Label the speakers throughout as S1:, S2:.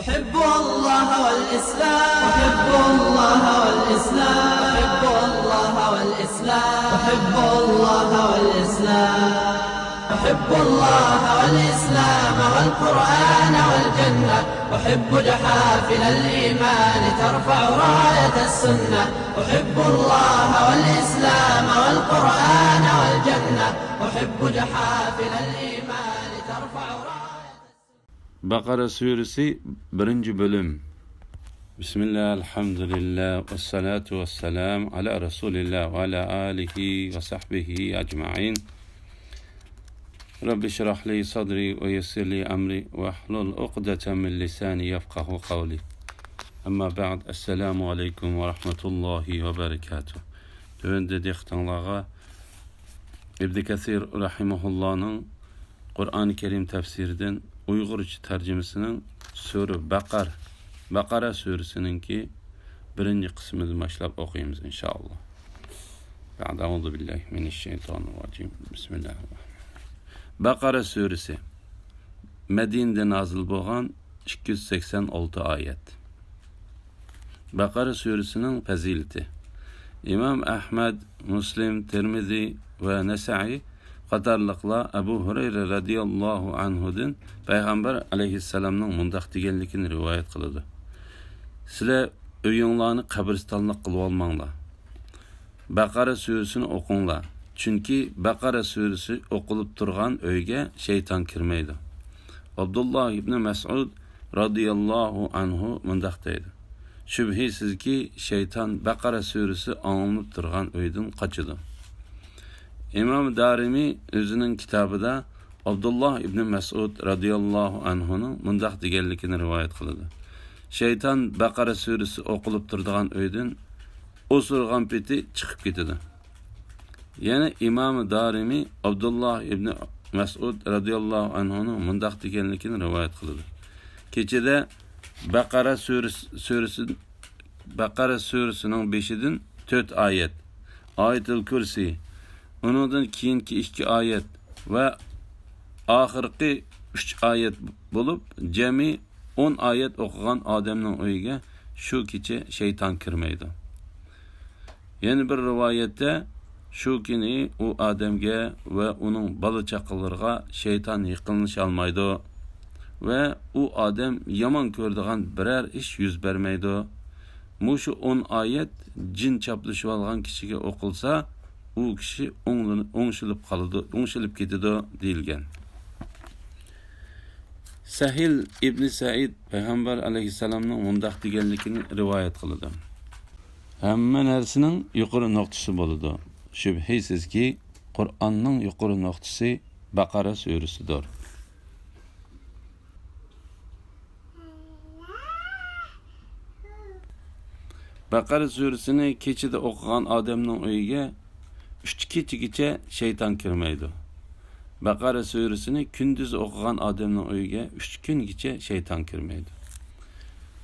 S1: أحب الله والإسلام، أحب الله والإسلام، أحب الله والإسلام، أحب الله والإسلام، أحب الله والإسلام والقرآن والجنة، أحب جحافل الإيمان ترفع راية السنة، أحب الله والإسلام والقرآن والجنة، أحب جحافل الإيمان ترفع راية.
S2: Bakara suresi 1. bölüm. Bismillah, elhamdülillah, ve salatu ve selam ala Resulillah ve ala alihi ve sahbihi ecma'in. Rabbi şrah li sadri ve yessir li emri ve ahlul uqdeten min lisani yefkahu kavli. Amma ba'd, esselamu aleyküm ve rahmetullahi ve berekatuh. Tövende dehtanlağa İbn Kesir rahimahullah'ın Kur'an-ı Kerim tefsirden Uygurca tercümesinin Sure Bakara suresininki 1. kısmını başlap okuyumuz inşallah. Euzu billahi mineşşeytanirracim. Bismillahirrahmanirrahim. Bakara suresi Medine'de nazil bolgan 286 ayet. Bakara suresinin fazileti. İmam Ahmed, Müslim, Tirmizi ve Nesai qatarlıqla Abu Hurayra radiyallahu anhu'dan Peygamber aleyhisselamның mundaq deganligini rivoyat qiladi. Sizlar uyinglarni qabristonlik qilib olmanglar. Baqara suresini o'qinglar. Chunki Baqara suresi o'qilib turgan uyga shayton kirmaydi. Abdullah ibn Mas'ud radiyallahu anhu mundaq deydi. Shubhisizki shayton Baqara suresi anlanib turgan uydan qochadi. İmam Darimi özünün kitabında Abdullah ibn Mas'ud radiyallahu anhu'nun mundaq deganligini rivoyat qiladi. Şeytan Baqara suresi o'qilib turadigan uydan o'sirgan peti chiqib ketadi. Yana İmam Darimi Abdullah ibn Mas'ud radiyallahu anhu'nun mundaq deganligini rivoyat qiladi. Kechada Baqara suresining 5-dan 4 oyat. Ayatul Kursi, onundan keyinki 2 ayet ve ahirki 3 ayet bulup cemi 10 ayet okugan adamның uyga şu kecha şeytan kirmaydi. Yeni bir rivayette şu kini o adamga ve onun balı chaqalarga şeytan yıqılış almaydı ve o adam yaman ko'rdigan birer iş yüz bermaydi. Muşu 10 ayet cin chaplashib olgan kishiga o'qilsa u kishi o'ngshilib ketadi deyilgan. Sahil ibn Said Peygamber aleyhisselamның mundaq deganligini rivoyat qiladi. Hamma narsaning yuqori nuqtasi bo'ladi. Shubhisizki Qur'onning yuqori nuqtasi Baqara surasidir. Baqara surasini kechida o'qigan odamning uyiga 3 kechagacha shayton kirmaydi. Baqara suresini gündüz o'qigan odamning uyiga 3 kungacha shayton kirmaydi.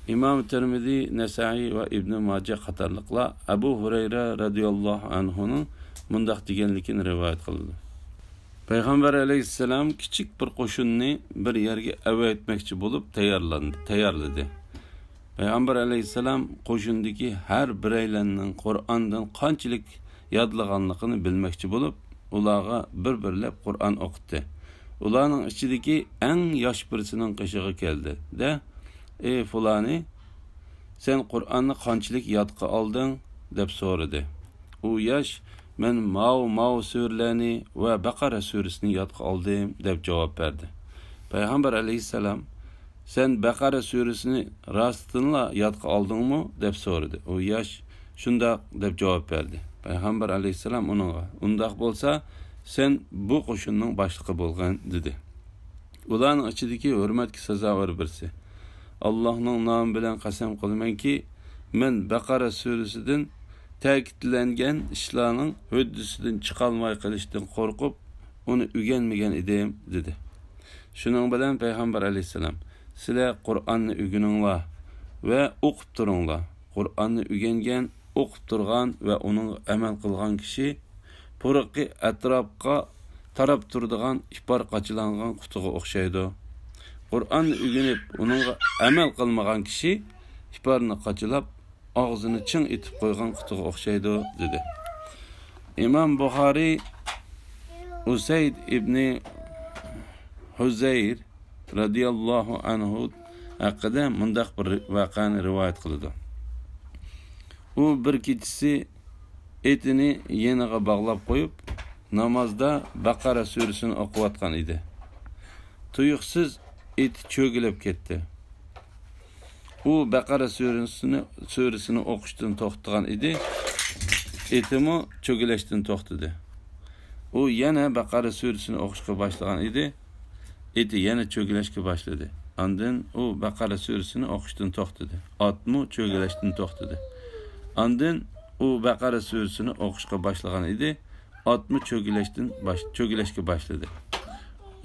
S2: İmam Tirmizi, Nesai ve İbn Majah qatorliqlar Abu Hurayra radiyallahu anhu'nun mundaq deganligini rivoyat qildi. Payg'ambar alayhissalom kichik bir qo'shinni bir yerga avatmoqchi bo'lib tayyorladi. Payg'ambar alayhissalom qo'shindagi har biraylarning Qur'ondan qanchalik yodlaganligini bilmoqchi bo'lib, ularga bir-birlab Qur'on o'qitdi. Ularning ichidagi eng yosh birisining qishig'i keldi. "Ey fulani, sen Qur'onni qanchalik yodga olding?" deb so'radi. U yosh, "Men Mao suralarini va Baqara surasini yodga oldim" deb javob berdi. Payg'ambar alayhissalom, "Sen Baqara surasini rostdanla yodga oldingmi?" deb so'radi. U yosh, "Shundoq" deb javob berdi. Peygamber aleyhisselam onunla, "Undaq bolsa, sen bu qo'shinning boshlig'i bo'lgan" dedi. Ularning ichidagi hurmatga sazovor birisi, "Allohning nomi bilan qasam qilamanki, men Baqara surasidan ta'kidlangan ishlarning huddisidan chiqolmay qolishdan qo'rqib, uni o'rganmagan edim" dedi. Shuning bilan Payg'ambar alayhissalom, "Sizlar Qur'onni o'rganinglar va o'qib turinglar. Qur'onni o'rgangan, o'qib turgan ve onun amal qilgan kishi puruqi atrofga tarab turadigan ipar qachilangan qutiga o'xshaydi. Qur'onni o'rganib, uningga amal qilmagan kishi iparni qachilab, og'zini ching etib qo'ygan qutiga o'xshaydi dedi. İmam Buxoriy Usayd ibn Huzayr radiyallohu anhu haqida mundaq bir voqeani rivoyat qiladi. U bir kechasi etini yeniga bog'lab qo'yib, namozda Baqara surasini o'qiyotgan edi. Tuyuqsiz et cho'gilib ketdi. U Baqara surasini o'qishdan to'xtagan edi. Etimi cho'gilashdan to'xtadi. U yana Baqara surasini o'qishga boshlagan edi. Eti yana cho'gilashga boshladi. Ondan u Baqara surasini o'qishdan to'xtadi. Otmi cho'gilashdan to'xtadi. Ondan u Baqara surasini o'qishga boshlagan edi. Otmi cho'gilashga boshladi.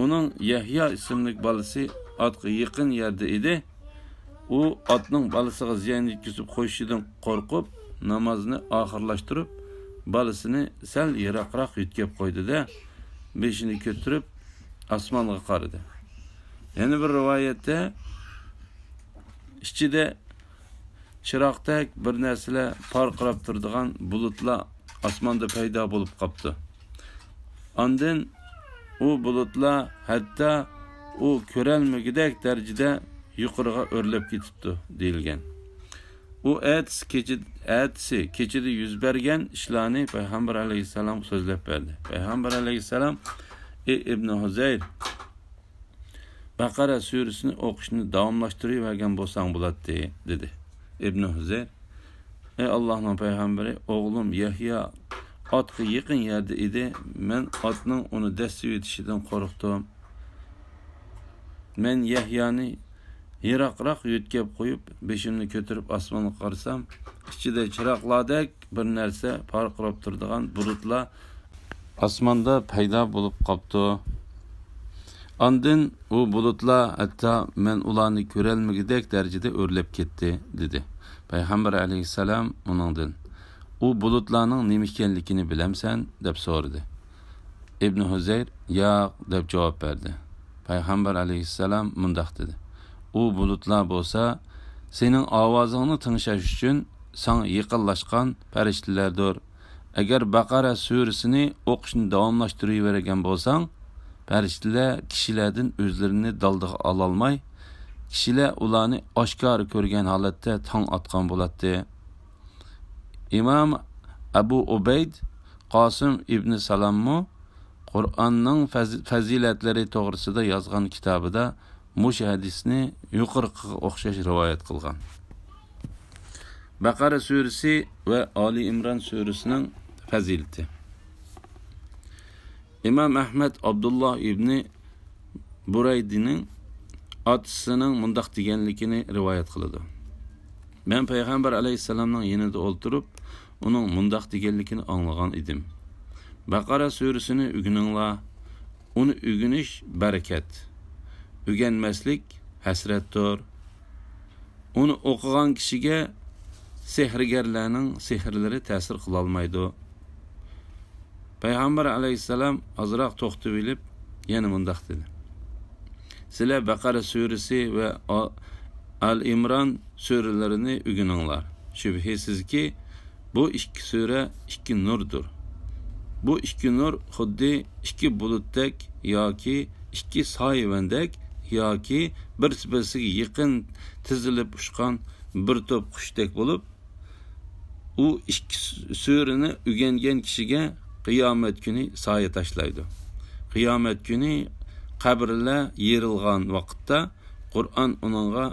S2: Uning Yahya ismli bolasi otga yaqin yerda edi. U otning bolasiga ziyon yetkazib qo'yishidan qo'rqib, namozni oxirlashtirib, bolasini sal yiroqroq yutkab qo'ydi-da, beshini ko'tarib osmonga qaradi. Yana bir rivoyatda ichida chiroqdek bir narsalar porqirab turadigan bulutlar osmonda paydo bo'lib qopti. Ondan u bulutlar hatto u ko'ralmagidek darajada yuqoriga o'rlab ketibdi deyilgan. U kechida yuz bergan ishlarni Payg'ambar alayhisalom so'zlab berdi. Payg'ambar alayhisalom Ibn Huzayr Baqara surasini o'qishni davomlashtirib bo'lsang bo'ladi dedi. Ibn Huzayr: "Ey Allohning payg'ambari, o'g'lim Yahya otga yaqin yerda edi. Men otning uni dastib etishidan qo'rqdim. Men Yahyani yiroqroq yutkab qo'yib, beshimni ko'tarib osmonga qarasam, ichida chiroqlardek bir narsa porqirab turadigan bulutlar osmonda paydo bo'lib qopti. Ondan u bulutlar hatto men ularni ko'ralmagidek darajada o'rlab ketdi" dedi. Payg'ambar alayhisalom uningdan: "U bulutlarning nima ekanligini bilamsan?" deb so'radi. Ibn Huzayr "Yo'q" deb javob berdi. Payg'ambar alayhisalom mundaq dedi: "U bulutlar bo'lsa, sening ovozingni tinglash uchun sana yaqinlashgan farishtalardir. Agar Baqara surasini o'qishni davomlashtirib bo'lsang, farishtalar kishilardan o'zlarini daldiga ololmay, kishilar ularni oshkor ko'rgan holatda tong otgan bo'ladi." İmam Abu Ubayd Qosim ibn Salammu Qur'onning fazilatlari to'g'risida yozgan kitobida mush hadisni yuqoriga o'xshash rivoyat qilgan. Baqara surasi va Ali Imron surasining fazilati. İmam Ahmad Abdullah ibn Buraydining otasining mundaq deganligini rivoyat qiladi. Men Payg'ambar alayhisalomning yonida o'ltirib, uning mundaq deganligini anglagan edim. Baqara surasini o'rganinglar. Uni o'rganish barakat. O'rganmaslik hasratdir. Uni o'qigan kishiga sehrgarlarning sehrlari ta'sir qila olmaydi. Payg'ambar alayhisalom azroq to'xtab olib, yana mundaq dedi: "Sizlar Baqara surasi va Al-Imron suralarini o'rganinglar. Shubhisizki, bu ikki sura ikki nurdir. Bu ikki nur xuddi ikki bulutdek yoki ikki soyavandek yoki bir-biriga yaqin tizilib ushgan bir to'p qushdek bo'lib, u ikki surani o'rgangan kishiga qiyomat kuni soya tashlaydi. Qiyomat kuni qabrlar yerilgan vaqtda Qur'on uningga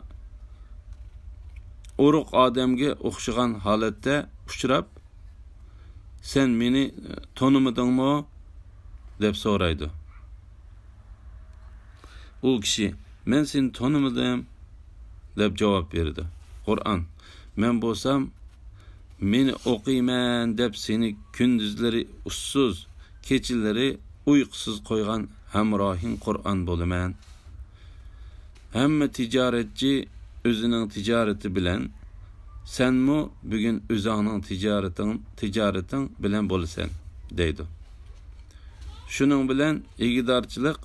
S2: uruq odamga o'xshagan holatda uchrab, sen meni tonimadingmi deb so'raydi. U kishi men seni tonimadim deb javob berdi. Qur'on: men bo'lsam meni o'qiyman deb seni kunduzlari ussiz, kechalari uyqusiz qo'ygan hamrohing Qur'on bo'laman. Hamma tijoratchi o'zining tijorati bilan, senmi bugun o'zingning tijarating bilan bo'lasan deydi. Shuning bilan egidorchilik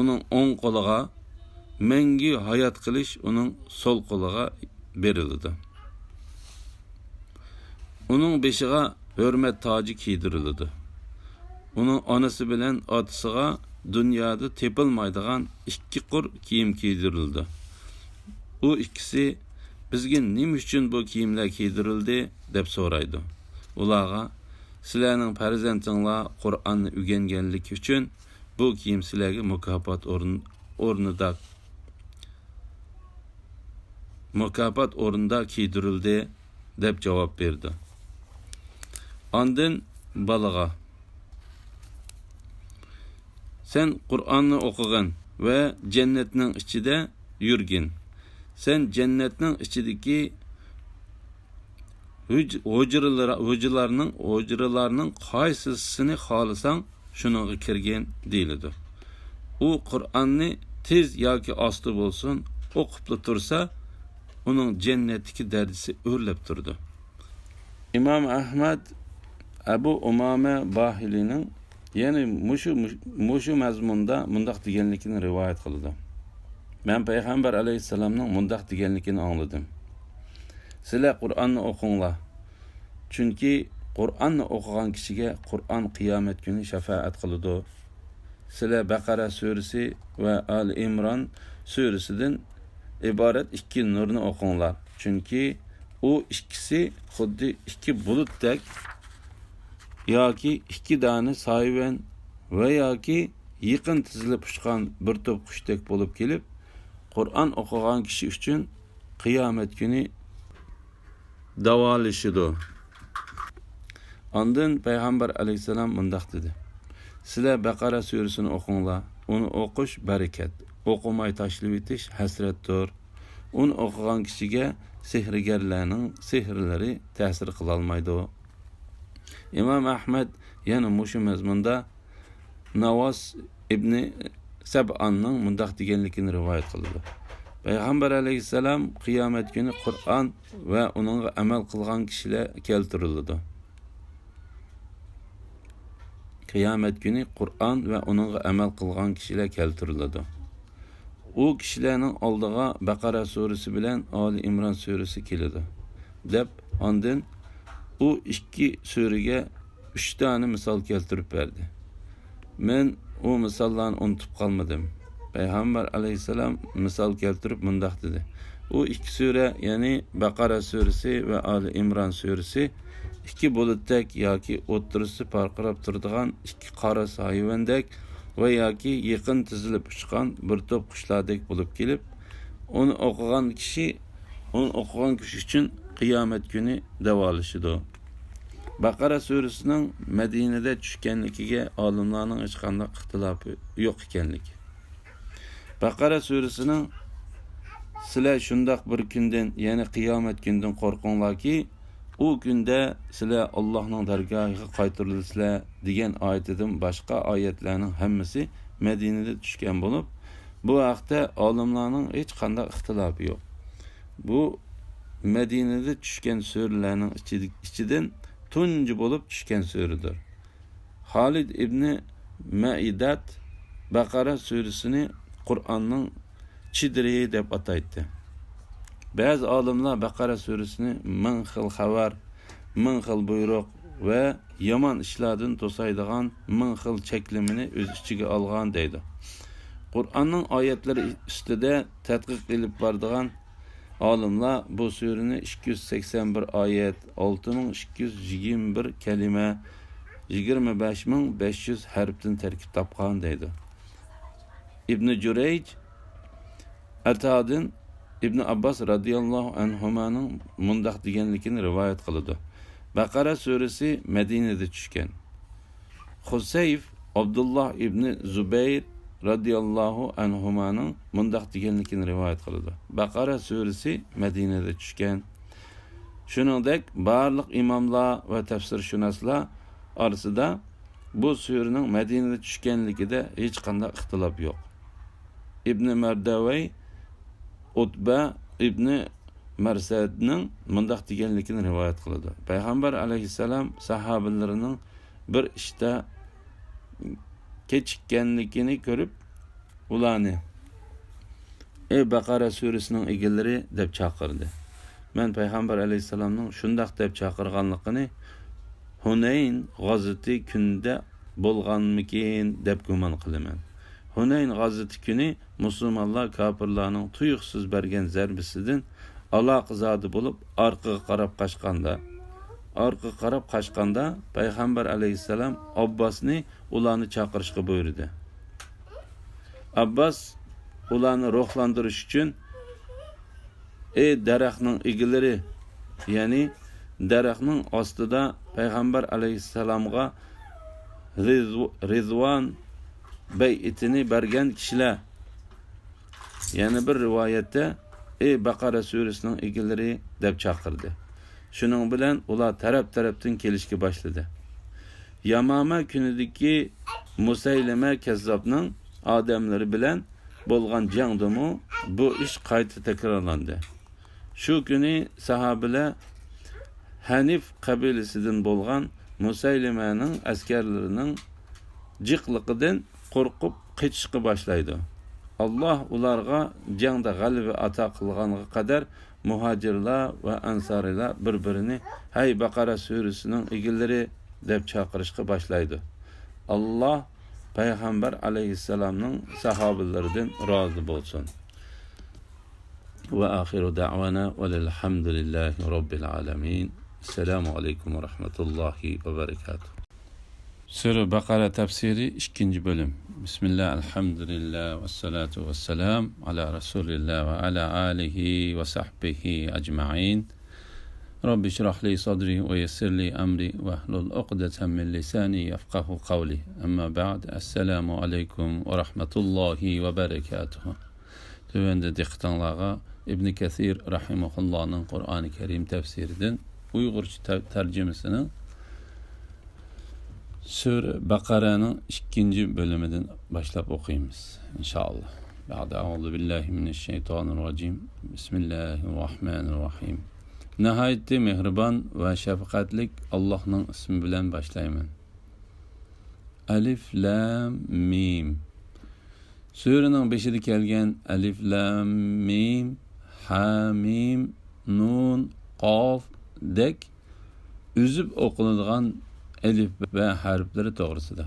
S2: uning o'ng qo'liga, mangu hayot qilish uning so'l qo'liga beriladi. Uning beshiga hurmat toji kiydiriladi. Uning onasi bilan otasiga dunyoda tepilmaydigan ikki qur kiyim kiydirildi. U ikkisi bizga nima uchun bu kiyimlar kiydirildi deb so'raydi. Ularga sizlarning farzandinglar Qur'onni o'rganganlik uchun bu kiyim sizlarga mukofot o'rnida kiydirildi deb javob berdi. Ondan balaga sen Qur'onni o'qigan va jannatning ichida yurgin. Sen jannatning ichidagi hujralarning qaysisini xohlasang shuniga kirgin deyiladi. U Qur'onni tez yoki osti bo'lsin o'qib tursa, uning jannatdagi darajasi o'rlab turdi. Imom Ahmad Abu Umama Bahilining ya'ni mushu mazmunda mundaq deganligini rivoyat qildi. Men payg'ambar alayhisalomning mundaq deganligini angladim. Sizlar Qur'onni o'qinglar. Chunki Qur'onni o'qigan kishiga Qur'on qiyomat kuni shafaat qiladi. Sizlar Baqara surasi va Ali Imron surasidan iborat ikki nurni o'qinglar. Chunki u ikkisi xuddi ikki bulutdek yoki ikki dona soyvan va yoki yaqin tizilib uçgan bir to'p qushdek bo'lib kelib, Qur'on o'qigan kishi uchun qiyomat kuni davolishidir. Ondan payg'ambar alayhisalom mundaq dedi. Sizlar Baqara surasini o'qinglar. Uni o'qish barakat, o'qimay tashlab etish hasratdir. Uni o'qigan kishiga sehrgarlarning sehrlari ta'sir qila olmaydi. Imom Ahmad yana mushu mazmunda Nawas ibn Sab'anning mundaq deganligini rivoyat qildi. Payg'ambar alayhisalom qiyomat kuni Qur'on va uningga amal qilgan kishilar keltiriladi. Qiyomat kuni Qur'on va uningga amal qilgan kishilar keltiriladi. U kishilarning oldiga Baqara surasi bilan Ali Imron surasi keladi. Deb ondan u ikki suraga 3 tane misol keltirib berdi. Men u misollarni unutib qolmadim. Payg'ambar alayhisalom misol keltirib mundaq dedi. U ikki sura, ya'ni Baqara surasi va Ali Imron surasi ikki bulutdek yoki o'ttirisi parqirab turadigan ikki qora hayvondek va yoki yaqin tizilib uçgan bir to'p qushlardek bo'lib kelib, uni o'qigan kishi uchun qiyomat kuni davolishidir. Baqara surasining Madinada tushganligiga olimlarning hech qanday ixtilofi yo'q ekanligi. Baqara surasining sizlar shundoq bir kundan, ya'ni qiyomat kundan qo'rqinglarki, u kunda sizlar Allohning dargohiga qaytarilasizlar degan oyatidan boshqa oyatlarning hammasi Madinada tushgan bo'lib, bu haqda olimlarning hech qanday ixtilofi yo'q. Bu Madinada tushgan suralarning ichidan tunji bo'lib tushgan suradir. Xolid ibn Maidat Baqara surasini Qur'onning chidiri deb ataydi. Ba'zi olimlar Baqara surasini ming xil xabar, ming xil buyruq va yomon ishlardan to'saydigan ming xil cheklimini o'z ichiga olgan deydi. Qur'onning oyatlari ustida tadqiq qilib boradigan olimlar bu surani 281 oyat, 6221 kalima, 25500 harfdan tarkib topgan deydi. İbn Jurayj Atadın İbn Abbas radıyallahu anhumanın mundaq deganligini rivoyat qiladi. Baqara surasi Madinada tushgan. Husayf Abdullah ibn Zubayr radıyallahu anhumanın mundaq deganligini rivoyat qiladi. Baqara surasi Madinada tushgan. Shuningdek, barliq imomlar va tafsirshunoslar orasida bu suraning Madinada tushganligida hech qanday ixtilof yo'q. İbn Mardaway Utba ibn Marsadning mundaq deganligini rivoyat qiladi. Payg'ambar alayhisalom sahobalarining bir ishda kechikkanligini ko'rib, ularni ey Baqara surasining egillari deb chaqirdi. Men payg'ambar alayhisalomning shundaq deb chaqirganligini Hunayn g'azoti kunida bo'lganmikin deb gumon qilaman. Hunayn g'azoti kuni musulmonlar kofirlarning tuyuqsiz bergan zarbisidan aloqazodi bo'lib orqaga qarab qochganda payg'ambar alayhisalom Abbosni ularni chaqirishga buyurdi. Abbos ularni ruhlantirish uchun ey daraxtning egilari, ya'ni daraxtning ostida payg'ambar alayhisalomga Rizvon bay'itini bergan kishilar, yana bir rivoyatda ey Baqara surasining egilari deb chaqirdi. Shuning bilan ular taraf-tarafdan kelishga boshladi. Yamama kunidagi Musaylima kazzobning odamlari bilan bo'lgan jangdimi bu ish qayta takrorlandi. Shu kuni sahobalar Hanif qabilasidan bo'lgan Musaylimaning askarlarining jiqliqidan qo'rqib qochishga boshlaydi. Alloh ularga jangda g'alaba ato qilganiga qadar muhojirlar va ansorilar bir-birini "Hay Baqara surasining egillari" deb chaqirishga boshlaydi. Alloh payg'ambar alayhisalomning sahobalaridan rozi bo'lsin. Va axiru da'wana valhamdulillahi robbil alamin. Assalomu alaykum va rahmatullohi va barakatuh. Sura Baqara tafsiri 2-bölüm. Bismillah, elhamdülillah, ve salatu ve selam ala Resulillah ve ala alihi ve sahbihi ecma'in. Rabbi şrah li sadri ve yessir li amri ve hlul uqdeten min lisani yafqahu qavli. Amma ba'd, esselamu aleykum ve rahmetullahi ve berekatuhu. Tövende diktanlağa İbn Kesir rahimahullah'ın Kur'an-ı Kerim tefsirinden Uygurca tercümesinin Sura Baqara'nın 2. bölümünden başlap okuyayız inşallah. Ba'da a'udhu billahi mineşşeytanirracim. Bismillahirrahmanirrahim. Nihayetli mehriban ve şefkatlik Allah'ın ismi bilen başlayman. Alif Lam Mim. Suranın 5'de kelgen Alif Lam Mim, Ha Mim, Nun, Qaf dek üzüp okunulgan elif ve harfleri doğrusida.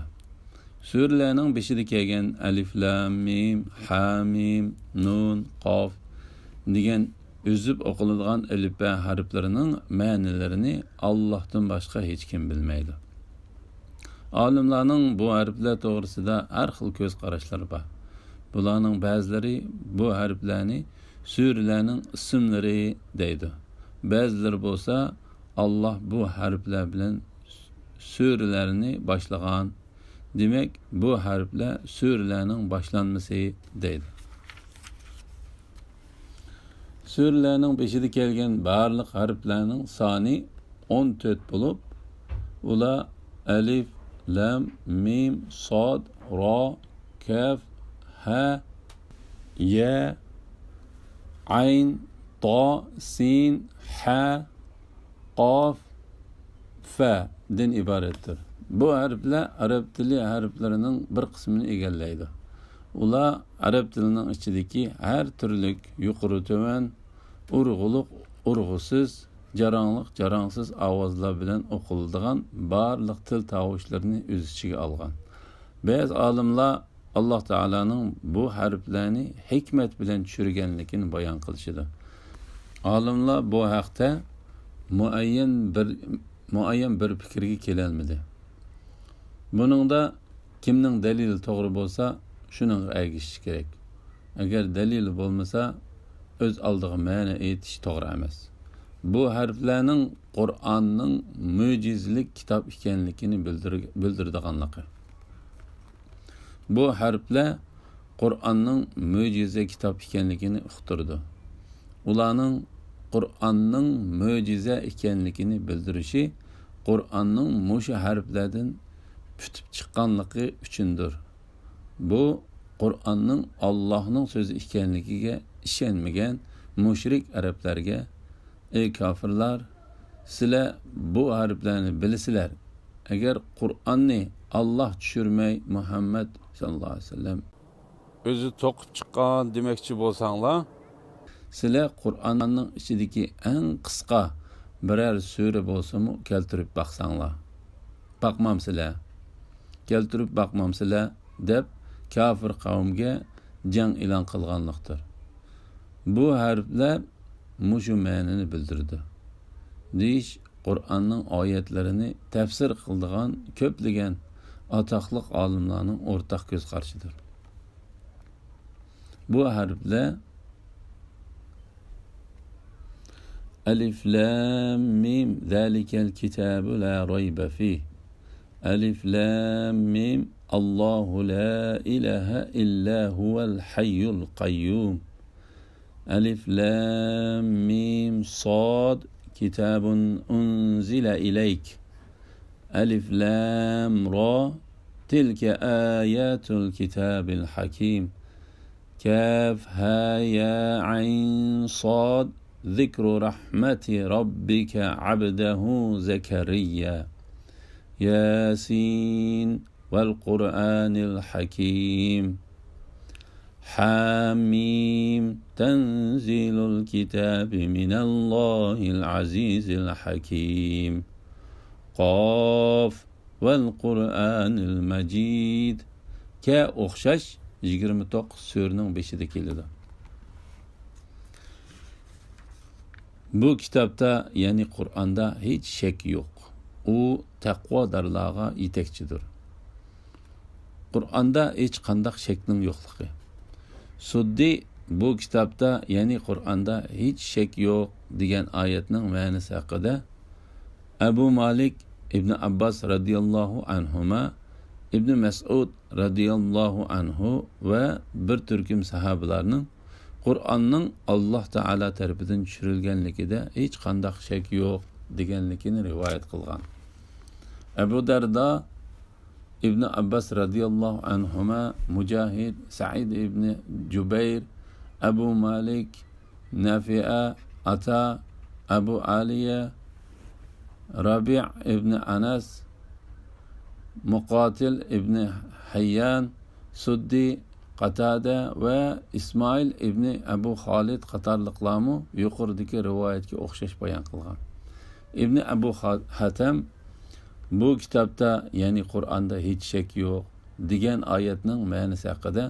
S2: Surelerin 5'de kelgen Alif Lam Mim, Ha Mim, Nun, Qaf degan üzüp okunulgan elif ve harflerinin ma'nilerini Allah'tan başka hiç kim bilmeydi. Alimlarning bu harflar doğrusida har xil ko'z qarashlari bor. Bularning ba'zilari bu harflarni suralarning ismlari deydi. Ba'zilari bo'lsa Allah bu harflar bilan suralarni boshlagan. Demak, bu harflar suralarning boshlanmasi deydi. Suralarning 5'de kelgan barliq harflarning soni 14 bo'lib, ular alif, lam, mim, sod, ra, kaf, ha, ya, ayn, ta, sin, ha, qaf, fa den ibarettir. Bu harflar Arap tili harflarining bir qismini egallaydi. Ular Arap tilining ichidagi har turlik yuqori to'van, urg'uliq, urg'usiz, jarangsiz ovozlar bilan o'qiladigan barliq til tavushlarini o'z ichiga olgan. Ba'zi olimlar Alloh taolaning bu harflarni hikmat bilan tushirganligini bayon qilishadi. Olimlar bu haqda muayyan bir fikrga kelolmadi. Buningda kimning dalili to'g'ri bo'lsa, shuning ergashish kerak. Agar dalili bo'lmasa, o'z oldiga ma'ni aytish to'g'ri emas. Bu harflarning Qur'onning mo'jizalik kitob ekanligini bildiradiganligi. Bu harflar Qur'onning mo'jiza kitob ekanligini uqtirdi. Ularning Qur'onning mo'jiza ekanligini bildirishi Qur'onning mushu harflardan pütüp chiqqanligi uchundir. Bu Qur'onning Allohning so'zi ekanligiga ishonmagan mushrik arablarga: "Ey kofirlar, sizlar bu harflarni bilasizlar. Agar Qur'onni Alloh tushirmay Muhammad sallallohu alayhi vasallam o'zi to'qib chiqqan demoqchi bo'lsanglar, sizlar Qur'onning ichidagi eng qisqa biror sura bo'lsa-mu keltirib baqsanglar. Baqmamsizlar. Keltirib baqmamsizlar deb kafir qavmga jang e'lon qilganlikdir. Bu harflar mushu ma'noni bildirdi. Deyish Qur'onning oyatlarini tafsir qildigan ko'plagan atoqli olimlarning o'rtaq ko'z qarshidir. Bu harflar Alif Lam Mim Zalikal kitabu la rayba fih. Alif Lam Mim Allahu la ilaha illa huval hayyul qayyum. Alif Lam Mim Sad Kitabun unzila ilayk. Alif Lam Ra Tilka ayatul kitabil hakim. Kaf Ha Ya Ain Sad ذكر رحمة ربك عبده زكريا ياسين والقرآن الحكيم حاميم تنزيل الكتاب من الله العزيز الحكيم قاف والقرآن المجيد كأخشش 29 سورنىڭ بېشىدا keladi. Bu kitapta yani Kur'an'da hiç şek yok. O takvadarlarga yetekçidir. Kur'an'da hiç kandak şeknin yokluğu. Suddi bu kitapta yani Kur'an'da hiç şek yok degan ayetning ma'nosi haqida Abu Malik İbn Abbas radıyallahu anhuma, İbn Mas'ud radıyallahu anhu ve bir türküm sahabalarning Qur'onning Alloh taolo tarafidan tushirilganligida hech qanday shak yo'q deganligini rivoyat qilgan. Abu Darda, İbn Abbas radıyallahu anhuma, Mujahid, Sa'id ibn Jubayr, Abu Malik, Nafi'a, Ata, Abu Aliya, Rabi' ibn Anas, Muqatil ibn Hayyan, Suddi, Qatada ve İsmail ibn Abu Khalid qatorliqlarmi yuqoridagi rivoyatga o'xshash bayon qilgan. İbn Abu Hatem bu kitapta yani Qur'onda hech shak yo'q degan oyatning ma'nosi haqida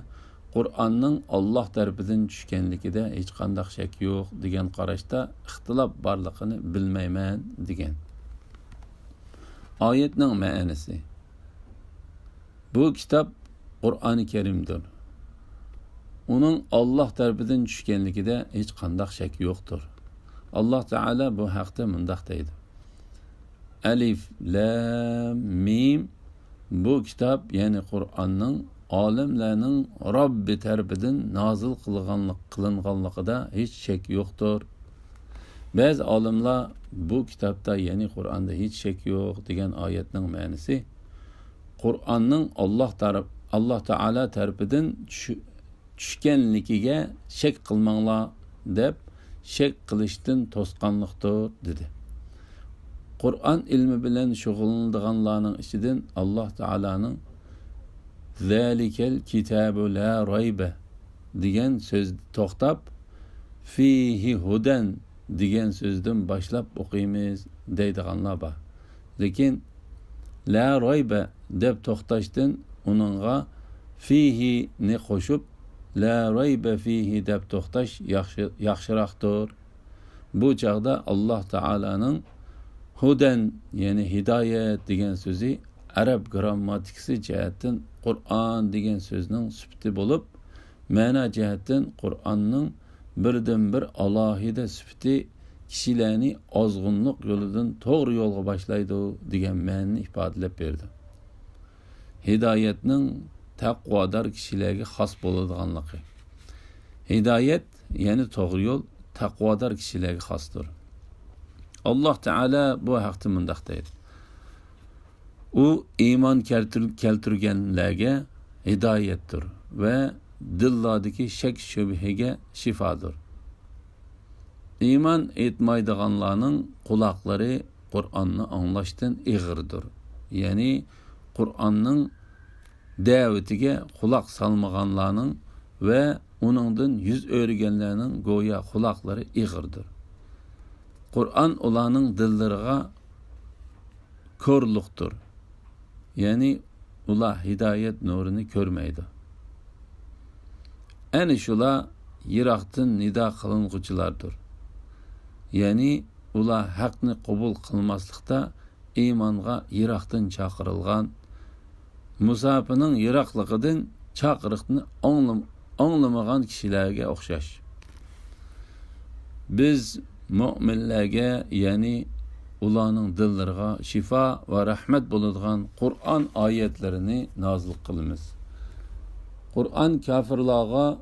S2: Qur'onning Alloh tarafidan tushganligida hech qanday shak yo'q degan qarashda ixtilof borligini bilmayman degan. Oyatning ma'nosi: bu kitap Qur'oni Karimdir. Onun Allah tarafidan tushganligida hech qanday shak yo'qdir. Alloh taolo bu haqda mundaq deydi: Alif Lam Mim, bu kitap yani Qur'onning olimlarning Robbi tarafidan nozil qilinganligida hech shak yo'qdir. Ba'zi olimlar bu kitapda yani Qur'onda hech shak yo'q degan oyatning ma'nosi Qur'onning Alloh taolo tarafidan tushganligiga shak qilmanglar deb shak qilishdan to'sqanlikdir dedi. Qur'on ilmi bilan shug'ullanadiganlarning ichidan Alloh taolaning Zalikal kitabu la rayba degan so'z to'xtab fihi hudan degan so'zdan boshlab o'qiymiz deydiganlar bor. Lekin la rayba deb to'xtashdan uningga fihi ni qo'shib la rayba fihi deb to'xtash yaxshiroqdir. Bu chaqda Alloh taolaning hudan yani hidoyat degan so'zi arab grammatikasi jihatdan Qur'on degan so'zning sifati bo'lib, ma'no jihatdan Qur'onning birdan bir alohida sifati kishilarni ozg'unlik yo'lidan to'g'ri yo'lga boshlaydi degan ma'noni ifodalab berdi. Hidoyatning taqvodor kishilarga xos bo'ladiganligi. Hidoyat yani to'g'ri yo'l taqvodor kishilarga xosdir. Alloh taolo bu haqda mundaq deydi: u iymon keltirganlarga hidoyatdir va dillardagi shak shubhaga shifodir. Iymon etmaydiganlarning quloqlari Qur'onni anglashdan ig'irdir. Ya'ni Qur'onning da'vatiga quloq solmaganlarning ve onundan yüz öğrengenlerinin goya kulakları iğirdir. Kur'an ulanın dilleriga körlükdür. Yani ula hidayet nurunu görmeydi. Eni şula yiraqtın nida kılınğıcılardır. Yani ula haqni qabul qılmaslıqda imanğa yiraqtın çaqırılgan, musafının yiraqlıqıdın çaqırıqni anlamagan kişilerge oxşaş. Biz müminlerge, yani ulanın dilleriga şifa ve rahmet bulunduğun Kur'an ayetlerini nazil kılımız. Kur'an kafirlağa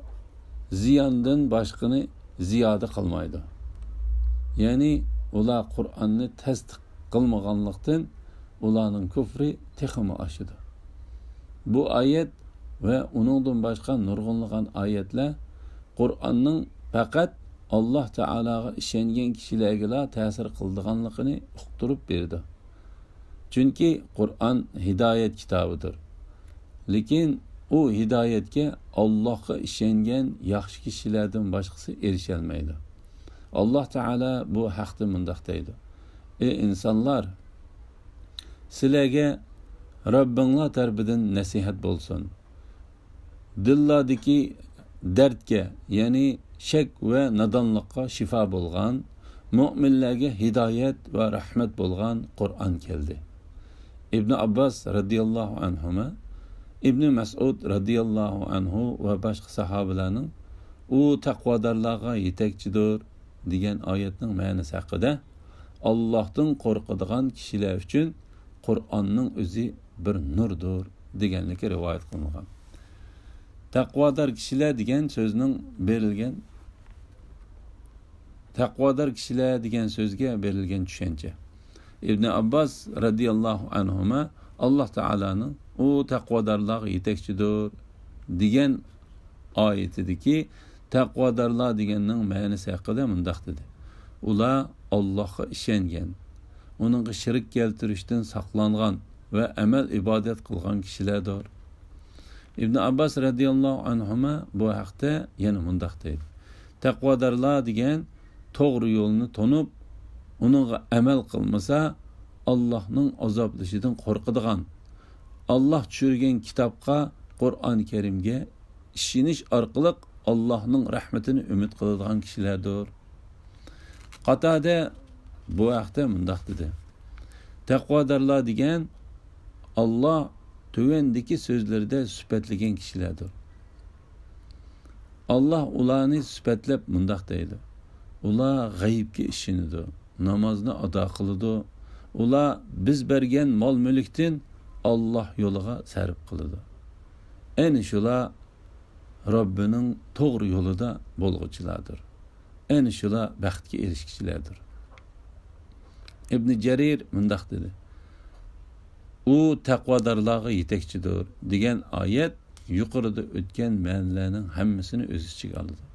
S2: ziyandan başkını ziyade kılmaydı. Yani ula Kur'an'ı tasdik kılmaganlıktan ulanın küfrü teximi aşıdı. Bu ayet ve onundan başka nurgunluğun ayetler Kur'an'ın fakat Allah Teala'ga işengen kişilerge tesir kıldığanlıkını uqturup berdi. Çünkü Kur'an hidayet kitabıdır. Lekin o hidayetke Allah'a işengen yaxşı kişilerden başkası erişelmeydi. Allah Teala bu haqda mundaq deydi. Ey insanlar, sizlarga Rabbinglar tarafidan nasihat bo'lsin. Dillardagi dardga, ya'ni shak va nodonlikqa shifo bo'lgan, mu'minlarga hidoyat va rahmat bo'lgan Qur'on keldi. İbn Abbas radhiyallohu anhuma, İbn Mas'ud radhiyallohu anhu va boshqa sahobalarning u taqvodorlarga yetakchidir degan oyatning ma'nosi haqida Allohdan qo'rqadigan kishilar uchun Qur'onning o'zi bir nurdir deganligi rivoyat qilingan. Taqvodor kishilar degan so'zning berilgan taqvodor kishilar degan so'zga berilgan tushuncha. İbn Abbas radhiyallohu anhuma Alloh taolaning u taqvodorlar yetakchidir degan oyatidagi taqvodorlar deganning ma'nosi haqida mundaq dedi. Ular Allohga ishongan, uningga shirk keltirishdan saqlangan va amal ibodat qilgan kishilardir. İbn Abbas radhiyallohu anhuma bu haqda yana mundaq deydi. Taqvodorlar degan to'g'ri yo'lni tonib, uningga amal qilmasa Allohning azoblashidan qo'rqadigan, Allah tushirgan kitobga, Qur'on Karimga ishonish orqali Allohning rahmatini umid qiladigan kishilardir. Qatada bu haqda mundaq dedi. Taqvodorlar degan Allah tövendeki sözlerde süpetligen kişilerdir. Allah ularni süpetlep mundaq deydi. Ular g'ayibga ishinidir, namozni ado qiladi. Ular biz bergan mol mulkdan Allah yo'liga sarf qiladi. Ayni shular Robbining to'g'ri yo'lida bo'lg'uchilardir. Ayni shular baxtga erishkichilardir. İbn Jarir mundaq dedi. U taqvodorlarga yetakchidir degan oyat yuqorida o'tgan ma'nolarning hammasini o'z ichiga oladi.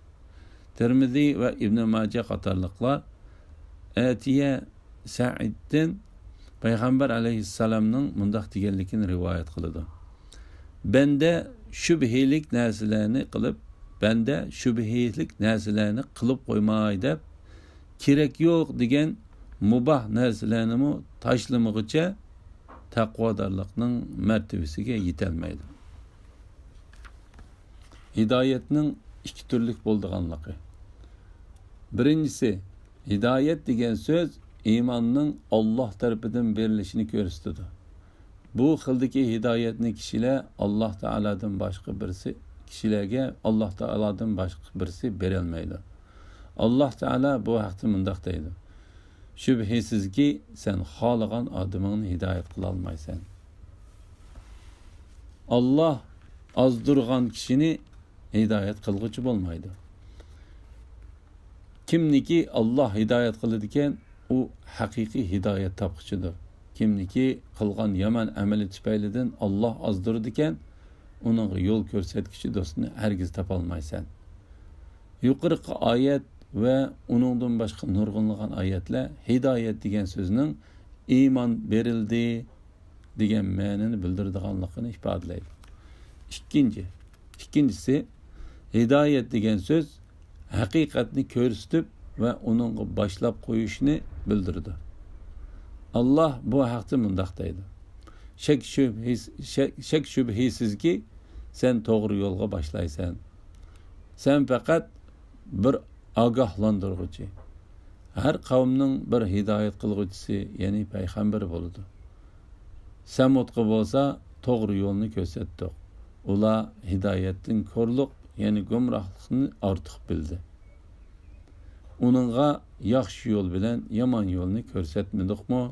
S2: Tirmiziy va Ibn Majah qatorliqlar Atiya Sa'iddan Payg'ambar alayhissalomning mundaq deganligini rivoyat qiladi. Banda shubhilik narsalarni qilib qo'ymay deb kerak yo'q degan mubah narsalarni tashlamaguncha taqvodorlikning martabasiga yetolmaydi. Hidoyatning ikki turlik bo'lganligi. Birinchisi, hidoyat degan so'z iymonning Alloh tarafidan berilishini ko'rsatadi. Bu xildagi hidoyatni kishilar Alloh taoladan boshqa birisi kishilarga Alloh taoladan boshqa birisi bera olmaydi. Alloh taolo bu haqda mundaq deydi. Shubhisizki sen xohlagan odamingni hidoyat qila olmaysan. Allah azdurgan kishini hidoyat qilg'uchi bo'lmaydi. Kimniki Allah hidoyat qiladi ekan, u haqiqiy hidoyat topquchidir. Kimniki qilgan yomon amali tufaylidan Allah azdurdi ekan, uning yo'l ko'rsatkichi do'stini hargiz topa olmaysan. Yuqorqi oyat ve onundan başka nurg'unlagan oyatlar hidoyat degan so'zning iymon berildi degan ma'noni bildiradiganligini ifodalaydi. İkincisi, Hidayet degan so'z haqiqatni ko'rsatib va uning boshlab qo'yishni bildirdi. Allah bu haqda mundaq deydi. Shak shubhisizki sen to'g'ri yo'lga boshlaysan. Sen faqat bir ogohlantiruvchi. Har qavmning bir hidoyat qilguvchisi, ya'ni payg'ambar bo'ladi. Samudga bo'lsa to'g'ri yo'lni ko'rsatdi. Ular hidoyatdan ko'rliq, ya'ni gumrohlikni ortiq bildi. Uningga yaxshi yo'l bilan yomon yo'lni ko'rsatmadikmi?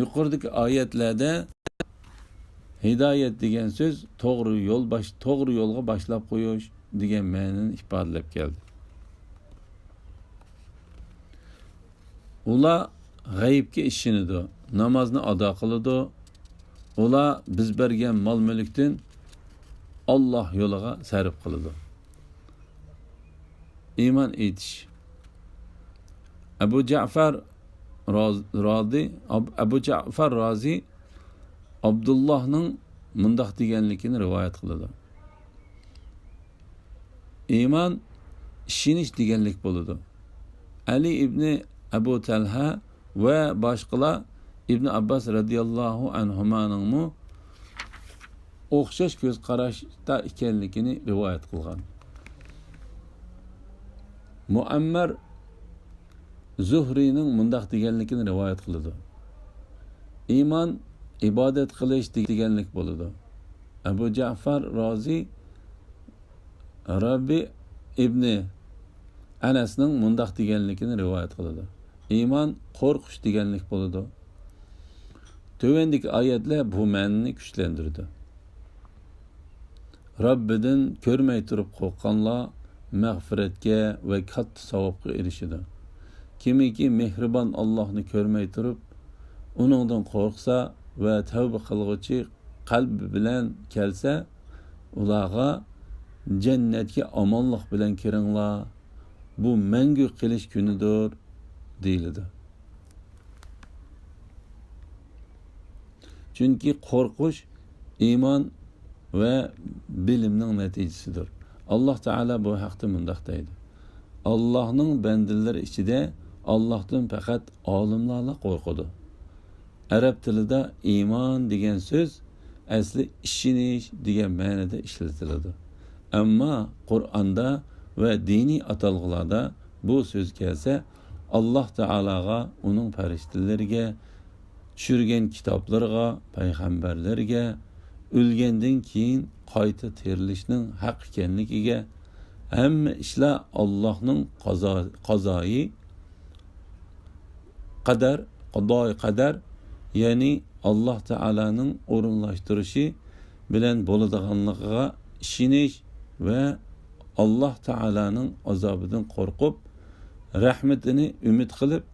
S2: Yuqoridagi oyatlarda hidoyat degan so'z to'g'ri yo'lga boshlab qo'yish degan ma'noni ifodalab keldi. Ular g'aybga ishonadi, namozni ado qiladi. Ular biz bergan mol-mulkdan Alloh yo'liga sarf qiladi. Iymon etish. Abu Ja'far Razi Abdullohning mundaq deganligini rivoyat qiladi. Iymon ishonish deganlik bo'ladi. Ali ibn Abu Talha va boshqalar Ibn Abbas radhiyallohu anhumaning o'xshash ko'z qarashda ekanligini rivoyat qilgan. Muammar Zuhrining mundaq deganligini rivoyat qiladi. Iymon ibodat qilish deganlik bo'ladi. Abu Ja'far Razi Rabbi ibn Anasning mundaq deganligini rivoyat qiladi. Iymon qo'rqish deganlik bo'ladi. Tövendeki ayetler bu ma'noni kuchlantirdi. Rabbidan ko'rmay turib qo'rqqanlar mag'firatga va katta savobga erishadi. Kimiki mehribon Allohni ko'rmay turib, uningdan qo'rqsa va tavba qilguvchi qalbi bilan kelsa, ularga jannatga omonlik bilan kiringlar. Bu mangu qilish kunidir deyiladi. Çünkü korkuş iman ve bilimning natijasidir. Allah Teala bu haqda mundaq deydi. Allah'ның bendileri içinde Allah'tan fakat alimlarla korkudu. Arap tilida iman degan söz asli ishonish degan ma'noda ishlatiladi. Ammo Qur'onda ve dini atalgılarda bu söz kelsa Allah Teala'ga, uning farishtalariga, tushirgan kitoblarga, payg'ambarlarga, o'lgandan keyin qayta tirilishning haq ekanligiga, hamma ishlar Allohning qazoyi qadar, ya'ni Alloh Taolaning o'rinlashtirishi bilan bo'ladiganligiga ishonish va Alloh Taolaning azobidan qo'rqib, rahmatini umid qilib,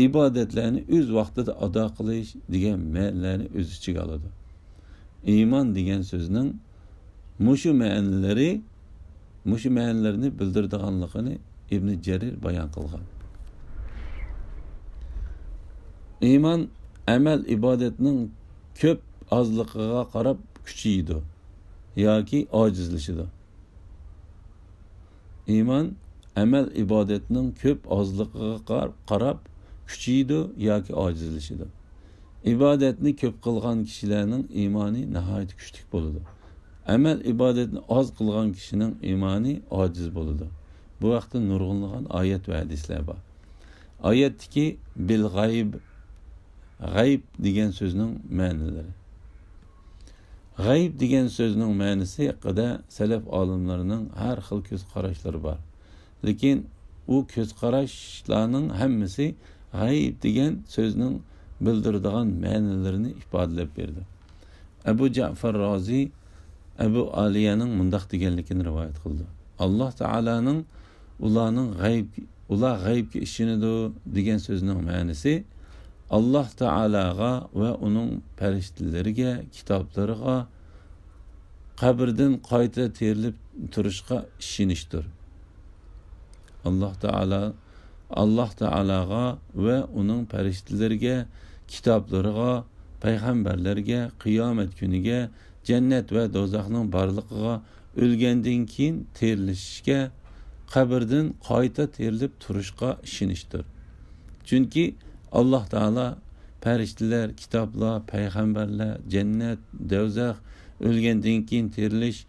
S2: ibadetlerini öz vaqtida ado qilish degan ma'nolarni o'z ichiga oladi. Iymon degan so'zning mushu ma'nolarini bildirganligini Ibn Jarir bayon qilgan. Iymon amal ibodatning ko'p ozligiga qarab kuchaydi yoki ojizlashadi. Iymon amal ibodatning ko'p ozligiga qarab kuchaydi yoki ojizlashadi. İbadetni ko'p qilgan kishilarning iymoni nihoyat kuchli bo'ladi. Amal ibodatni oz qilgan kishining iymoni ojiz bo'ladi. Bu vaqtda nurg'unlagan oyat va hadislar bor. Oyatdagi bil g'ayb degan so'zning ma'nolari. G'ayb degan so'zning ma'nosi haqida salaf olimlarining har xil ko'z qarashlari bor. Lekin u ko'z qarashlarning hammasi g'ayb degan so'zning bildirdigan ma'nolarini ifodalab berdi. Abu Ja'far Razi Abu Aliyaning mundaq deganligini rivoyat qildi. Alloh Taolaning ular g'aybga ishonadi degan so'zning ma'nosi Alloh Taolaga va uning farishtalariga, kitoblariga, qabrdan qayta terilib turishga ishonishdir. Alloh Taolaga va uning farishtalariga, kitoblariga, payg'ambarlarga, qiyomat kuniga, jannat va do'zaxning borligiga o'lgandan keyin terilishga, qabrdan qayta terilib turishga ishonishdir. Chunki Alloh taolo farishtalar, kitoblar, payg'ambarlar, jannat, do'zax, o'lgandan keyin terilish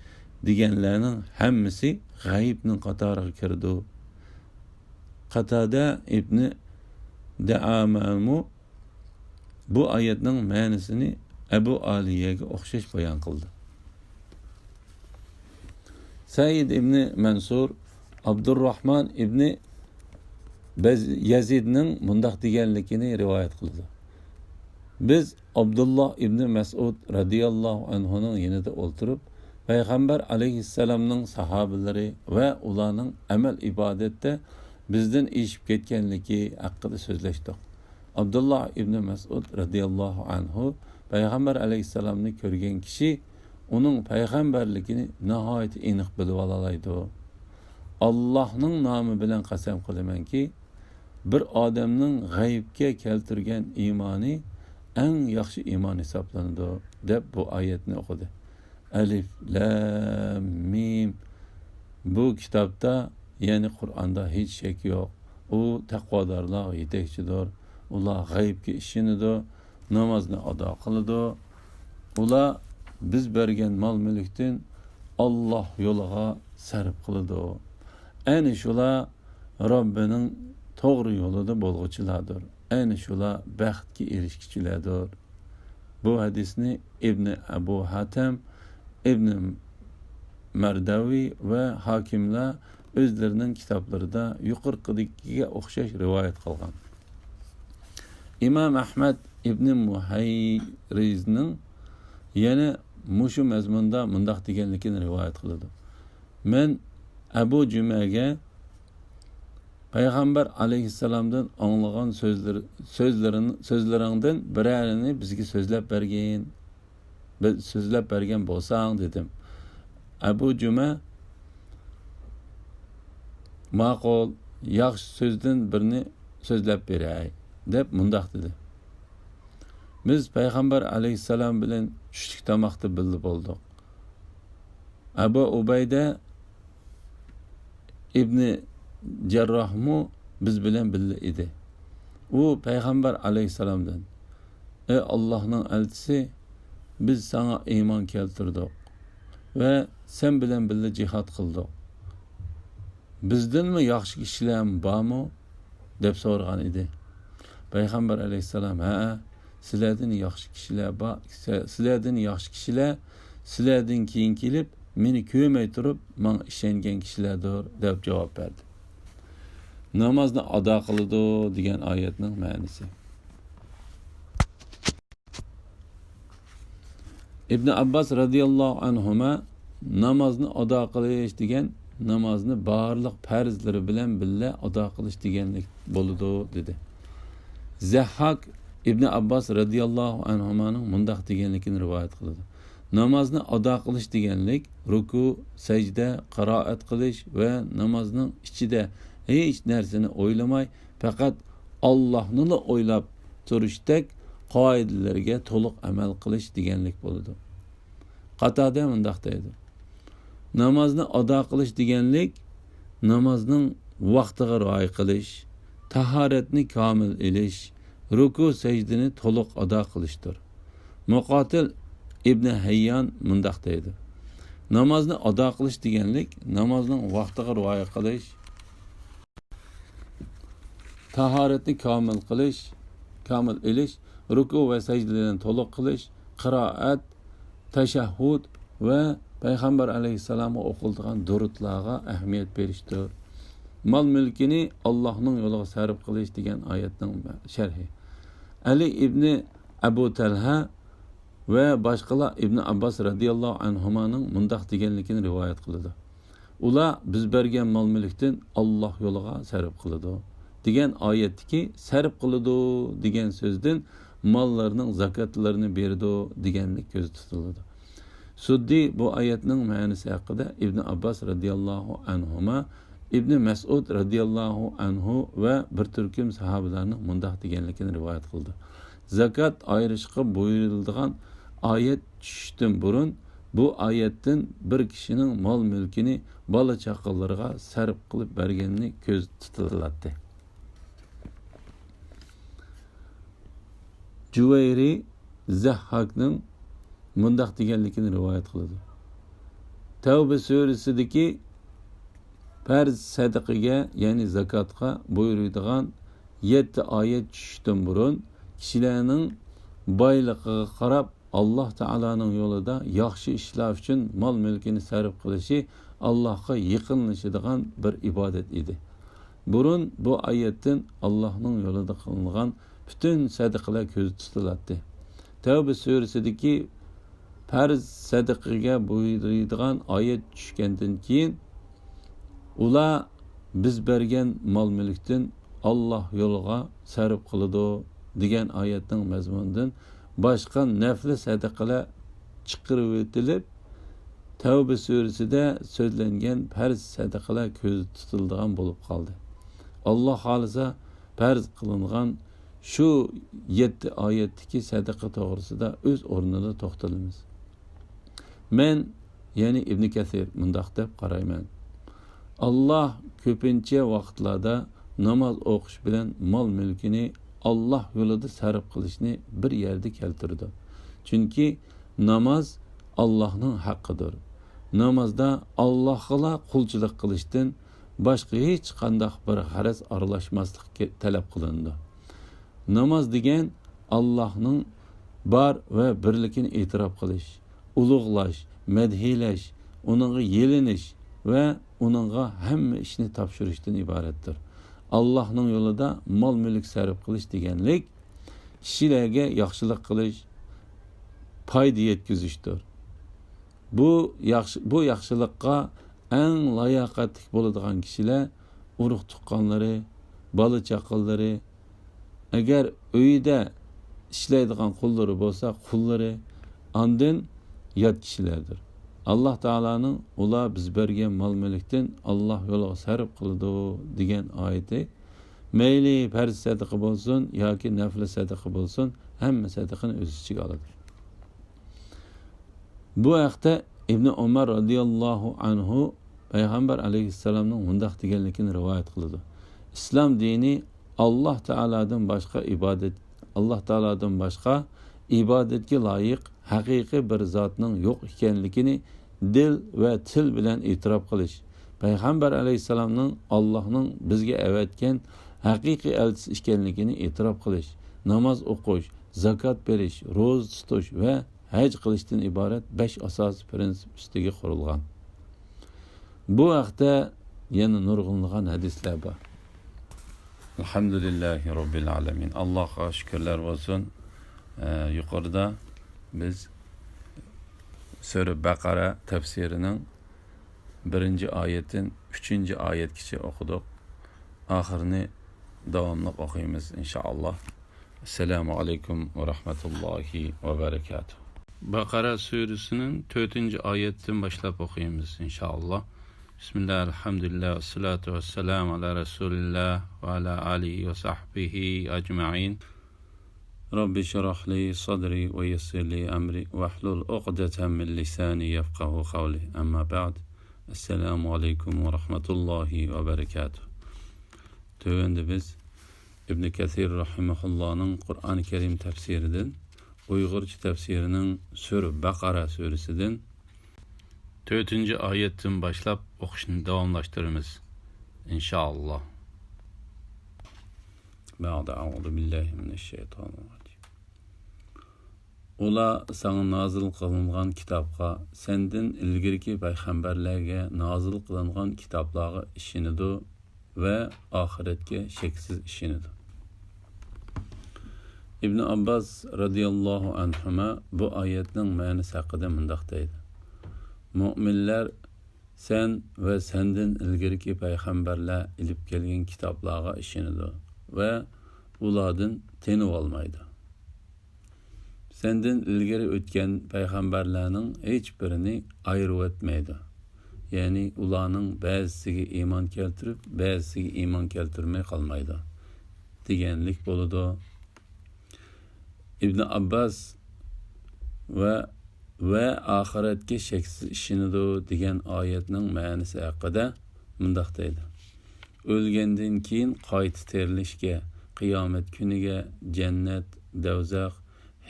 S2: deganlarning hammasi g'aybning qatoriga kirdi. Qatada ibn Da'amamu bu oyatning ma'nosini Abu Aliyaga o'xshash bayon qildi. Said ibn Mansur Abdurrahman ibn Yazidning mundaq deganligini rivoyat qildi. Biz Abdullah ibn Mas'ud radhiyallohu anhuning yonida o'ltirib, payg'ambar alayhissalomning sahobalari va ularning amal ibodatda bizdan eshib ketganligi haqida so'zlashdik. Abdullah ibn Mas'ud radhiyallohu anhu payg'ambar alayhissalomni ko'rgan kishi uning payg'ambarligini nihoyat aniq bilib olaydi. Allohning nomi bilan qasam qilamanki, bir odamning g'aybga keltirgan iymoni eng yaxshi iymon hisoblanadi deb bu oyatni o'qidi. Alif lam mim. Bu kitobda, ya'ni Qur'onda hech shak yo'q. U taqvodorlar yetakchidir. Ular g'aybga ishonadi, namozni ado qiladi. Ular biz bergan mol-mulkdan Alloh yo'liga sarf qiladi. Ayni shular Robbining to'g'ri yo'lida bo'lg'uchilardir. Ayni shular baxtga erishkichilardir. Bu hadisni Ibn Abu Hatim, Ibn Mardavi va hokimlar o'zlarining kitoblarida yuqoridagiga o'xshash rivoyat qilgan. Imom Ahmad ibn Muhayrizning yana mushu mazmunda mundaq deganligini rivoyat qiladi. Men Abu Jumaga payg'ambar alayhissalomdan anglagan so'zlaringdan birarini bizga so'zlab bergan bo'lsang dedim. Abu Juma ma'qul, yaxshi so'zdan birini so'zlab beray deb mundaq dedi. Biz payg'ambar alayhissalom bilan tushlik tomoqda birga bo'ldik. Abu Ubayda ibn Jarrohmu biz bilan birga edi. U payg'ambar alayhissalomdan: "Ey Allohning elchisi, biz sana iymon keltirdik va sen bilan birga jihad qildik. Bizdanmi yaxshi kishilar bormi?" deb so'ragan edi. Payg'ambar alayhissalom: "Ha, sizlardan yaxshi kishilar bor. Sizlardan yaxshi kishilar sizlardan keyin kelib, meni ko'rmay turib, menga ishongan kishilardir" deb javob berdi. Namozni ado qiladi degan oyatning ma'nosi. Ibn Abbas radhiyallohu anhuma namozni ado qilish degan namozni barliq farzlari bilan birga ado qilish deganlik bo'ladi dedi. Zahhak Ibn Abbas radhiyallohu anhumaning mundaq deganligini rivoyat qiladi. Namozni ado qilish deganlik ruku, sajda, qiroat qilish va namozning ichida hech narsani o'ylamay, faqat Allohni o'ylab turishdek qoidalarga to'liq amal qilish deganlik bo'ladi. Qatada mundaq deydi. Namozni ado qilish deganlik namozning vaqtiga rioya qilish, tahoratni komil ilish, ruku sajdani to'liq ado qilishdir. Muqotil ibn Hayyan mundaq deydi. Namozni ado qilish deganlik namozning vaqtiga rioya qilish, tahoratni komil qilish, komil ilish, ruku va sajdalarni to'liq qilish, qiroat, tashahhud va payg'ambar alayhissalomga o'qilgan durudlarga ahamiyat berishdir. Mol mulkini Allohning yo'liga sarf qilish degan oyatning sharhi. Ali ibn Abu Talha va boshqalar Ibn Abbas radhiyallohu anhumaning mundaq deganligini rivoyat qiladi. Ular biz bergan mol mulkdan Alloh yo'liga sarf qiladi degan oyatdagi sarf qiladi degan so'zdan mollarning zakotlarini berdi deganlik ko'z tutiladi. Suddi bu oyatning ma'nosi haqida Ibn Abbas radhiyallohu anhuma, Ibn Mas'ud radhiyallohu anhu va bir turkum sahobalarning mundaq deganligini rivoyat qildi. Zakat ayirishga buyurilgan oyat tushishdan burun bu oyatdan bir kishining mol mulkini bola chaqalarga sarf qilib berganini ko'z tutiladi. Juvayri Zahhakning mundaq deganligini rivoyat qiladi. Tavba surasidagi farz sadaqaga, ya'ni zakotga buyuradigan 7 oyat tushishdan burun kishilarning boyligiga qarab Alloh taolaning yo'lida yaxshi ishlar uchun mol mulkini sarf qilishi Allohga yaqinlashadigan bir ibodat edi. Burun bu oyatdan Allohning yo'lida qilingan bütün sadaqalar ko'z tutiladi. Tavba surasidagi farz sadaqaga buyuradigan oyat tushgandan keyin ular biz bergan mol mulkdan Alloh yo'liga sarf qiladi degan oyatning mazmunidan boshqa nafli sadaqalar chiqarib o'tilib, Tavba surasida so'zlangan farz sadaqalar ko'z tutiladigan bo'lib qoldi. Alloh xolisa farz qilingan shu 7 oyatdagi sadaqa to'g'risida o'z o'rnida to'xtalamiz. Men, ya'ni Ibn Kathir mundaq deb qarayman. Alloh ko'pincha vaqtlarda namoz o'qish bilan mol mulkini Alloh yo'lida sarf qilishni bir yerda keltirdi. Chunki namoz Allohning haqqidir. Namozda Allohga qulchilik qilishdan boshqa hech qanday bir g'araz aralashmaslik talab qilindi. Namoz degan Allohning bor va birligini e'tirof qilish, ulug'lash, madhilash, uningga yelinish va uningga hamma ishni topshirishdan iboratdir. Allohning yo'lida mol mulk sarf qilish deganlik kishilarga yaxshilik qilish, foyda yetkazishdir. Bu yaxshilikqa eng layoqatli bo'ladigan kishilar urug' tuqqanlari, bola chaqalari, agar uyda ishlaydigan qullari bo'lsa, qullari, ondan yot kishilardir. Alloh taolaning ular biz bergan mol mulkdan Alloh yo'liga sarf qiladi degan oyati mayli farz sadaqa bo'lsin yoki nafl sadaqa bo'lsin, hamma sadaqani o'z ichiga oladi. Bu haqda Ibn Umar radhiyallohu anhu payg'ambar alayhissalomning mundaq deganligini rivoyat qiladi. Islom dini Alloh taoladan boshqa ibodatga loyiq haqiqiy bir zotning yo'q ekanligini dil va til bilan e'tirof qilish, payg'ambar alayhissalomning Allohning bizga avatgan haqiqiy elchisi ekanligini e'tirof qilish, namoz o'qish, zakot berish, ro'za tutish va haj qilishdan iborat 5 asosiy prinsip ustiga qurilgan. Bu haqda yana nurg'unlagan hadislar bor. Alhamdulillahi robbil alamin. Allohga shukrlar bo'lsin. Yuqorida biz Sura Baqara tafsirining 1-oyatdan 3-oyatgacha o'qidik. Oxirini davomli o'qiymiz inshaalloh. Assalomu alaykum va rahmatullohi va barakatuh. Baqara surasining 4-oyatdan boshlab o'qiymiz inshaalloh. Bismillah, alhamdulillah, wassalatu wassalamu ala rasulillah va ala alihi va sahbihi ajma'in. Rabbi shrah li sadri wa yassir li amri wahlul 'uqdatan min lisani yafqahu qawli. Amma ba'd. Assalomu alaykum va rahmatullohi va barakatuh. Tövende biz İbn Kathir rahimahullohning Qur'oni Karim tafsiridan, Uyg'urcha tafsirining Sura Baqara surasidan 4-oyatdan boshlab o'qishni davomlashtiramiz inshaalloh. Ba'da a'udhu billahi mineşşeytanirracim. Ular sana nazil qilingan kitobga, senden ilgirki payg'ambarlarga nazil qilingan kitoblarga ishinidu ve ahiretke şeksiz işinidir. İbn Abbas radıyallahu anhuma bu ayetning ma'nosi haqida mundaq deydi. Mu'minlar sen ve senden ilgirki payg'ambarlar ilib kelgan kitoblarga ishinidir ve ulardan tenib olmaydi. Senden ilgari o'tgan payg'ambarlarning hech birini ayirib o'tmaydi. Yani ularning ba'zisiga iymon keltirib, ba'zisiga iymon keltirmay qolmaydi deganlik bo'ladi. İbn Abbas ve ve ahiretga sheksiz ishonadi degan oyatning ma'nosi haqida mundaq deydi. O'lgandan keyin qayta terilishga, qiyomat kuniga, jannat, do'zax,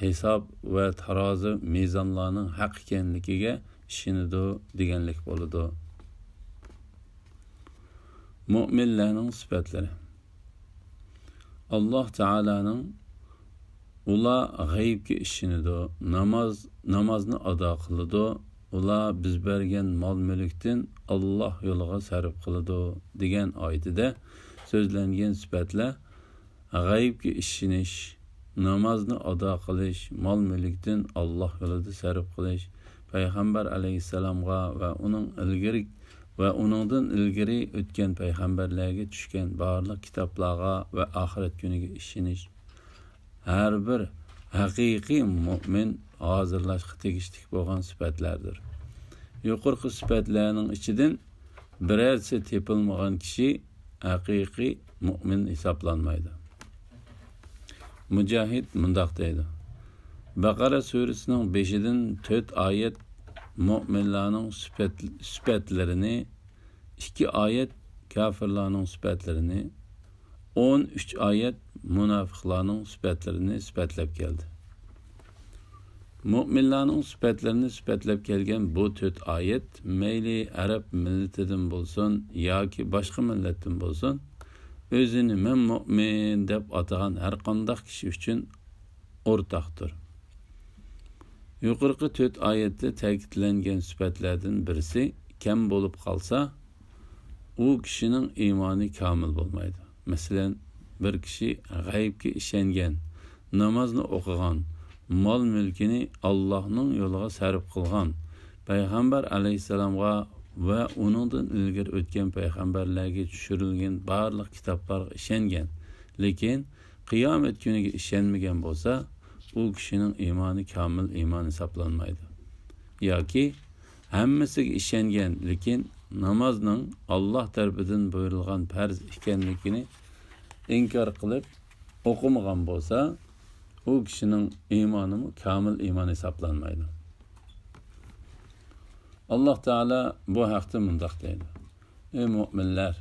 S2: hisob va tarozi mezonlarning haq ekanligiga ishonadi deganlik bo'ladi. Mu'minlarning sifatlari. Alloh taolaning ular g'aybga ishonadi, namozni ado qiladi, ular biz bergan mol-mulkdan Alloh yo'liga sarf qiladi degan oyatida so'zlangan sifatlar g'aybga ishonish, namozni ado qilish, mol-mulkdan Alloh yo'lida sarf qilish, payg'ambar alayhisalomga va uningdan ilgari o'tgan payg'ambarlarga tushgan barliq kitoblarga va oxirat kuniga ishonish har bir haqiqiy mu'min hozirlashga tegishli bo'lgan sifatlardir. Yuqorqi sifatlarning ichidan birorsi tepilmagan kishi haqiqiy mu'min hisoblanmaydi. Mujahid mundaq deydi. Baqara surasining 5-dan 4 oyat mu'minlarning sifatlarini, 2 oyat kafirlarning sifatlarini, 13 oyat munofiqlarning sifatlarini sifatlab keldi. Mu'minlarning sifatlarini sifatlab kelgan bu 4 oyat mayli arab millatidan bo'lsin yoki boshqa millatdan bo'lsin, o'zini men mu'min deb atagan har qanday kishi uchun o'rtaqdir. Yuqorqi 4 oyatda ta'kidlangan sifatlardan birisi kam bo'lib qolsa, u kishining iymoni kamil bo'lmaydi. Masalan, bir kishi g'aybga ishongan, namozni o'qigan, mol-mulkini Allohning yo'liga sarf qilgan, payg'ambar alayhisalomga va uningdan ilgari o'tgan payg'ambarlarga tushirilgan barliq kitoblarga ishongan, lekin qiyomat kuniga ishonmagan bo'lsa, u kishining iymoni kamil iymon hisoblanmaydi. Yoki hammasiga ishongan, lekin namozning Alloh tarafidan buyurilgan farz ekanligini inkor qilib o'qimagan bo'lsa, u kishining iymoni kamil iymon hisoblanmaydi. Alloh taolo bu haqda mundaq deydi. Ey mu'minlar,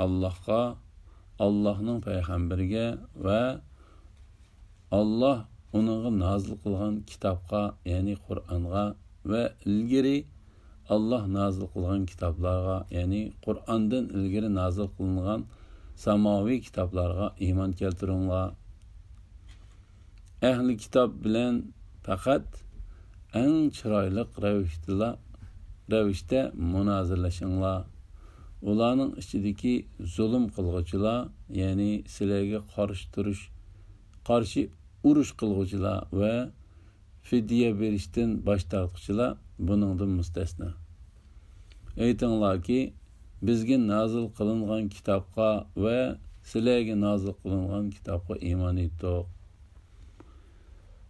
S2: Allohga, Allohning payg'ambariga va Alloh uningga nozil qilgan kitobga, ya'ni Qur'onga va ilgari Alloh nozil qilgan kitoblarga, ya'ni Qur'ondan ilgari nozil qilingan samoviy kitoblarga iymon keltiringlar. Ahli kitob bilan faqat eng chiroyli ravishda munozirlashinglar. Ularning ichidagi zulm qilguvchilar, ya'ni sizlarga qarshi urush qilguvchilar va fidya berishdan bosh tortuvchilar buningdan mustasno. Aytinglarki, bizga nozil qilingan kitobga va sizlarga nozil qilingan kitobga iymon etdik.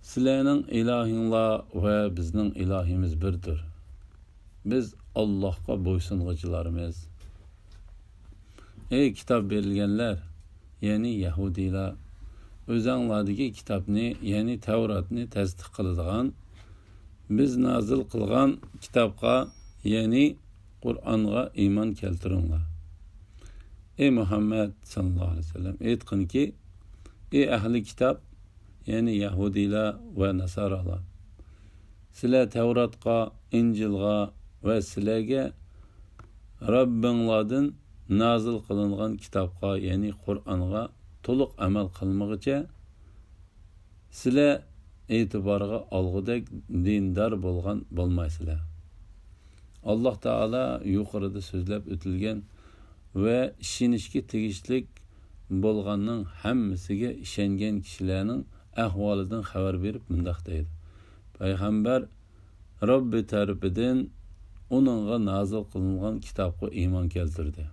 S2: Sizlarning ilohinglar va bizning ilohimiz birdir. Biz Allohga bo'ysunguchilarimiz. Ey kitob berilganlar, ya'ni Yahudiylar, o'zinglardagi kitobni, ya'ni Tavratni tasdiq qiladigan, biz nozil qilgan kitobga, ya'ni Qur'onga iymon keltiringlar. Ey Muhammad sallallohu alayhi vasallam, aytqinki, ey ahli kitob, ya'ni Yahudiylar va Nasoralar, sizlar Tavratga, Injilga va sizlarga Robbinglardan nozil qilingan kitobga, ya'ni Qur'onga to'liq amal qilmoqcha, sizlar e'tiborga olg'udek dindor bo'lmaysizlar. Alloh taolo yuqorida so'zlab o'tilgan va ishonishga tegishlik bo'lganning hammasiga ishongan kishilarning ahvolidan xabar berib mundaq deydi. Payg'ambar Robbi tarafidan uningga nozil qilingan kitobga iymon keltirdi.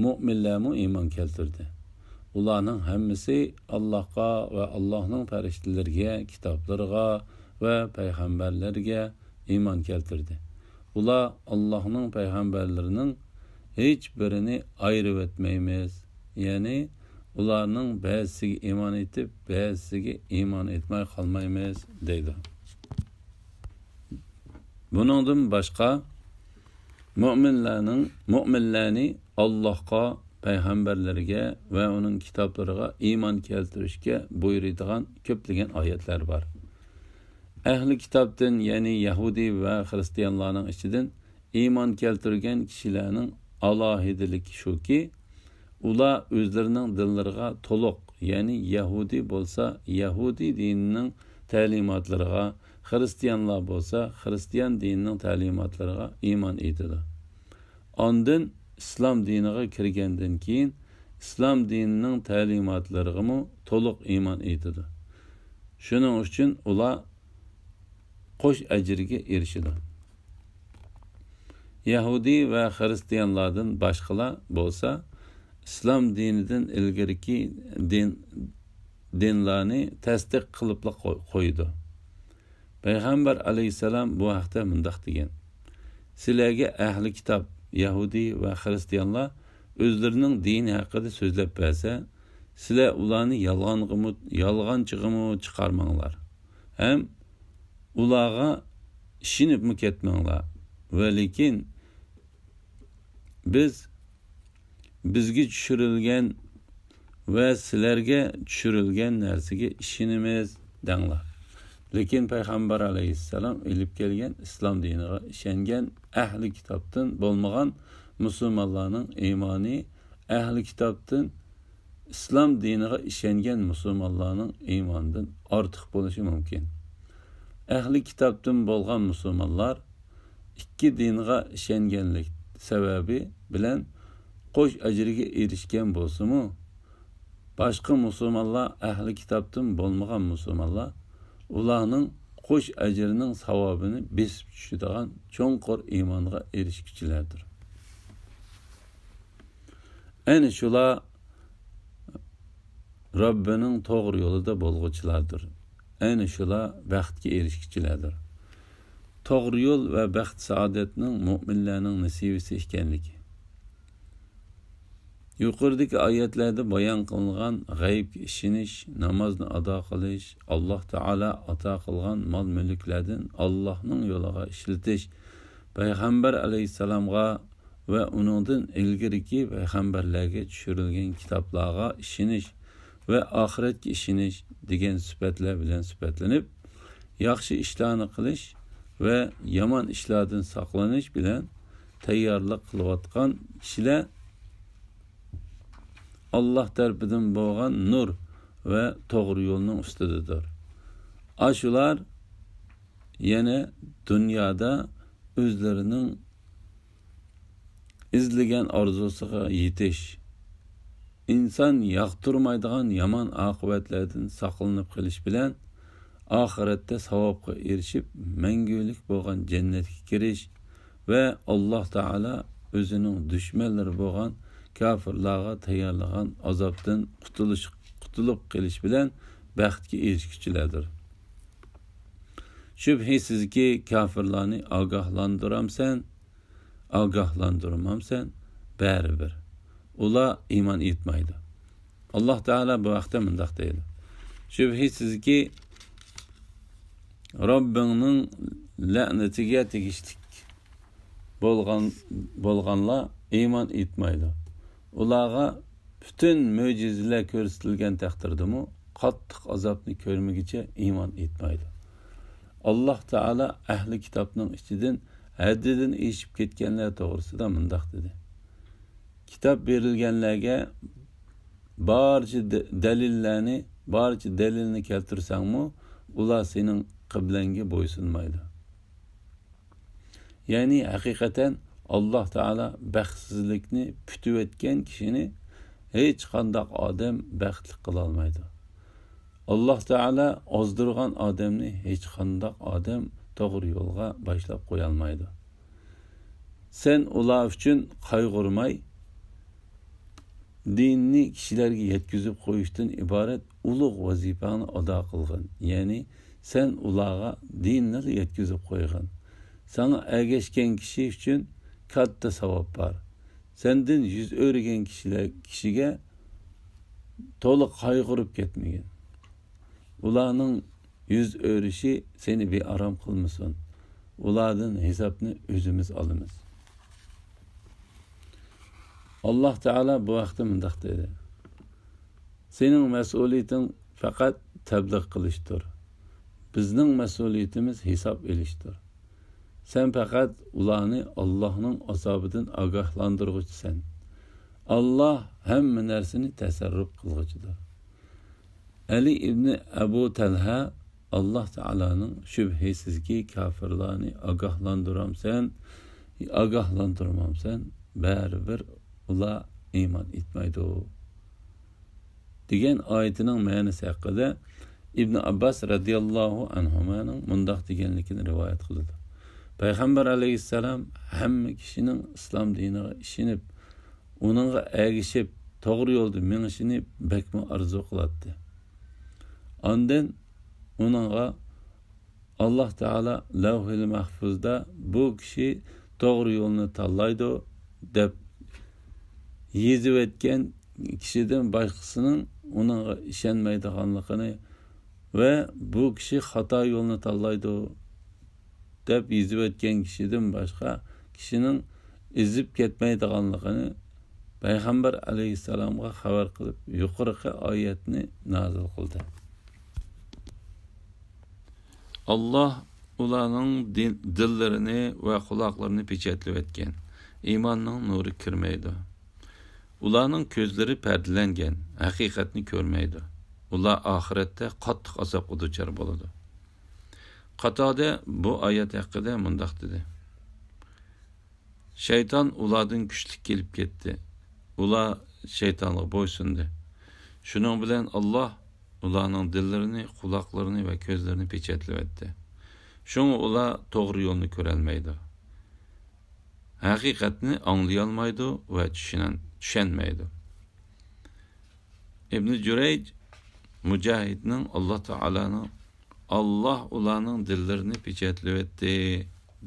S2: Mu'minlarmi iymon keltirdi. Ularning hammasi Allohga va Allohning farishtalariga, kitoblarga va payg'ambarlarga iymon keltirdi. Ular Allohning payg'ambarlarining hech birini ayirib o'tmaymiz. Ya'ni ularning ba'zisiga iymon etib, ba'zisiga iymon etmay qolmaymiz deydi. Buningdan boshqa mu'minlarni Allohga, payg'ambarlarga va uning kitoblariga iymon keltirishga buyuradigan ko'plagan oyatlar bor. Ahli kitobdan, ya'ni Yahudi va xristianlarning ichidan iymon keltirgan kishilarning alohidaligi shuki, ular o'zlarining dinlariga to'liq, ya'ni Yahudi bo'lsa, Yahudi dinining ta'limotlariga, xristianlar bo'lsa, xristian dinining ta'limotlariga iymon etadi. Ondan islom diniga kirgandan keyin islom dinining ta'limotlariga to'liq iymon etadi. Shuning uchun ular qo'sh ajrga erishadi. Yahudi va xristianlardan boshqalar bo'lsa, islom dinidan ilgariki dinlarni tasdiq qilib qo'ydi. Payg'ambar alayhisalom bu haqda mundaq degan: sizlarga ahli kitob, Yahudi va xristianlar o'zlarining dini haqida so'zlab bersa, sizlar ularni yolg'onchig'imi chiqarmanglar. Ham ularga ishinib ketmanglar. Va lekin bizga tushirilgan va sizlarga tushirilgan narsaga ishonamiz denglar. Lekin payg'ambar alayhissalom ilib kelgan islom diniga ishongan ahli kitobdan bo'lmagan musulmonlarning iymoni ahli kitobdan islom diniga ishongan musulmonlarning iymonidan ortiq bo'lishi mumkin. Ahli kitobdan bo'lgan musulmonlar ikki dinga ishonganlik sababi bilan qo'sh ajriga erishgan bo'lsa-mu, boshqa musulmonlar, ahli kitobdan bo'lmagan musulmonlar ularning qo'sh ajrining savobini besib tushadigan cho'nqur iymonga erishguchilardir. Ayni shular Robbining to'g'ri yo'lida bo'lg'uchilardir. Ayni shular baxtga erishguchilardir. To'g'ri yo'l va baxt saodatning mu'minlarning nasibasi ekanligi. Yuqoridagi oyatlarda bayon qilingan g'aybga ishonish, namozni ado qilish, Alloh taolo ato qilgan mol-mulklardan Allohning yo'liga ishlatish, payg'ambar alayhisalomga va uningdan ilgariki payg'ambarlarga tushirilgan kitoblarga ishonish va oxiratga ishonish degan sifatlar bilan sifatlanib, yaxshi ishlarni qilish ve yaman ishlardan saqlanish bilan tayyorlik qilayotgan kishilar Allah tarafidan bo'lgan nur ve to'g'ri yo'lning ustidadir. Ashular yana dunyoda o'zlarining izlagan orzusiga yetish, inson yoqtirmaydigan yomon oqibatlardan saqlanib qilish bilan oxiratda savobga erishib mangulik bo'lgan jannatga kirish ve Alloh taolo o'zining dushmanlari bo'lgan kafirlarga tayyorlagan azobdan qutulib qilish bilan baxtga erishguchilardir. Shubhisizki kafirlarni ogohlantirmamsan baribir ular iymon etmaydi. Alloh taolo bu vaqtda mundaq deydi: shubhisizki Robbingning la'natiga tegishlik bo'lganlar iymon etmaydi. Ularga bütün mo'jizalar ko'rsatilgan taqdirdami qattiq azobni ko'rmagicha iymon etmaydi. Alloh taolo ahli kitobning ichidan haddidan eshib ketganlar to'g'risida mundaq dedi: kitob berilganlarga barcha dalilni keltirsangmi, ular sening qiblangga bo'ysunmaydi. Ya'ni haqiqatan Alloh taolo baxtsizlikni putib etgan kishini hech qanday odam baxtli qila olmaydi. Alloh taolo ozdirgan odamni hech qanday odam to'g'ri yo'lga boshlab qo'ya olmaydi. Sen ular uchun qayg'urmay, dinni kishilarga yetkazib qo'yishdan iborat ulug' vazifani ado qilgin. Ya'ni sen ularga dinni yetkazib qo'ygan. Sana ergashgan kishi uchun katta savob bor. Senden yüz o'rgan kishiga to'liq qayg'urib ketmagan. Ularning yüz o'rishi seni bearam qilmasin. ulardan hesabni o'zimiz olamiz. Alloh taolo bu vaqtda mundaq dedi: sening mas'uliyating faqat tabliğ qilishdir. Bizning mas'uliyatimiz hisob olishdir. Sen faqat ularni Allohning azobidan ogohlantiruvchisan. Allah hamma narsani tasarruf qilguchidir. Ali ibn Abu Talha Allah Teala'nın şübhesizki kafirlarni ogohlantirmamsan, baribir ular iymon etmaydi degan oyatining ma'nosi haqida İbn Abbas radhiyallohu anhumaning mundaq deganligini rivoyat qildi. Payg'ambar alayhissalom hamma kishining islom diniga ishonib, uningga ergishib, to'g'ri yo'lda minishini bekmi arzu qiladi. Ondan uningga Alloh taolo Lavhul Mahfuzda bu kishi to'g'ri yo'lni tanlaydi deb yezib etgan kishidan boshqasining uningga ishonmaydiganligini ve bu kishi xato yo'lni tanlaydi deb yezib etgan kishidan boshqa kishining izib ketmaydiganligini Payg'ambar alayhissalomga xabar qilib, yuqorqi oyatni nozil qildi. Allah ularning dillerini ve quloqlarini pechatlab etgan. İmanning nuri kirmaydi. Ularning ko'zlari perdelengen, haqiqatni ko'rmaydi. Ular ahiretde qattiq azobga duchor bo'ladi. Qatada bu oyat haqida mundaq dedi: Şeytan ulardan kuchli kelib ketdi. Ular şeytanga bo'ysundi. Shuning bilan Allah ularning dillarini, quloqlarini ve ko'zlarini pechatlab etdi. Shunga ular to'g'ri yo'lni ko'ra olmaydi. Haqiqatni anglay olmaydi ve tushunmaydi. İbn Jurayj Mücahidning Allah ularning dillarini pechatlab etdi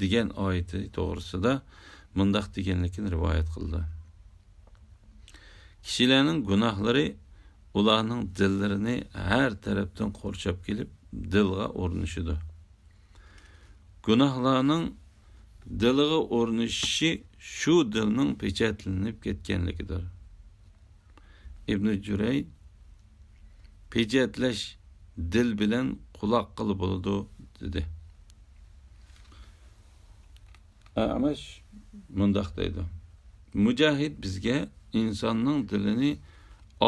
S2: degan oyati to'g'risida mundaq deganligini rivoyat qildi. Kishilarning gunohlari ularning dillarini her tarafdan qurshab kelib, dilga o'rnishidir. Gunohlarning dilga o'rnishi shu dilning pechatlanib ketganligidir. İbn Jurayj pechatlash dil bilan quloq qilib bo'ladi dedi. Amash mundaq deydi: Mücahid bizga insonning dilini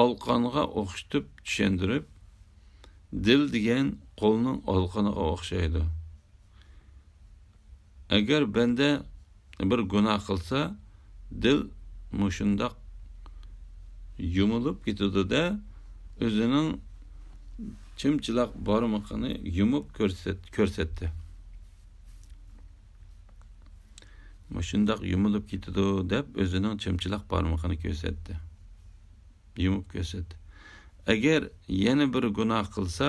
S2: olqonga o'xshatib tushuntirib, dil degan qo'lning olqoniga o'xshaydi. Agar banda bir gunoh qilsa, dil mushundoq yumilib ketadi-da, o'zining chimchiloq barmoqini yumib ko'rsatdi. Mushundoq yumilib ketadi deb o'zining chimchiloq barmoqini ko'rsatdi. Yumib ko'rsatdi. Agar yana bir gunoh qilsa,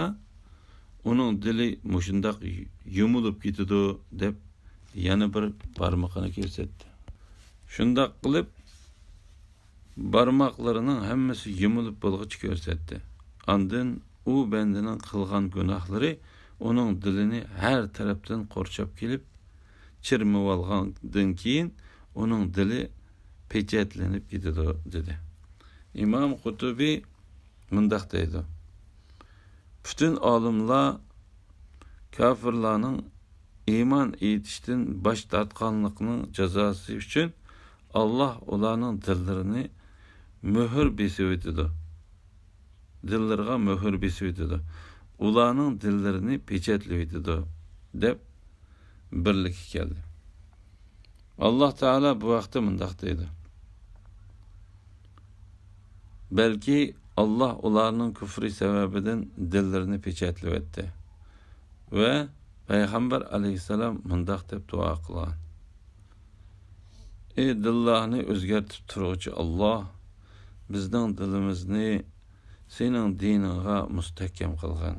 S2: uning dili mushundoq yumilib ketadi deb yana bir barmoqini ko'rsatdi. Shundoq qilib barmoqlarining hammasi yumilib bo'lg'ich ko'rsatdi. Ondan u bandaning qilgan gunohlari uning dilini her tarafdan qurshab kelib, chirmib olgandan keyin uning dili pechatlanib ketadi dedi. İmam Qutubi mundaq deydi: Bütün olimlar kafirlarning iman etishdan bosh tortganlikning jazosi uchun Allah ularning dillarini mühür besib etdi. Dillarga mühür besib etdi. Ularning dillarini pechatlab etdi deb birlikka keldi. Allah Teala bu vaqtda mundaq deydi: Belki Allah ularning kufri sebebinden dillarini pechatlab etdi. Ve Peygamber aleyhisselam mundaq deb duo qilgan: Ey dillarni o'zgartib turuvchi Allah, bizning dilimizni sening diningga mustahkam qilgan.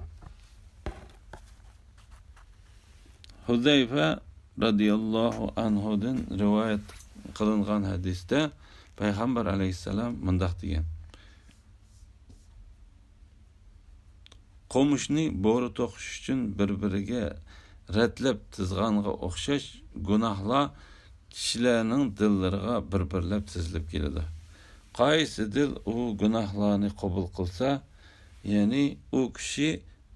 S2: Huzayfa radhiyallohu anhudan rivoyat qilingan hadisda Peygamber aleyhisselam mundaq degan: Qo'mishni bo'ri to'qish uchun bir-biriga rətlab tizğanğa oxşaş günahlar kişilərinin dillərinə bir-birləb tizilib gelidi. Qaysı dil o günahlarını qəbul qılsa, yəni o kişi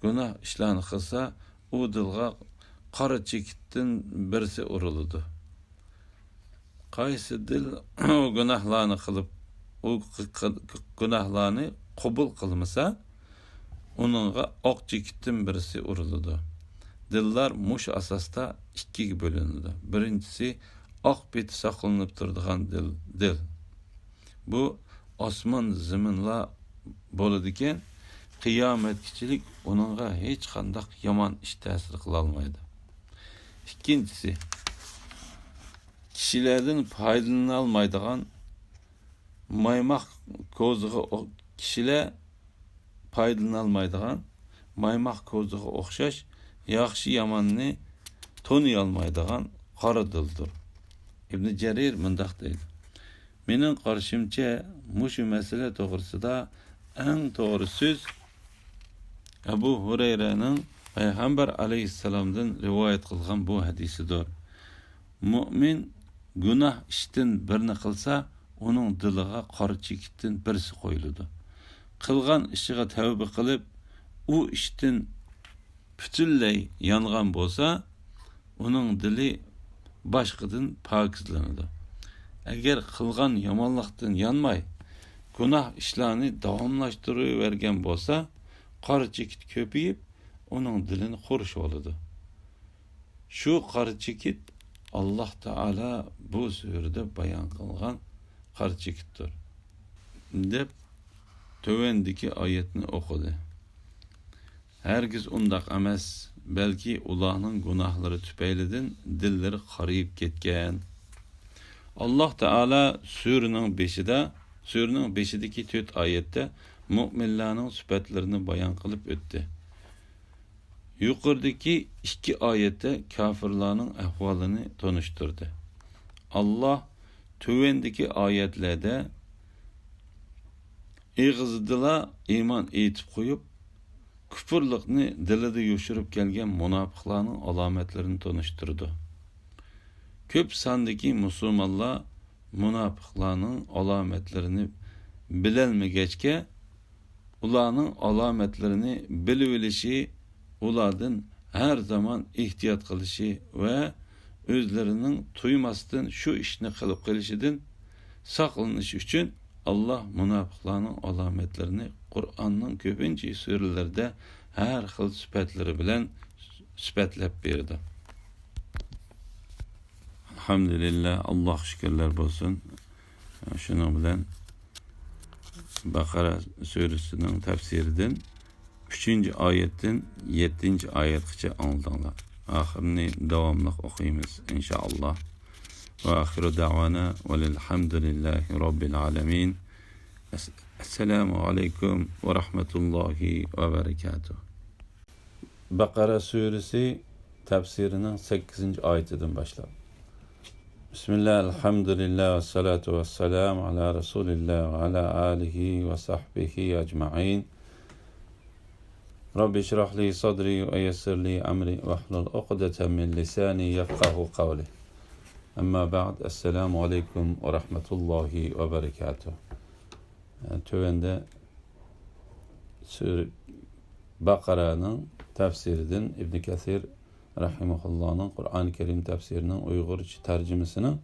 S2: günah işlərini qılsa, o dilğa qara çekitdən birisi uruludu. Qaysı dil o günahlarını qılıb, o günahlarını qəbul qılmasa, onunğa oq çekitdən birisi uruludu. Dillar muş asasda ikkiga bölünüdü. Birincisi, oq beti saqlanıb turadigan dil. Bu osmon zaminlar bo'ladigan qiyomatgachilik onunğa hech qandaq yomon ish ta'sir qila olmaydi. İkincisi, kişilerden faydalana olmaydigan maymaq ko'ziga kişiler faydalana olmaydigan maymaq ko'ziga o'xshash yaxshi yomonni toniy olmaydigan qora dildir. İbn Jarir mundaq deydi. Mening qarashimcha, mushu masala to'g'risida eng to'g'ri so'z Abu Hurayraning Payg'ambar alayhissalomdan rivoyat qilgan bu hadisidir. Mu'min günah ishdan birini qilsa, uning diliga qora chekitdan birisi qo'yiladi. Qilgan ishiga tavba qilib, u ishdan butunlay yongan bo'lsa, uning dili boshqadan pokizlanadi. Agar qilgan yomonlikdan yonmay, günah ishlarni davomlashtiravergan bo'lsa, qora chekit ko'payib, uning dilini qurishib oladi. Shu qora chekit Alloh Taala bu surada bayon qilgan qora chekitdir. deb tövendeki oyatni o'qidi. Hergiz undaq emas, belki ularning gunohlari tufaylidan dillari qariyib ketgan. Alloh Taala suraning 5-dagi 4 oyatda mu'minlarning sifatlarini bayon qilib o'tdi. Yuqoridagi 2 oyatda kafirlarning ahvolini tanishtirdi. Allah tövendeki oyatlarda ig'izdilar iymon etib qo'yib, küfürlükni dilida yoshirib kelgan munofiqlarning alomatlarini tanishtirdi. Ko'p sondagi musulmonlar munofiqlarning alomatlarini bilolmagachga, ularning alomatlarini bilib olishi, ulardan her zaman ehtiyot qilishi va o'zlarining tuymasdan shu ishni qilib qolishidan saqlanish uchun Allah munofiqlarning alomatlarini Qur'onning ko'pincha suralarida har xil sifatlari bilan sifatlab berdi. Alhamdulillah, Allah şükürler olsun. Şunun bilan Baqara surasının tafsiridan 3. oyatdan 7. oyatgacha anladinglar. Oxirini davomli o'qiymiz inshaalloh. Ve ahiru da'vana velhamdülillahi rabbil alamin. Esselamu aleyküm ve rahmetullahi ve berekatuhu. Baqara suresi tafsirinin 8. ayetinden başlar. Bismillah, elhamdülillah, ve salatu ve selamu ala Resulillah ve ala alihi ve sahbihi ecma'in. Rabbi şrah li sadri ve yessir li amri ve hlul uqdeten min lisani yefqahu qavli. Amma ba'd, esselamu aleyküm ve rahmetullahi ve berekatuhu. Tövende Baqara'nın tafsirinden İbn Kathir rahimahullah'ın Kur'an-ı Kerim tafsirinin Uygurca tercümesini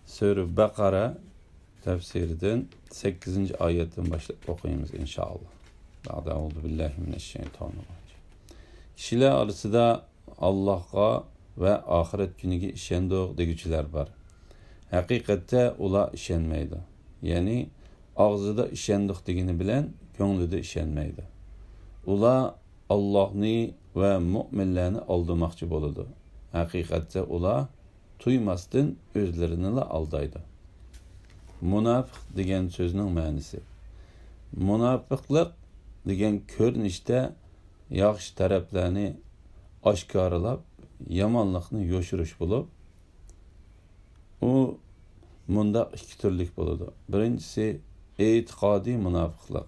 S2: Sure Baqara tafsirinden 8. ayetten başlayıp okuyayımız inşallah. Ba'da euzu billahi mineşşeytanirracim. Kişiler arasında Allah'a ve ahiret günüge işendiği degüçüler var. Hakikatte ular işenmeydi. Yani ağzıda işendik degini bilen gönlüde işenmeydi. Ular Allah'ni ve müminlerini aldırmakçı boludu. Hakikatte ular tuymasdan özlerini aldaydı. Münafık degen sözünün manisi. Münafıklık degen körünüşte yaxşı taraflarını aşkarılap, yamanlıqni yoşuruş bulup, o munda iki türlük buludu. Birincisi etiqadi münafıklık.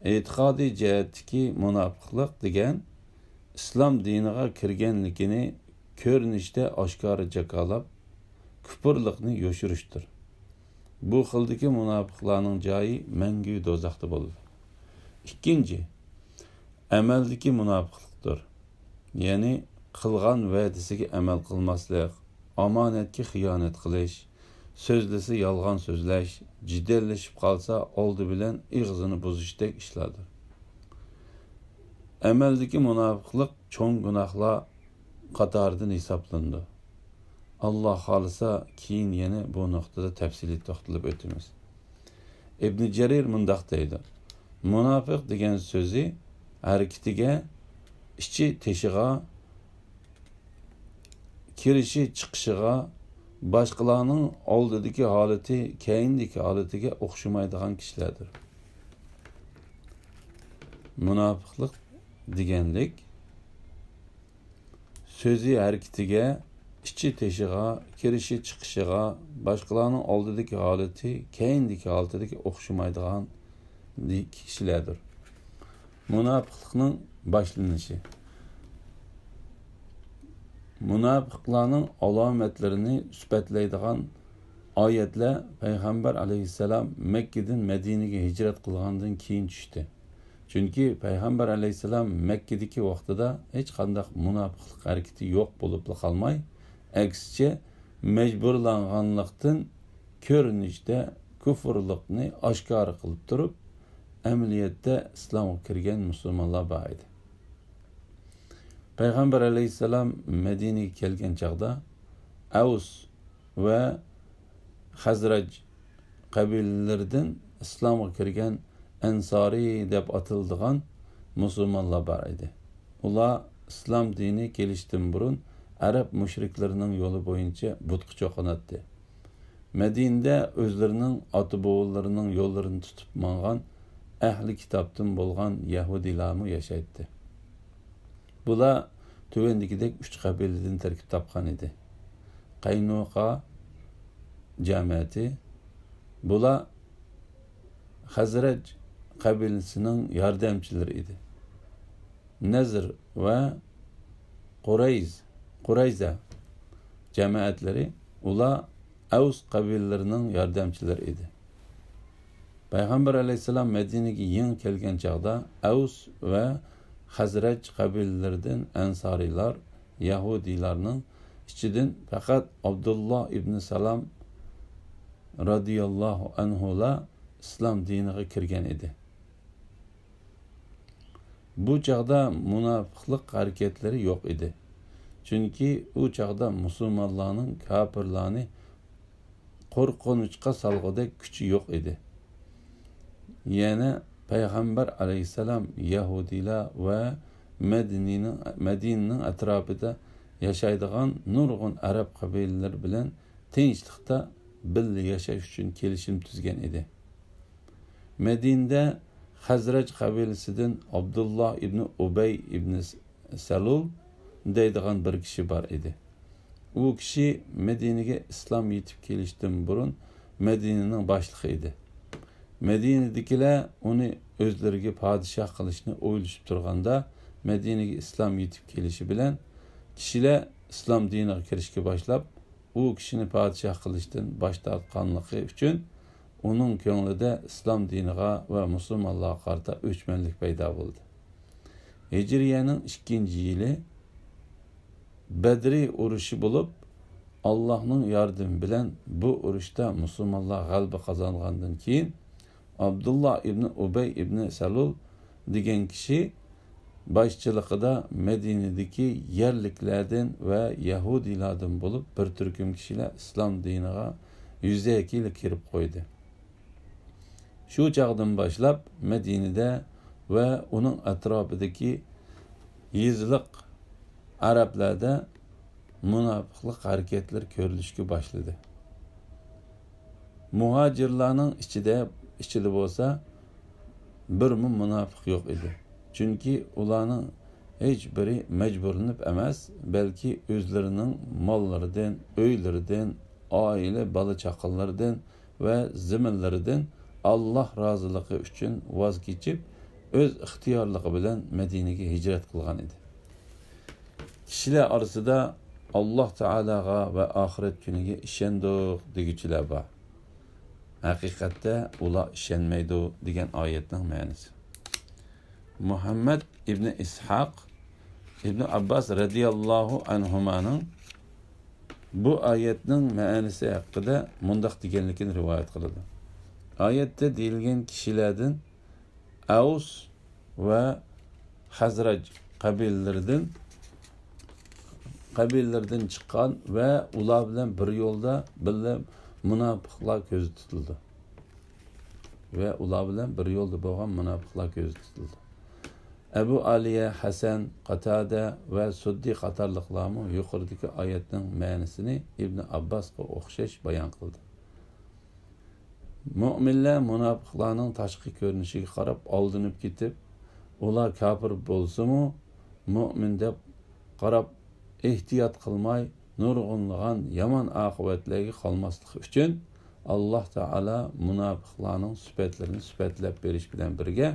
S2: Etiqadi cihetteki münafıklık degen islom diniga kirganligini ko'rinishda oshkora jakolab, kufrlikni yo'shirishdir. Bu xildagi munofiqlarning joyi mangu do'zaxda bo'ladi. Ikkinchi, amaldagi munofiqlikdir. Ya'ni qilgan va'dasiga amal qilmaslik, omonatga xiyonat qilish, so'zlasa yolg'on so'zlash, jiddallashib qolsa oldi bilan ig'zini buzishdek ishlardir. Amaldagi munofiqlik cho'ng gunohlar qatoridan hisoblandi. Allah xolisa keyin yana bu nuqtada tafsiliy to'xtalib o'tamiz. Ibn Jarir mundaq deydi: Munofiq degan so'zi harakatiga, ichi teshig'a, kirishi chiqishiga, boshqalarning oldidagi holati keyindagi holatiga o'xshamaydigan kishilardir. Munofiqlik deganlik so'zi harakatiga, ichi teshig'a, kirishi chiqishiga, boshqalarning oldidagi holati keyindagi holatiga o'xshamaydigan kishilardir. Munofiqlikning boshlanishi. Munofiqlarning alomatlarini sifatlaydigan oyatlar Payg'ambar alayhissalom Makkadan Madinaga hijrat qilgandan keyin tushdi. Chunki Payg'ambar alayhissalom Makkadagi vaqtida hech qanday munofiqlik harakati yo'q bo'lib qolmay, aksicha majburlanganlikdan ko'rinishda kufrlikni oshkora qilib turib, amaliyotda islomga kirgan musulmonlar bor edi. Payg'ambar alayhissalom Madinaga kelgan chaqda Avs va Xazraj qabilalaridan islomga kirgan Ansari deb atiladigan musulmonlar bor edi. Ular islom dini kelishdan burun Arab mushriklarining yo'li bo'yicha butqa cho'qinatdi. Madinada o'zlarining ota-bobolarining yo'llarini tutib mangan ahli kitobdan bo'lgan Yahudilarni yashaydi. Bular tuvendikidek 3 qabiladan tarkib topgan edi. Qaynuqa jamiyati, bular Xazraj qabilasining yordamchilari edi. Nazr va Qurayza jamiyatları, ular Avs qabilalarining yordamchilari edi. Payg'ambar alayhissalom Madinaga yangi kelgan chaqda Avs va Xazraj qabilalaridan Ansariylar, Yahudiylarning ichidan faqat Abdullah ibn Salam radiyallohu anhular islom diniga kirgan edi. Bu chaqda munofiqlik harakatlari yo'q edi. Chunki u chaqda musulmonlarning kafirlarni qo'rqinchga solg'idek kuchi yo'q edi. Yana Payg'ambar alayhissalom Yahudilar va Madinaning atrofida yashaydigan nurg'un arab qabilalari bilan tinchlikda birga yashash uchun kelishim tuzgan edi. Madinada Xazraj qabilasidan Abdullah ibn Ubay ibn Salul deydigan bir kishi bor edi. U kishi Madinaga islom yetib kelishdan burun Madinaning boshlig'i edi. Madinadagilar uni o'zlariga podshoh qilishni o'ylashib turganda, Madinaga islom yetib kelishi bilan kishilar islom diniga kirishga boshlab, u kishini podshoh qilishdan bosh tortganligi uchun uning ko'nglida islom diniga va musulmonlarga qarata o'chmanlik paydo bo'ldi. Hijriyaning 2-yili Badri urushi bo'lib, Allohning yordami bilan bu urushda musulmonlar g'alaba qozongandan keyin Abdullah ibn Ubay ibn Salul degan kishi boshchiligida Madinadagi yerliklardan va Yahudilardan bo'lib bir turkum kishilar islom diniga yuzaki kirib qo'ydi. Shu chaqdan boshlab Madinada va uning atrofidagi yezliq arablarda munofiqlik harakatlari ko'rilishga boshladi. Muhojirlarning ichida bo'lsa bir munofiq yo'q edi. Chunki ularning hech biri majburlanib emas, balki o'zlarining mollaridan, uylaridan, oila bola chaqalaridan va zaminlaridan Alloh roziligi uchun voz kechib, o'z ixtiyorligi bilan Madinaga hijrat qilgan edi. Kishilar orasida Alloh taolaga va oxirat kuniga ishondik deguchilar bor. Haqiqatda ular ishonmaydi degan oyatning ma'nosi. Muhammad ibn Ishaq ibn Abbas radiyallohu anhumaning bu oyatning ma'nosi haqida mundaq deganligini rivoyat qiladi. Oyatda deyilgan kishilardan Aus va Hazraj qabillardan chiqqan va ular bilan bir yo'lda birga munofiqlar ko'z tutildi. Abu Aliya, Hasan, Qatada va Suddi qatorliqlarmi yuqoridagi oyatning ma'nosini Ibn Abbasga o'xshash bayon qildi. Mu'minlar munofiqlarning tashqi ko'rinishiga qarab aldinib ketib, ular kafir bo'lsa-mu, mu'min deb qarab ehtiyot qilmay, nurg'unlagan yomon oqibatlarga qolmaslik uchun Alloh taolo munofiqlarning sifatlarini sifatlab berish bilan birga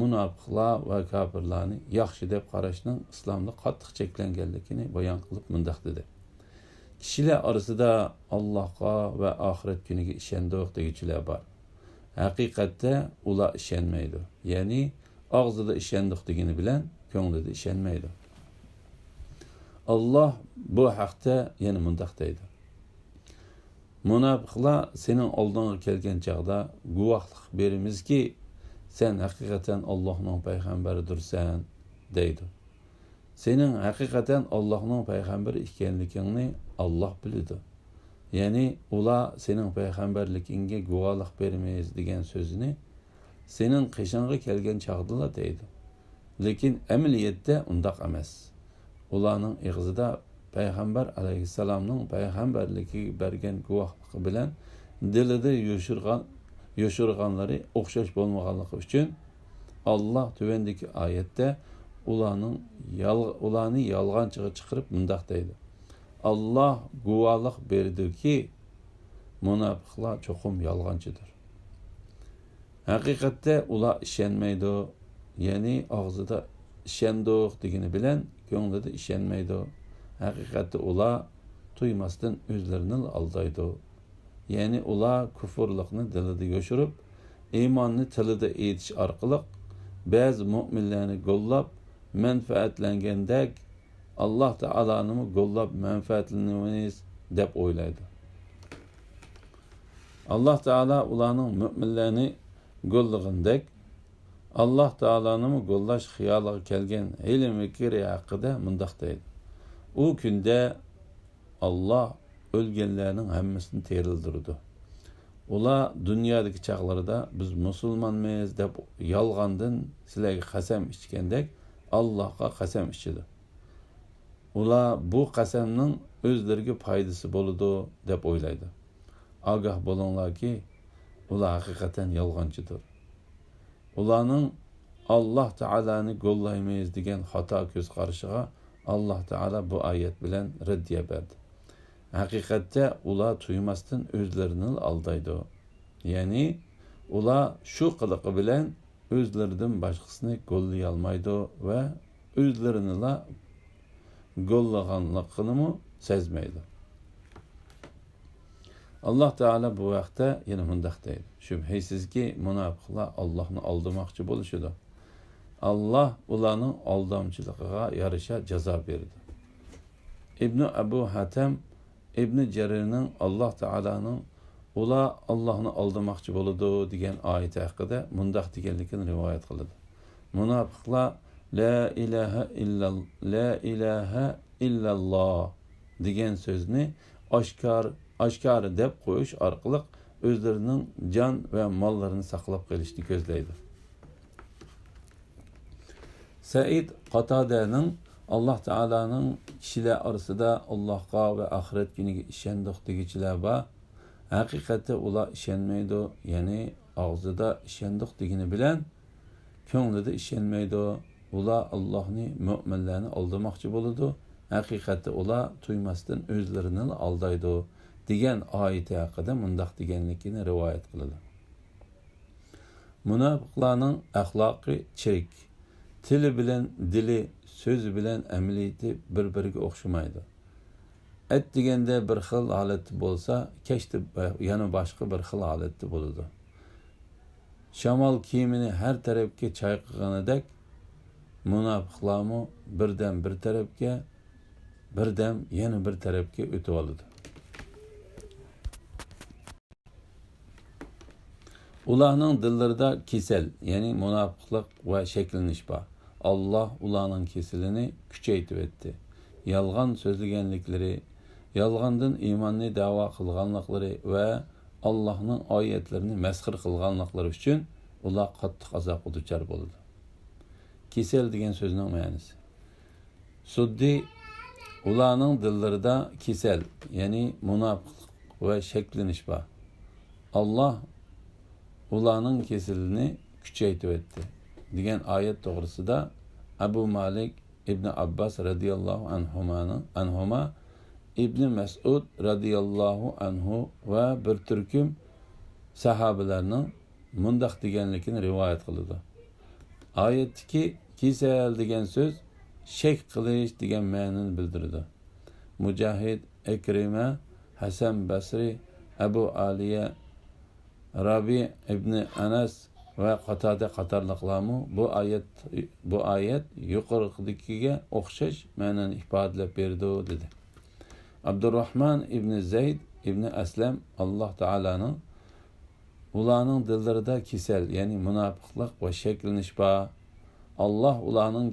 S2: munofiqlar va kafirlarni yaxshi deb qarashning islomda qattiq cheklanganligini bayon qilib mundaq dedi. Kishilar orasida Allohga va oxirat kuniga ishondik deguchilar bor. Haqiqatda ular ishonmaydi. Ya'ni og'zida ishondik degani bilan ko'nglida ishonmaydi. Alloh bu haqda yana mundaq deydi. Munofiqlar sening oldinga kelgan chaqda guvohlik berimizki, sen haqiqatan Allohning payg'ambaridirsan deydi. Sening haqiqatan Allohning payg'ambari ekanligingni Alloh biladi. Ya'ni ular sening payg'ambarligingga guvohlik bermaymiz degan so'zini sening qishingga kelgan chaqda deydi. Lekin amaliyotda undaq emas. Ularning ig'zida payg'ambar alayhissalomning payg'ambarligiga bergan guvohligi bilan dilida yoshirganlari o'xshash bo'lmaganligi uchun Alloh tuvandagi oyatda ularni yolg'onchiga chiqarib mundaq deydi. Alloh guvohlik berdiki, munofiqlar cho'qim yolg'onchidir. Haqiqatda ular ishonmaydi, ya'ni og'zida ishondik degani bilan ko'nglida ishonmaydi. Haqiqatda ular tuymasdan o'zlarini aldaydi. Ya'ni ular kufrlikni dilida yoshirib, iymonni tilida aytish orqali ba'zi mu'minlarni qo'llab manfaatlangandek Alloh taoloni qo'llab manfaatlanamiz deb o'ylaydi. Alloh taolo ularning mu'minlarni qo'llagandek Alloh taoloni qo'llash xiyoliga kelgan ilm fikri haqida mundaq deydi. U kunda Alloh o'lganlarning hammasini terildirdi. Ular dunyodagi chaqlarida biz musulmonmiz deb yolg'ondan sizlarga qasam ichgandek Allohga qasam ichdi. Ular bu qasamning o'zlariga foydasi bo'ladi deb o'ylaydi. Ogoh bo'linglarki, ular haqiqatan yolg'onchidir. Ularning Alloh taolani qo'llaymiz degan xato ko'z qarashiga Alloh taolo bu oyat bilan raddiya berdi. Haqiqatda ular tuymasdan o'zlarini aldaydi. Ya'ni ular shu qiliqi bilan o'zlaridan boshqasini qo'llay olmaydi va o'zlarini qo'llaganligini sezmaydi. Alloh taolo bu vaqtda yana mundaq deydi. Shubhisizki munofiqlar Allohni aldamoqchi bo'lishadi. Alloh ularning aldamchiligiga yarasha jazo berdi. Ibn Abu Hatim Ibn Jarirning Alloh taolaning ular Allohni aldamoqchi bo'ladi degan oyat haqida mundaq deganligini rivoyat qiladi. Munofiqlar la ilaha illalloh degan so'zni oshkor deb qo'yish orqali o'zlarining jon va mollarini saqlab qolishni ko'zlaydi. Said Qatadaning Alloh taolaning kishilar orasida Allohga va oxirat kuniga ishondik deguchilar bor. Haqiqatda ular ishonmaydi, ya'ni og'zida ishondik degani bilan ko'nglida ishonmaydi. Ular Allohni mu'minlarni aldamoqchi bo'ladi. Haqiqatda ular tuymasdan o'zlarini aldaydi degan oyat haqida mundaq deganligini rivoyat qiladi. Munofiqlarning axloqi chirik. Tili bilan dili sözü bilen əməliyyəti bir-biriga o'xshamaydi. Et degende bir xil holatda bo'lsa, kechda yana boshqa bir xil holatda bo'ladi. Shamol kiyimini har tarafga chayqaganidek, munofiqlarmi birdan bir tarafga, birdan yana bir tarafga o'tib oladi. Ularning dillarida kesel, ya'ni munofiqlik va shaklanish bor. Allah ularning kesilini kuchaytirib etdi. Yolg'on so'zlaganliklari, yolg'ondan iymonni da'vo qilganliklari va Allohning oyatlarini masxir qilganliklari uchun ular qattiq azobga duchor bo'ldi. Kesel degan so'zning ma'nosi. Suddi ularning dillarida kesel, ya'ni munofiqlik va shaklanish bor. Allah ularning kesilini kuchaytirib etdi degan oyat to'g'risida Abu Malik ibn Abbas radhiyallohu anhuma İbn Mas'ud radhiyallohu anhu va bir turkum sahabalarning mundaq deganligini rivoyat qiladi. Oyatdagi kesal degan so'z shak qilish degan ma'noni bildiradi. Mujahid, Ikrima, Hasan Basri, Abu Aliya, Rabi ibn Anas va Qatada qatorliqlarmi bu oyat yuqoridagiga o'xshash ma'noni ifodalab berdi dedi. Abdurrahman ibn Zayd ibn Aslam Allah Ta'ala'nın ularning dillarida kesel, ya'ni munofiqlik va shaklanish bor. Allah ularning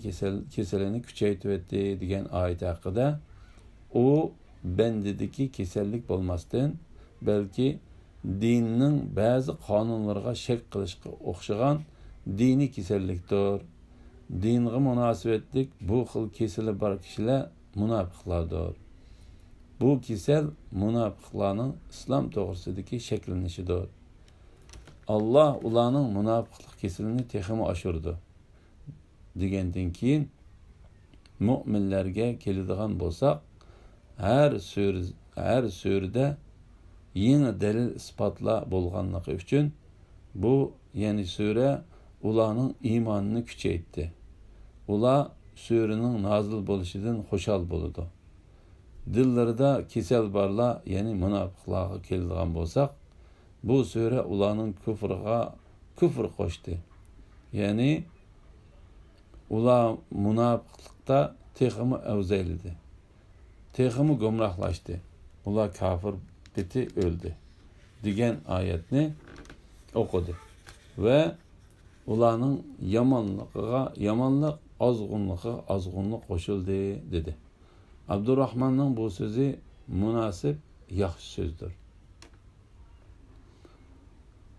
S2: keselini kuchaytirib etdi degan oyat haqida u bandidagi kasallik bo'lmasdan, balki dinning ba'zi qonunlariga shak qilishga o'xshagan diniy kasallikdir. Dinga munosabatlik bu xil kesili bor kishilar munofiqlardir. Bu kesel munofiqlarning islom to'g'risidagi shaklanishidir. Allah ularning munofiqlik kesilini texmi oshirdi. Degandan keyin mu'minlarga keladigan bo'lsak, har surada yeni dalil isbotlar bo'lganligi uchun bu ya'ni sura ularning iymonini kuchaytirdi. Ular suraning nozil bo'lishidan xushal bo'ladi. Dillarida kesel barlar, ya'ni munofiqlarga keladigan bo'lsak, bu sura ularning kufr qo'shdi. Ya'ni ular munofiqlikda texmi avzaylidi. Texmi gumrohlashdi. Ular kafir biti o'ldi degan oyatni o'qidi va ularning yomonlik ozg'unlik qo'shildi dedi. Abdurrahmanning bu so'zi munosib, yaxshi so'zdir.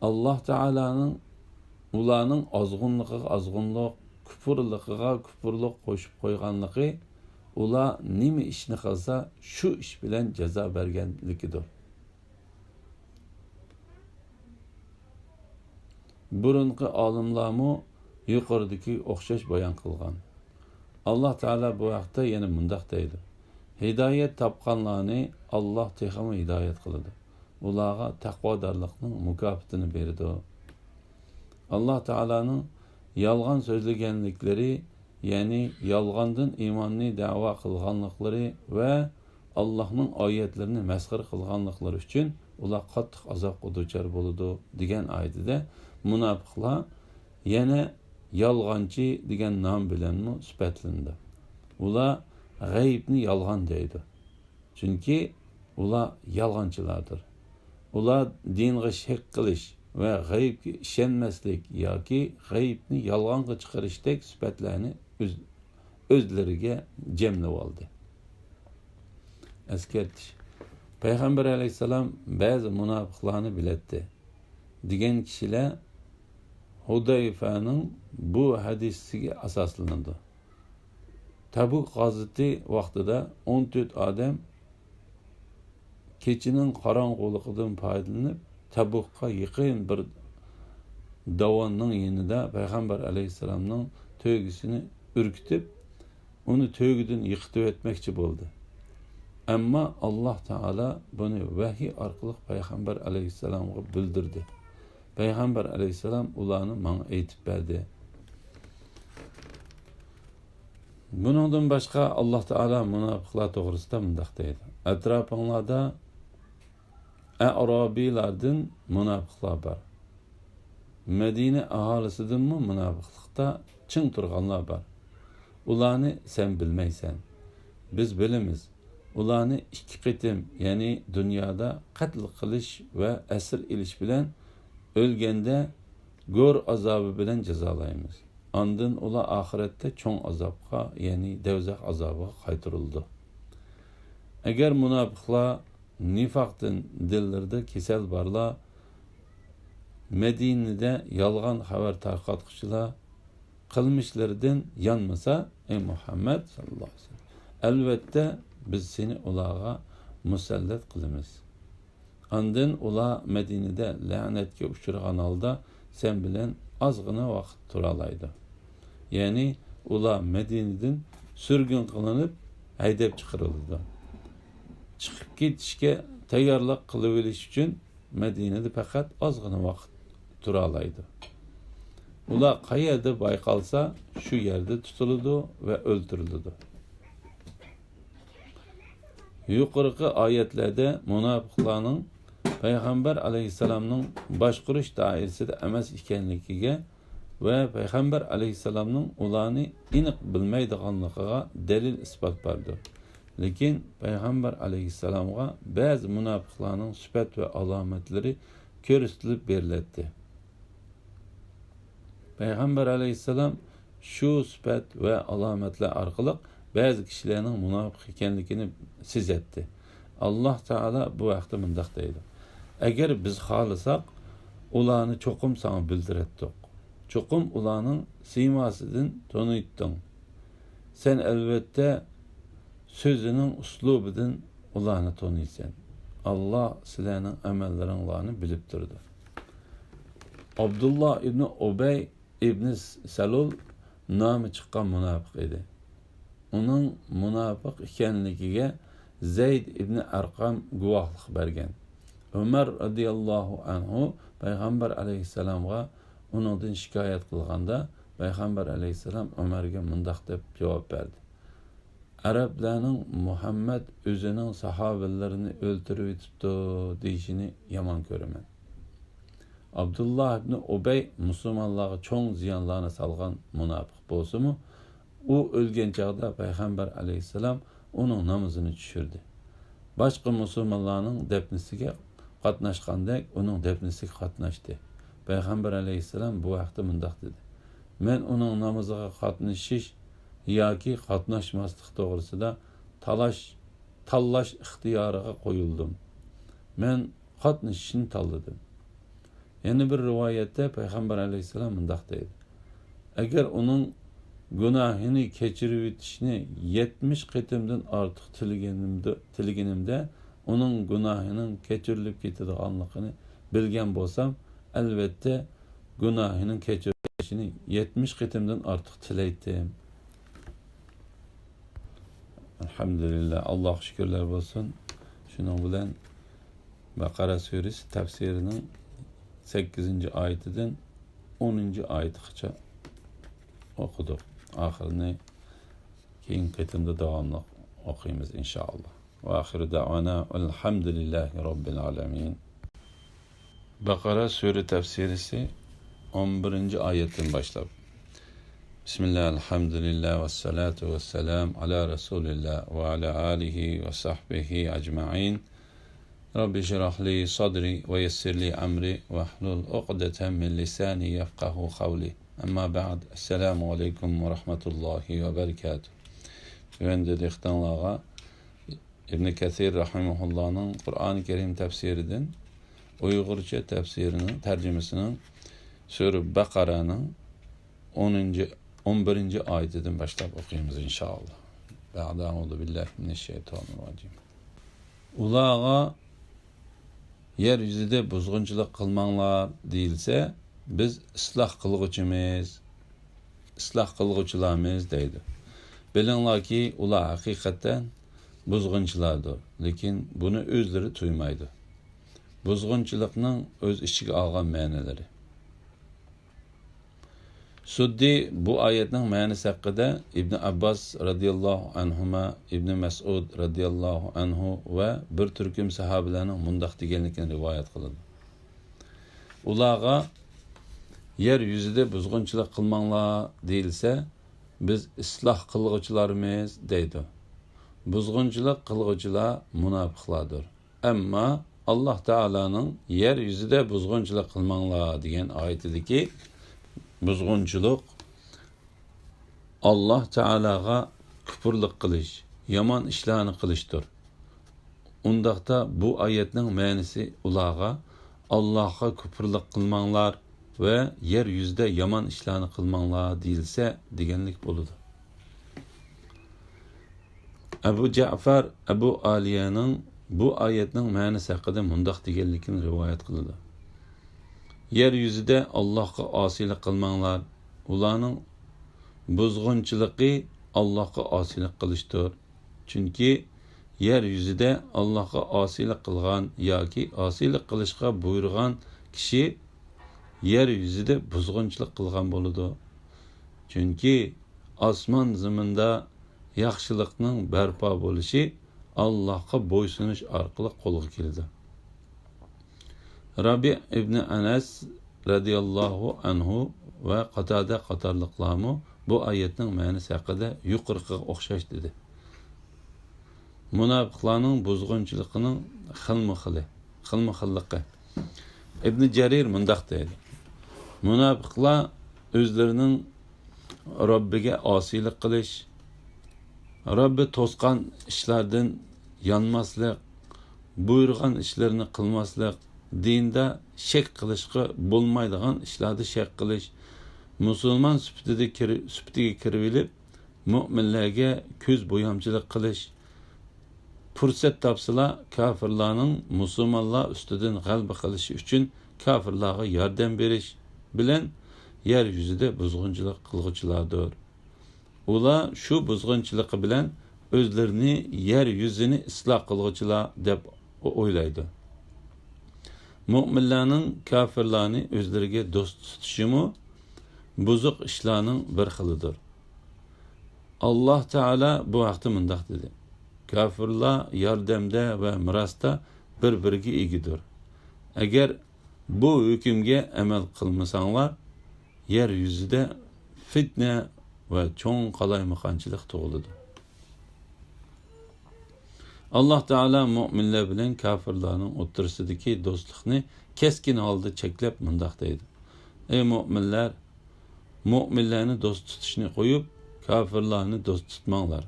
S2: Allah Ta'ala'nın ularning ozg'unlik, kufurlik qo'shib qo'yganligi ular nima ishni qilsa shu ish bilan jazo berganligidir. Burunqi olimlarmi yuqoridagi o'xshash bayon qilgan. Allah Taala bu haqda yana mundaq deydi. Hidoyat topganlarni Allah texmi hidoyat qiladi. Ularga taqvodorlikning mukofotini berdi. Allah Taalaning yolg'on so'zlaganliklari, ya'ni yolg'ondan iymonni da'vo qilganliklari va Allohning oyatlarini masxir qilganliklari uchun ular qattiq azobga duchor bo'ladi degan oyatda munofiqlar yana yolg'onchi degan nom bilan sifatlandi. Ular g'aybni yolg'on deydi. Chunki ular yolg'onchilardir. Ular dinga shak qilish va g'aybga ishonmaslik yoki g'aybni yolg'onga chiqarishdek sifatlarni o'zlariga jamlab oldi. Eskartish. Payg'ambar alayhisalom ba'zi munofiqlarni bilatdi degan kishilar Hudayfaning bu hadisiga asoslanadi. Tabuk g'azoti vaqtida 14 odam kechining qorong'uligidan foydalanib Tabukqa yaqin bir dovonning yonida Payg'ambar alayhisalomning to'ygisini urkitib, uni to'ygidan yiqitib etmoqchi bo'ldi. Ammo Alloh Taala buni vahiy orqali Payg'ambar alayhisalomga bildirdi. Payg'ambar alayhisalom ularni menga aytib berdi. Buningdan boshqa Alloh taolo munofiqlar to'g'risida bundoq deydi. Atrofinglarda a'robiylardan munofiqlar bor. Madina aholisidanmi munofiqlikda chin turganlar bor. Ularni sen bilmaysan. Biz bilamiz. Ularni 2 qitim, ya'ni dunyoda qatl qilish va asir ilish bilan o'lganda go'r azobi bilan jazolaymiz. Ondan ular oxiratda cho'ng azobga, ya'ni do'zax azobiga qaytarildi. Agar munofiqlar nifoqdan dillarida kasal borlar, Medinada yolg'on xabar tarqatuvchilar qilmishlaridan yanmasa, ey Muhammad sallallohu alayhi vasallam, albatta biz seni ularga musallat qilamiz. Ondan ular Medinada la'natga uchragan holda sen bilan ozgina vaqt turalaydi. Ya'ni ular Medinadan surgun qilinib haydab chiqarildi. Chiqib ketishga tayyorlik qilib olish uchun Medinada faqat ozgina vaqt turalaydi. Ular qayerda bayqalsa shu yerda tutiladi va o'ldiriladi. Yuqorqi oyatlarda munofiqlarning payg'ambar alayhisalomning boshqarish doirasida emas ekanligiga va payg'ambar alayhisalomning ularni aniq bilmaydiganligiga dalil isbot berdi. Lekin payg'ambar alayhisalomga ba'zi munofiqlarning sifat va alomatlari ko'rsatilib beriladi. Payg'ambar alayhisalom shu sifat va alomatlar orqali ba'zi kishilarning munofiq ekanligini sezatdi. Alloh taolo bu vaqtda bundoq deydi: agar biz xohlasak, ularni cho'qim sana bildiratdik. Cho'qim ularning siymosidan taniytding. Sen albatta so'zining uslubidan ularni taniysan. Alloh sizlarning amallaringlarni bilib turdi. Abdullah ibn Ubay ibn Salul nomi chiqqan munofiq edi. Uning munofiq ekanligiga Zayd ibn Arqam guvohlik bergan. Umar radhiyallohu anhu payg'ambar alayhisalomga uningdan shikoyat qilganda, payg'ambar alayhisalom Umarga mundoq deb javob berdi: Arablarning Muhammad o'zining sahobalarini o'ldirib etibdi deyishini yomon ko'raman. Abdullah ibn Ubay musulmonlarga cho'ng ziyonlarni salgan munofiq bo'lsa-mu, u o'lgan chaqda payg'ambar alayhisalom uning namozini tushirdi. Boshqa musulmonlarning dafnisiga qatnashgandek uning dafnisiga qatnashdi. Payg'ambar alayhisalom bu vaqtda mundoq dedi: men uning namoziga qatnashish yoki qatnashmaslik to'g'risida tanlash ixtiyoriga qo'yildim. Men qatnashishni tanladim. Yana bir rivoyatda payg'ambar alayhisalom mundoq deydi: agar uning gunohini kechirib etishni 70 qitimdan ortiq tilaganimda uning gunohining kechirilib ketadiganligini bilgan bo'lsam, albatta gunohining kechirilishini 70 qitimdan ortiq tilaydim. Alhamdulillah, Alloh shukrlar bo'lsin. Shuning bilan Baqara surasi tafsirining 8-oyatidan 10-oyatigacha o'qidik. Oxirini keyingi qitimda davomli o'qiymiz inshaalloh. Va oxiru da'vana alhamdulillahi robbil alamin. Baqara sura tafsirisi 11-oyatdan boshlab. Bismillah, alhamdulillah, vassalatu vassalam ala rasulillah va ala alihi va sahbihi ajma'in. Rabbi shrah li sadri va yassir li amri va hlul uqdatan min lisani yafqahu qawli. Amma ba'd. Assalamu alaykum va rahmatullohi va barakatuh. Güvende dehqonlarga Ibn Kathir rahimahullohning Qur'oni Karim tafsiridan Uyg'urcha tafsirining tarjimasini sura Baqaraning 11-oyatidan boshlab o'qiymiz inshaalloh. Ba'da'uzu billahi minashshaytonirrojim. Ularga yer yuzida buzg'unchilik qilmanglar deyilsa, biz isloh qilg'uvchilarmiz deydi. Bilinglarki, ular haqiqatan buzg'unchilardir, lekin buni o'zlari tuymaydi. Buzg'unchilikning o'z ichiga olgan ma'nolari. Suddi bu oyatning ma'nosi haqida Ibn Abbas radhiyallohu anhuma, Ibn Mas'ud radhiyallohu anhu va bir turkum sahobalarning mundaq deganligini rivoyat qiladi. Ularga yer yuzida buzg'unchilik qilmanglar deyilsa, biz isloh qilg'uvchilarmiz deydi. Buzg'unchilik qilg'uvchilar munofiqlardir. Ammo Alloh taolaning yer yuzida buzg'unchilik qilmanglar degan oyatidagi buzg'unchilik Alloh taolaga kufrlik qilish, yomon ishlarni qilishdir. Undaqda bu oyatning ma'nosi ularga Allohga kufrlik qilmanglar ve yer yüzde yaman işlerini kılmanlar değilse degenlik buludu. Ebu Ja'far Ebu Aliye'nin bu ayetinin ma'nosi haqida mundaq degenlikini rivayet kıldı. Yer yüzüde Allah'a asilik kılmanlar, ularning buzg'unchiligi Allohga asilik qilishdir. Chunki yer yüzüde Allohga asilik qilgan yoki asilik qilishga buyurgan kishi yer yüzüde buzg'unchilik qilgan bo'ladi. Chunki osmon zaminda yaxshilikning barpo bo'lishi Allohga bo'ysunish orqali qo'lga keldi. Rabi ibn Anas radhiyallohu anhu va Qatada qatorliqlarmi bu oyatning ma'nosi haqida yuqoriga o'xshash dedi. Munofiqlarning buzg'unchiligining xilma-xilligi. Ibn Jarir mundaq deydi. Munofiqlar o'zlarining Robbiga osilik qilish, Robbi to'sqan ishlardan yonmaslik, buyurgan ishlarni qilmaslik, dinda shak qilishga bo'lmaydigan ishlarda shak qilish, musulmon suftiga kirib olib, mu'minlarga ko'z bo'yamchilik qilish, fursat topsalar kafirlarning musulmonlar ustidan g'alaba qilishi uchun kafirlarga yordam berish bilan yer yuzida buzg'unchilik qilg'uvchilardir. Ular shu buzg'unchiligi bilan o'zlarini yer yuzini isloh qilg'uvchilar deb o'ylaydi. Mu'minlarning kafirlarni o'zlariga do'st tutishimi buzuq ishlarning bir xilidir. Alloh taolo bu haqda mundaq dedi. Kafirlar yordamda va mirosda bir-biriga egidir. Agar bu hukmga amal qilmasanglar, yer yuzida fitna va cho'ng qalaymaqonchilik tug'iladi. Alloh taolo mu'minlar bilan kafirlarning o'rtasidagi do'stlikni keskin holda cheklab mundaq deydi. Ey mu'minlar, mu'minlarni do'st tutishni qo'yib, kafirlarni do'st tutmanglar.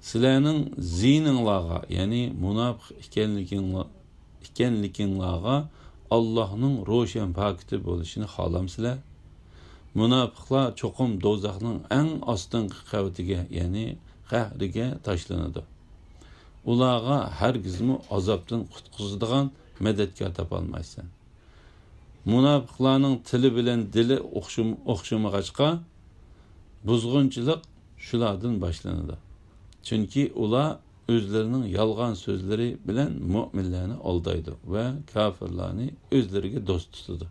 S2: Sizlarning zininglarga, ya'ni munofiq ekanliginglarga Allohning ro'shan pakiti bo'lishini xohlamsizlar? Munofiqlar cho'qim do'zaxning eng ostingi qavatiga, ya'ni qahriga tashlanadi. Ularga hargizmi azobdan qutqizadigan madadkor topolmaysan. Munofiqlarning tili bilan dili o'xshamag'achqa buzg'unchilik shulardan boshlanadi. Chunki ular o'zlarining yolg'on so'zlari bilan mu'minlarni aldaydi va kafirlarni o'zlariga do'st tutadi.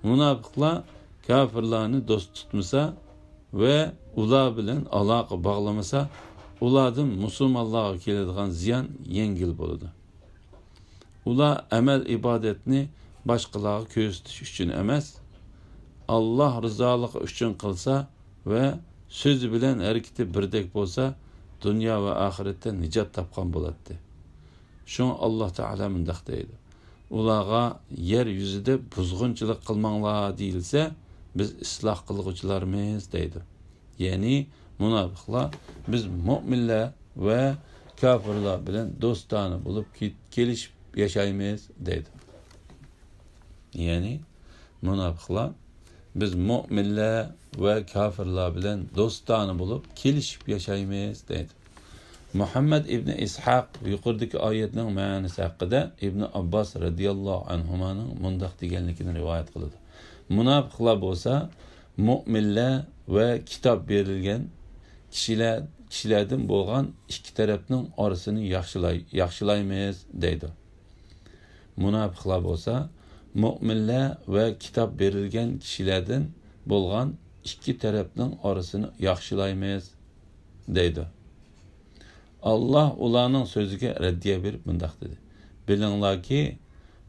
S2: Munofiqlar kafirlarni do'st tutmasa va ular bilan aloqa bog'lamasa, ulardan musulmonlarga keladigan ziyon yengil bo'ladi. Ular amal ibodatni boshqalarga ko'rsatish uchun emas, Alloh rizoligi uchun qilsa va so'zi bilan harakati birdek bo'lsa, dunyo va oxiratda nijot topgan bo'ladi. Shuni Alloh taolo mundaq deydi. Ularga yer yuzida buzg'unchilik qilmanglar deyilsa, biz isloh qilg'uvchilarmiz deydi. Ya'ni munofiqlar biz mu'minlar va kafirlar bilan do'stona bo'lib kelishib yashaymiz deydi. Ya'ni munofiqlar biz mu'minlar va kafirlar bilan do'stona bo'lib kelishib yashaymiz deydi. Muhammad ibn Ishaq yuqoridagi oyatning ma'nosi haqida Ibn Abbas radhiyallohu anhumaning mundaq deganligini rivoyat qiladi. Munofiqlar bo'lsa mu'minlar va kitob berilgan kishilardan bo'lgan ikki tarafning orasini yaxshilaymiz deydi. Munofiqlar bo'lsa mu'minlar va kitob berilgan kishilardan bo'lgan ikki tarafning orasini yaxshilaymiz deydi. Allah ularning so'ziga raddiya berib bundoq dedi. Bilinglarki,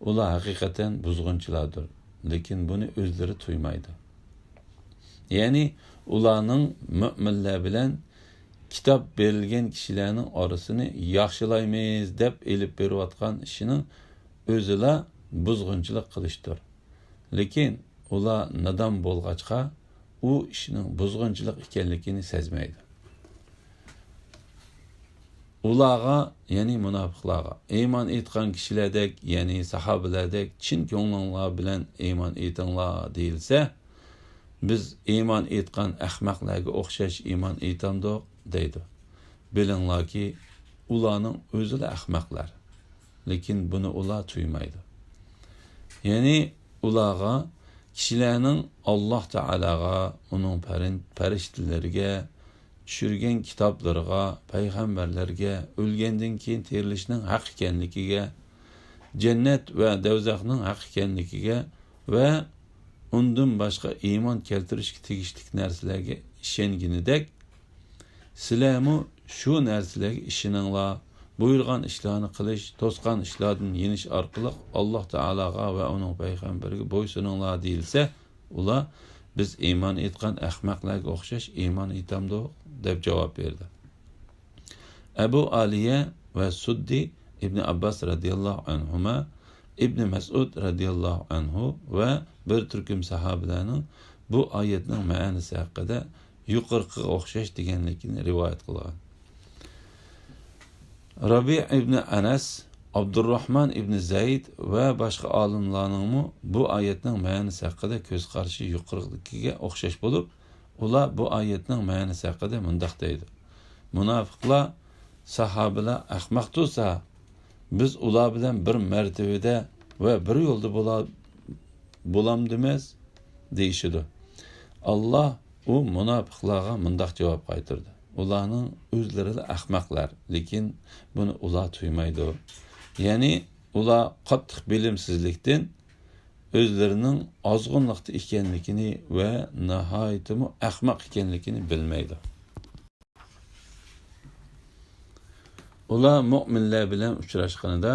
S2: ular haqiqatan buzg'unchilardir, lekin buni o'zlari tuymaydi. Ya'ni ularning mu'minlar bilan kitob berilgan kishilarning orasini yaxshilaymiz deb elib berayotgan ishining o'zila buzg'unchilik qilishdir. Lekin ular nodon bo'lg'achqa u ishining buzg'unchilik ekanligini sezmaydi. Ularga, ya'ni munofiqlarga, iymon etgan kishilardek, ya'ni sahobalardek chin ko'ngillar bilan iymon etinglar deyilsa, biz iymon etgan ahmoqlarga o'xshash iymon etamdiq deydi. Bilinglarki, ularning o'zida ahmoqlar, lekin buni ular tuymaydi. Ya'ni ularga kishilarning Alloh taolaga, uning farishtalariga, tushirgan kitoblarga, payg'ambarlarga, o'lgandan keyin tirilishning haq ekanligiga, jannat va do'zaxning haq ekanligiga va undan boshqa iymon keltirishga tegishli narsalarga ishonganidek, sizlarmi shu narsalarga ishoninglar, buyurgan ishlarni qilish, to'sgan ishlardan yenish orqali Alloh taolaga va uning payg'ambariga bo'ysuninglar deyilsa, ular biz iymon etgan ahmoqlarga o'xshash iymon etamdiq deb javob berdi. Abu Aliya va Suddi ibn Abbas radhiyallohu anhuma, ibn Mas'ud radhiyallohu anhu va bir turkum sahobalarning bu oyatning ma'nosi haqida yuqorqiga o'xshash deganligini rivoyat qilgan. Rabi' ibn Anas, Abdurrahman ibn Zayd va boshqa olimlarning bu oyatning ma'nosi haqida ko'z qarashi yuqoriga o'xshash bo'lib, ular bu oyatning ma'nosi haqida mundoq deydi. Munofiqlar sahobalar ahmoq bo'lsa, biz ular bilan bir martabada va bir yo'lda bo'lamdimiz deyishidi. Alloh u munofiqlarga mundoq javob qaytardi. Ularning o'zlari ahmoqlar, lekin buni ular tuymaydi. Ya'ni ular qattiq bilimsizlikdan o'zlarining ozg'unlikda ekanligini va nihoyatimi ahmoq ekanligini bilmaydi. Ular mu'minlar bilan uchrashganida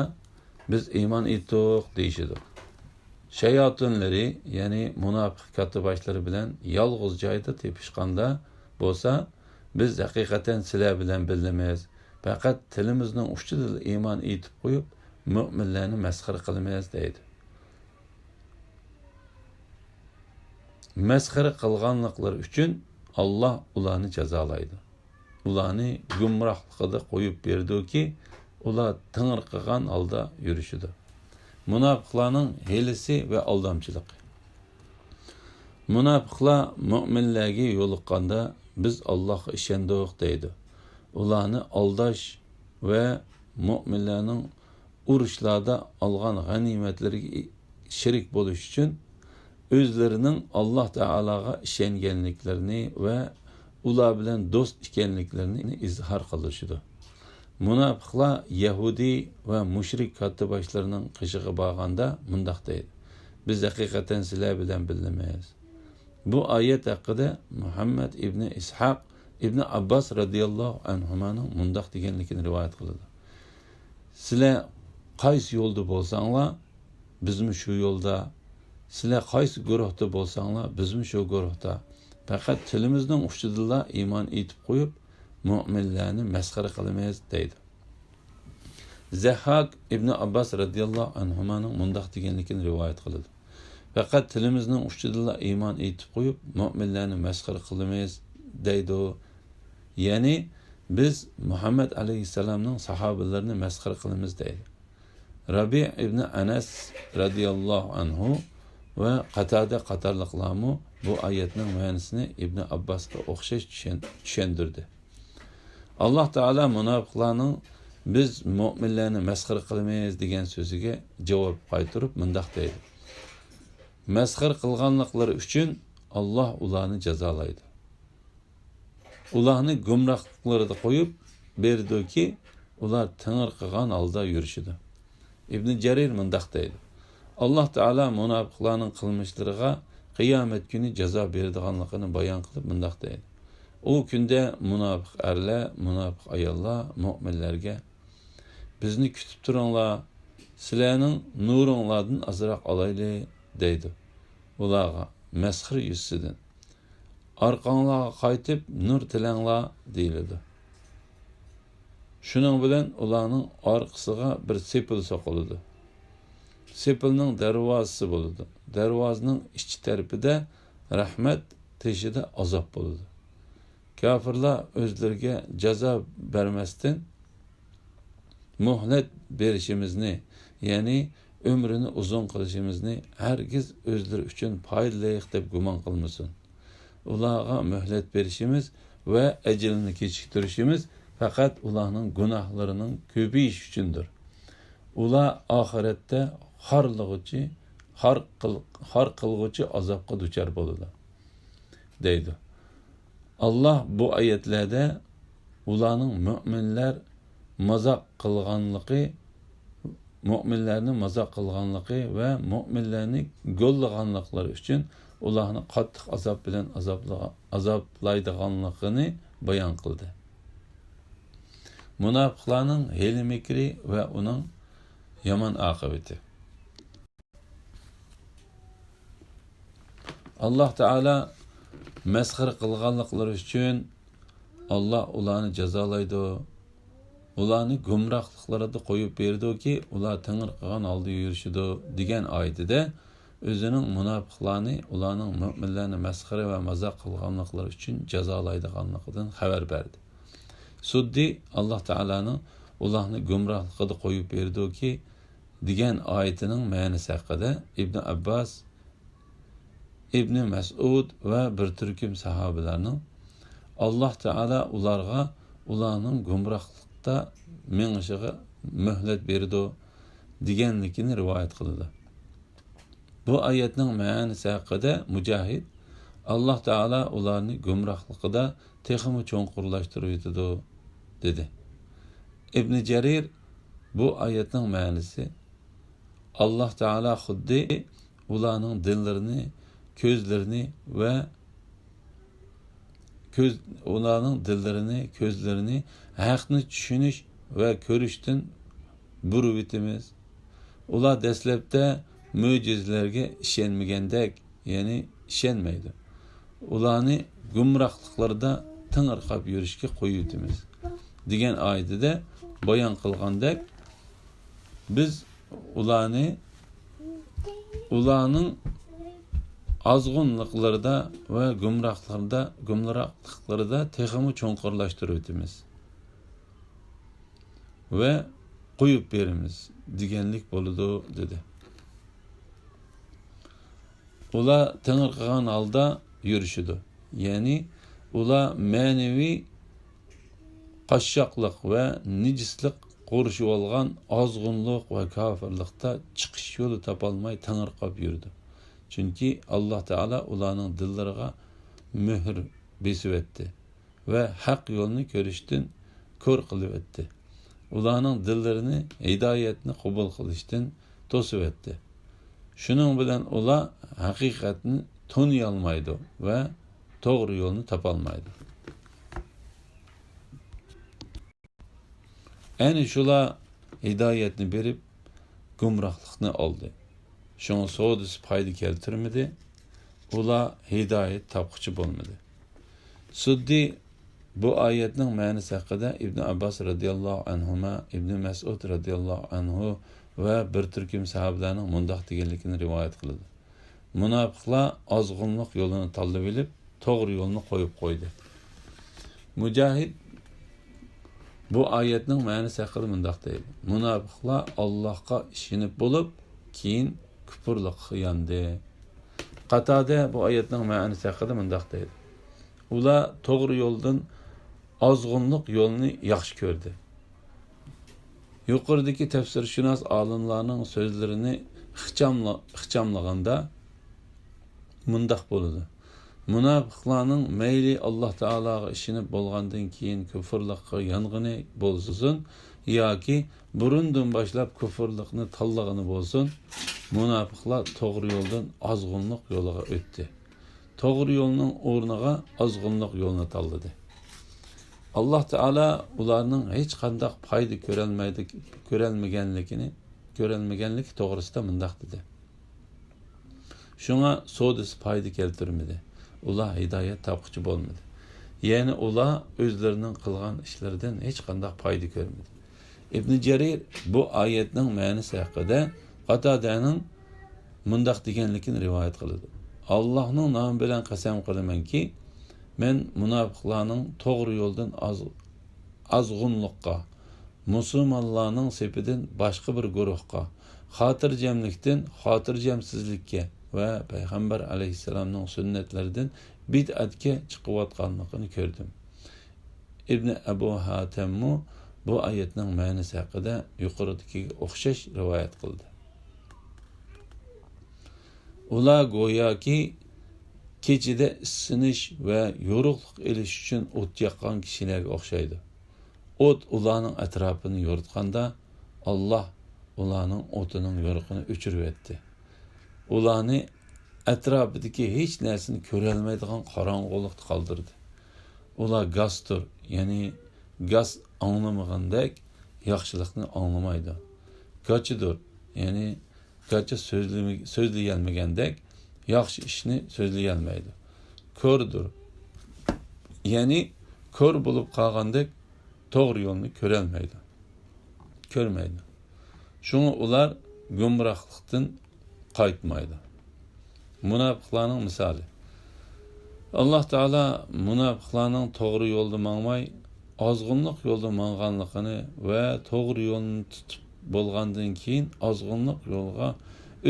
S2: biz iymon etdik deyishadi. Shayotinlari, ya'ni munofiq katiboshlar bilan yolg'iz joyda tepishganda bo'lsa, biz haqiqatan sizlar bilan bilamiz. Faqat tilimizning uchida iymon etib qo'yib, mu'minlarni masxara qilamiz deydi. Masxara qilganliklari uchun Alloh ularni jazolaydi. Ularni gumrohligida qo'yib berdiki, ular ting'irqagan holda yurishidi. Munofiqlarning hilasi va aldamchilik. Munofiqlar mu'minlarga yo'liqqanda biz Allohga ishondik deydi. Ularni aldash va mu'minlarning urushlarda olgan g'animatlarga shirik bo'lish uchun o'zlarining Alloh taolaga ishonganliklarini va ular bilan do'st ekanliklarini izhor qilishdi. Munofiqlar Yahudi va mushrik katiboshlarning qishig'i borganda mundoq deydi. Biz haqiqatan sizlar bilan bilamiz. Bu oyat haqida Muhammad ibn Ishaq ibn Abbas radhiyallohu anhumaning mundoq deganligini rivoyat qiladi. Sizlar qaysi yo'lda bo'lsanglar, bizmi shu yo'lda. Sizlar qaysi guruhda bo'lsanglar, bizmi shu guruhda. Faqat tilimizning uchida iymon etib qo'yib, mu'minlarni masxara qilamiz deydi. Zahhak ibn Abbas radhiyallohu anhumaning mundoq deganligini rivoyat qiladi. Faqat tilimizning uchida iymon etib qo'yib, mu'minlarni masxara qilamiz deydi. Ya'ni biz Muhammad alayhisalomning sahobalarini masxara qilamiz deydi. Rabi' ibn Anas radhiyallohu anhu va Qatada qatorliqlarmi bu oyatning ma'nosini Ibn Abbosga o'xshash tushundirdi. Alloh taolo munofiqlarning biz mu'minlarni masxara qilamiz degan so'ziga javob qaytarib mundoq deydi. Masxara qilganliklari uchun Alloh ularni jazolaydi. Ularni gumrohliklarida qo'yib berdiki, ular ting'irqagan holda yurishidi. Ibn Jarir mundoq deydi. Alloh taolo munofiqlarning qilmishlariga qiyomat kuni jazo beradiganligini bayon qilib bundoq deydi. U kunda munofiq erlar, munofiq ayollar mu'minlarga bizni kutib turinglar, sizlarning nuringlardan azroq olayli deydi. Ularga masxir yuzidan orqanglarga qaytib nur tilanglar deyiladi. Shuning bilan ularning orqasiga bir sepil soqiladi. Sepilning darvozasi bo'ladi. Darvozaning ichi tarafida rahmat, teshida azob bo'ladi. Kafirlar o'zlariga jazo bermasdan muhlat berishimizni, ya'ni ömrünü uzun qilishimizni hargiz o'zlari uchun foydali deb gumon qilmasin. Ularga muhlat berishimiz va ajrini kechiktirishimiz faqat ularning gunohlarining ko'payish uchundir. Ular oxiratda har qilg'uchi azobga duchor bo'ladi deydi. Allah bu oyatlarda ularning mu'minlarni mazoq qilganligi va mu'minlarni go'llaganliklari uchun ularni qattiq azob bilan azoblaydiganligini bayon qildi. Munofiqlarning hiyla mikri va uning yomon oqibati. Alloh taolo masxir qilganliklari uchun Allah ularni jazolaydi. Ularni gumrohliklarida qo'yib berdiki, ular tangirqagan holda yurishidi degan oyatida o'zining munofiqlarni, ularning mu'minlarni masxira va mazoq qilganliklari uchun jazolaydiganligidan xabar berdi. Suddi Alloh taolaning ularni gumrohlikida qo'yib berdiki degan oyatining ma'nosi haqida Ibn Abbas, Ibn Mas'ud va bir turkum sahobalarning Alloh taolo ularga ularning gumrohlikda menishiga muhlat berdi deganligini rivoyat qildi. Bu oyatning ma'nosi haqida Mujahid Alloh taolo ularni gumrohligida texmi cho'nqurlashtirib dedi. Ibn Jarir bu oyatning ma'nosi Alloh taolo xuddi ularning dillarini, ko'zlarini haqni tushunish va ko'rishdan burib etimiz. Ular dastlabda mo'jizalarga ishonmagandek, ya'ni ishonmaydi. Ularni gumrohliklarda tangirqab yurishga qo'yibmiz degan oyatida bayon qilgandek, biz ularning azg'unliklarida va gumrohliklarida texmi cho'nqurlashtirib o'timiz va qo'yib beramiz deganlik bo'ladi dedi. Ular tangirqagan holda yurishidi. Ya'ni ular ma'naviy qashshoqlik va nijislik qo'rishib olgan azg'unlik va kofirlikda chiqish yo'li topolmay tangirqab yurdi. Chunki Alloh taolo ularning dillariga mehr besib etdi va haq yo'lni ko'rishdan ko'r qilib etdi. Ularning dillarini hidoyatni qabul qilishdan to'sib etdi. Shuning bilan ular haqiqatni toniy olmaydi va to'g'ri yo'lni topolmaydi. Ayni shular hidoyatni berib gumrohlikni oldi. Şunu soğudisi payda keltirmedi. Ular hidayet tapqıcı bo'lmadi. Suddi bu ayetning ma'nosi haqida Ibn Abbas radhiyallohu anhuma, Ibn Mas'ud radhiyallohu anhu va bir turkum sahobalarning mundoq deganligini rivoyat qiladi. Munofiqlar azg'unlik yo'lini tanlab olib, to'g'ri yo'lni qo'yib qo'ydi. Mujahid bu ayetning ma'nosi haqida mundoq deydi. Munofiqlar Allohga ishonib bo'lib, keyin küfürlük yandı. Qatada bu ayetning ma'nosi haqida mundoq deydi. Ular to'g'ri yo'ldan azg'unlik yo'lini yaxshi ko'rdi. Yuqoridagi tafsirshunos olimlarning so'zlarini ixchamlaganda mundoq bo'ladi. Munofiqlarning mayli Alloh taologa ishonib bo'lgandan keyin küfürlikqa yong'ini bo'lsin yoki burundan boshlab küfürlikni tanlagani bo'lsin, Münafıqlar to'g'ri yo'ldan azg'unliq yo'liga o'tdi. To'g'ri yo'lning o'rniga azg'unliq yo'lni tanladi. Alloh taolo ularning hech qanday foyda ko'rolmaganligi to'g'risida mundaq dedi. Shunga sodisi foyda keltirmadi. Ular hidoyat topquchi bo'lmadi. Ya'ni ular o'zlarining qilgan ishlaridan hech qanday foyda ko'rmadi. Ibn Jarir bu oyatning ma'nosi haqida Qatadaning mundaq deganligini rivoyat qiladi. Allohning nomi bilan qasam qilamanki, men munofiqlarning to'g'ri yo'ldan azg'unliqqa, musulmonlarning sepidan boshqa bir guruhga, xotirjamlikdan xotirjamsizlikka va payg'ambar alayhissalomning sunnatlaridan bid'atga chiqayotganligini ko'rdim. Ibn Abu Hatimmu bu oyatning ma'nosi haqida yuqoridagiga o'xshash rivoyat qildi. Ular go'yoki kechida isinish va yo'riqlik elish uchun o't yoqqan kishilarga o'xshaydi. O't ularning atrofini yoritganda Alloh ularning o'tining yo'riqini o'chirib etdi. Ularni atrofidagi hech narsani ko'rolmaydigan qorong'ulikda qoldirdi. Ular gazdir, ya'ni gaz anglamagandek yaxshilikni anglamaydi. Gachidir, ya'ni gachi so'zlayolmagandek yaxshi ishni so'zlayolmaydi. Ko'rdir, ya'ni ko'r bo'lib qolgandek to'g'ri yo'lni ko'rmaydi. Shunga ular gumrohlikdan qaytmaydi. Munofiqlarning misoli. Alloh taolo munofiqlarning to'g'ri yo'lda mangmay, azg'unliq yo'lda mang'anligini va to'g'ri yo'lni tutib bo'lgandan keyin azg'unliq yo'lga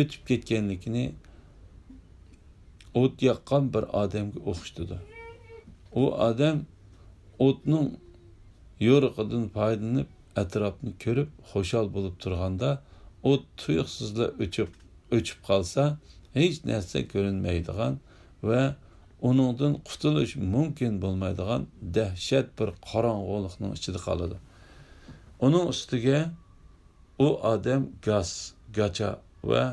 S2: o'tib ketganligini o't yoqqan bir odamga o'xshatdi. U odam o'tning yo'riqidan foydalanib atrofni ko'rib xushal bo'lib turganda o't tuyuqsizla o'chib qolsa hech narsa ko'rinmaydigan va uningdan qutulish mumkin bo'lmaydigan dahshat bir qorong'ulikning ichida qoladi. Uning ustiga u odam gacha va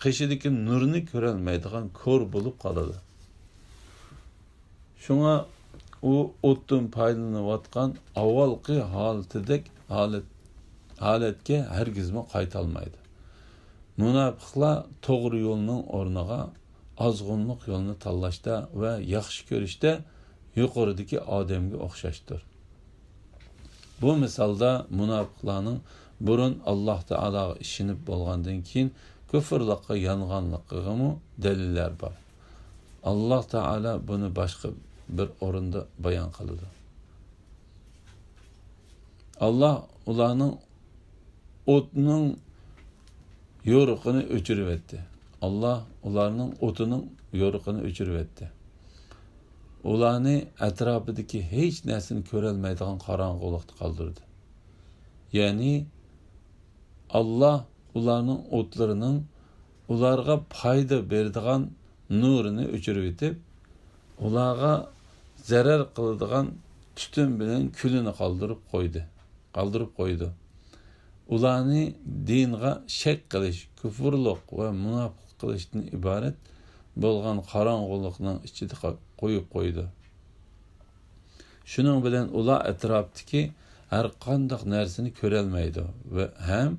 S2: qishidagi nurni ko'rolmaydigan ko'r bo'lib qoladi. Shunga u o'tdan foydalanayotgan avvalgi holatga hargizmi qaytolmaydi. Munofiqlar to'g'ri yo'lning o'rniga azg'unliq yo'lni tanlashda va yaxshi ko'rishda yuqoridagi odamga o'xshashdir. Bu misolda munofiqlarning burun Alloh taologa ishinib bo'lgandan keyin kufrlikqa yonganligiga dalillar bor. Alloh taolo buni boshqa bir o'rinda bayon qiladi. Alloh ularning o'tning yo'riqini o'chirib etdi. Alloh ularning o'tining yo'riqini o'chirib etdi. Ularni atrofidagi hech narsani ko'rolmaydigan qorong'ulikda qoldirdi. Ya'ni Alloh ularning o'tlarining ularga foyda beradigan nurini o'chirib etib, ularga zarar qiladigan tutun bilan kulini qoldirib qo'ydi. Ularni dinga shak qilish, kufrlik va munofiq qilishdan iborat bo'lgan qorong'ulikning ichida qo'yib qo'ydi. Shuning bilan ular atrofdagi har qanday narsani ko'rolmaydi va ham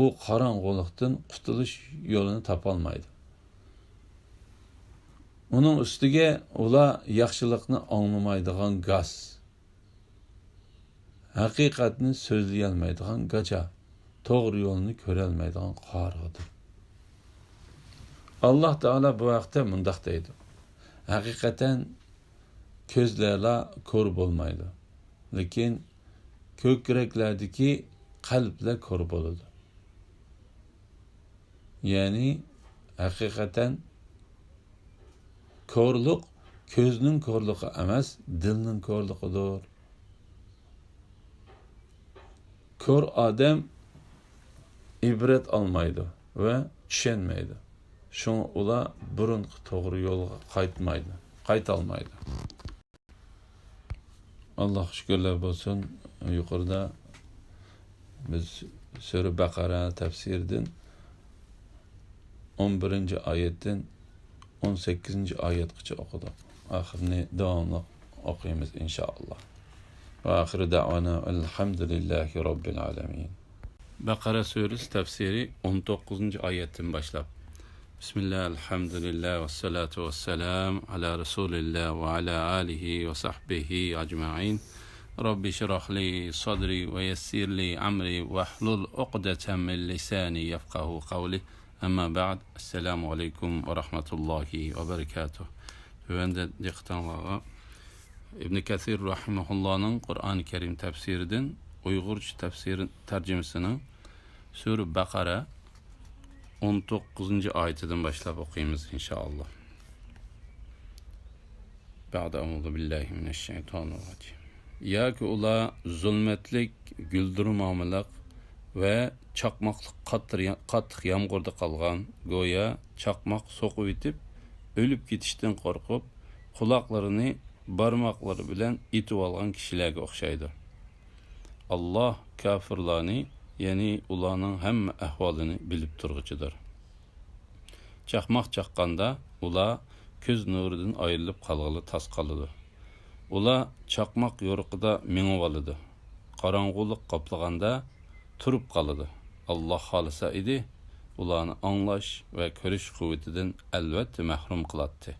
S2: u qorong'ulikdan qutulish yo'lini topolmaydi. Uning ustiga ular yaxshilikni anglamaydigan gaz, haqiqatni so'zlayolmaydigan gacha, to'g'ri yo'lni ko'rolmaydigan qorg'idir. Alloh taolo bu vaqtda mundaq deydi. Haqiqatan ko'zlarla ko'r bo'lmaydi, lekin ko'kraklardagi qalblar ko'r bo'ladi. Ya'ni haqiqatan ko'rlik ko'zning ko'rligi emas, dilning ko'rligidir. Ko'r odam ibrat olmaydi va tushunmaydi. Shunga ular burungi to'g'ri yo'lga qaytolmaydi. Alloh shukrlar bo'lsin. Yuqorida biz Sura Baqara tafsiridan 11. oyatdan 18. oyatgacha o'qidik. Oxirini davomli o'qiymiz inshaalloh. Va oxiri da'vona alhamdulillahi robbil alamin. Baqara surasi tafsiri 19. oyatdan boshlab. Bismillah, alhamdulillah, ve salatu ve selam ala Resulillah ve ala alihi ve sahbihi ajma'in. Rabbi şirah li sadri ve yessir li amri ve hlul uqdeten min lisani yefkahu kavli. Amma ba'd. Esselamu aleyküm ve rahmetullahi ve berekatuh. Ve de diktanlığa İbn Kathir rahimahullah'ın Kur'an-ı Kerim tefsirinden Uygurca tefsirin tercümesini Sure Baqara 19. ayetinden başlayıp okuyayımız inşallah. Ba'da euzu billahi mineşşeytanirracim. Ya ki ula zulmetlik, güldürmamılık ve çakmaklık qattiq yağmurda kalgan, goya çakmak sokup itip, ölüp gitişten korkup, kulaklarını barmakları bilen itip algan kişilerge okşaydı. Allah kafirlarını, yani ulanın hem ahvalını bilip turgucudur. Çakmak çakkanda ula köz nurudun ayrılıp kalgalı tas kalıdı. Ula çakmak yoruqida mengib alıdı. Qarang'uliq qaplaganda turup kalıdı. Allah halisa idi, ulanı anlaş ve körüş kuvvetinden elbette mahrum kılattı.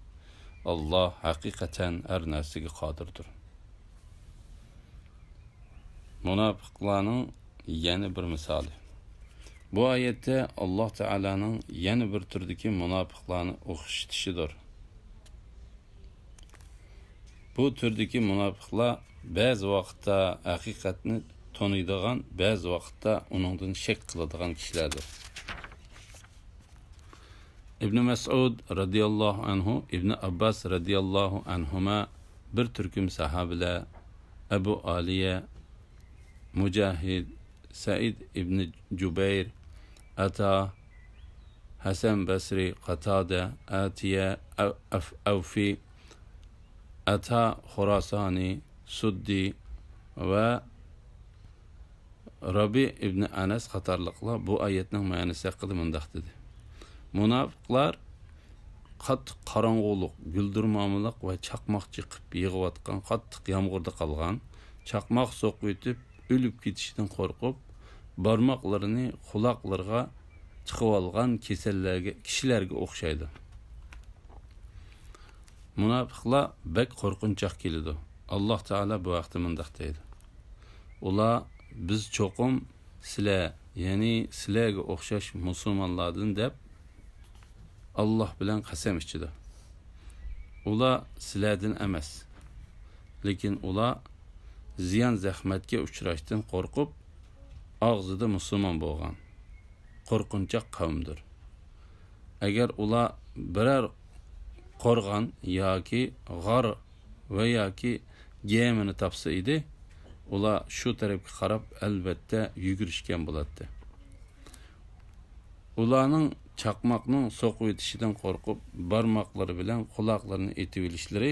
S2: Allah hakikaten her nersige qadirdir. Münafıqlarning yeni bir misali. Bu ayette Allah Teala'nın yeni bir türdeki münafıqlarni o'qishtishidir. Bu türdeki münafıqlar bazı vaqtda haqiqatni tanıydigan, bazı vaqtda onundan şek qiladigan kishilardir. İbn Mas'ud radıyallahu anhu, İbn Abbas radıyallahu anhuma bir türküm sahabeler Ebu Aliye, Mücahid, Said ibn Cübeyr, Ata, Hasan Basri, Qatade, Atiye, Avfi, Ata Khurasani, Suddi ve Rabi ibn Anas qatarlıqlar bu ayetning ma'nosi haqida mundaq dedi. Munofiqlar qattiq qarong'uliq, guldirmomiliq va chaqmoq chiqib yig'iyotgan, qattiq yomg'irda qolgan, chaqmoq so'qib o'tib, o'lib ketishidan qo'rqib, barmoqlarini quloqlarga chiqib olgan kishilarga o'xshaydi. Munofiqlar bek qo'rqinchoq keladi. Alloh taolo bu vaqtda mundaq deydi. Ular biz cho'qim sizlar, ya'ni sizlarga o'xshash musulmonlardan deb Allah bilan qasam ichidi. Ular sizlardan emas. Lekin ular ziyon zahmatga uchrashdan qo'rqib, og'zida musulmon bo'lgan qo'rqinchoq qavmdir. Agar ular biror qo'rg'on yoki g'or va yoki gemini topsa edi, ular shu tarafga qarab albatta yugurishgan bo'ladi. Ularning chaqmoqning so'qib o'tishidan qo'rqib, barmoqlari bilan quloqlarini etib olishlari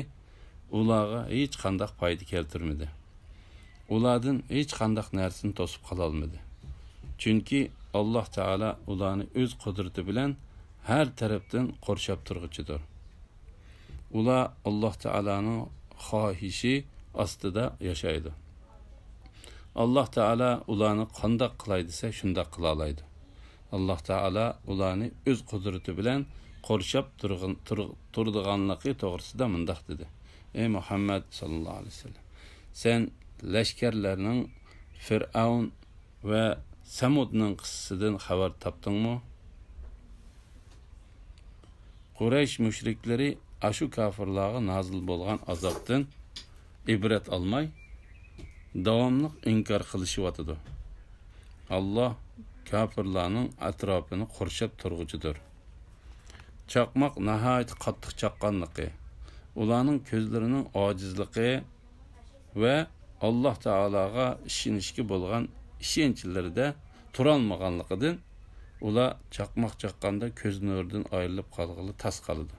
S2: ularga hech qanday foyda keltirmadi. Ulardan hech qanday narsani to'sib qola olmadi. Chunki Alloh taolo ularni o'z qudrati bilan har tarafdan qorshab turg'ichidir. Ular Alloh taolaning xohishi ostida yashaydi. Alloh taolo ularni qanday qilay desa, shunday qila oladi. Alloh taolo ularni o'z qudrati bilan qorshab turdiganligi to'g'risida mundaq dedi. Ey Muhammad sallallohu alayhi vasallam, sen lashkarlarning Fir'avn va Samudning qissasidan xabar topdingmi? Quraysh mushriklari ashu kafirlarga nozil bo'lgan azobdan ibrat olmay, davomli inkor qilishyotdi. Allah kafirlarning atrofini qorshab turg'uchidir. Chaqmoq nihoyat qattiq chaqqanligi, ularning ko'zlarining ojizligi va Alloh taologa ishonishga bo'lgan ishonchlarida turolmaganligidan ular chaqmoq chaqqanda ko'z nuridan ayrilib qolg'ili tas qoldi.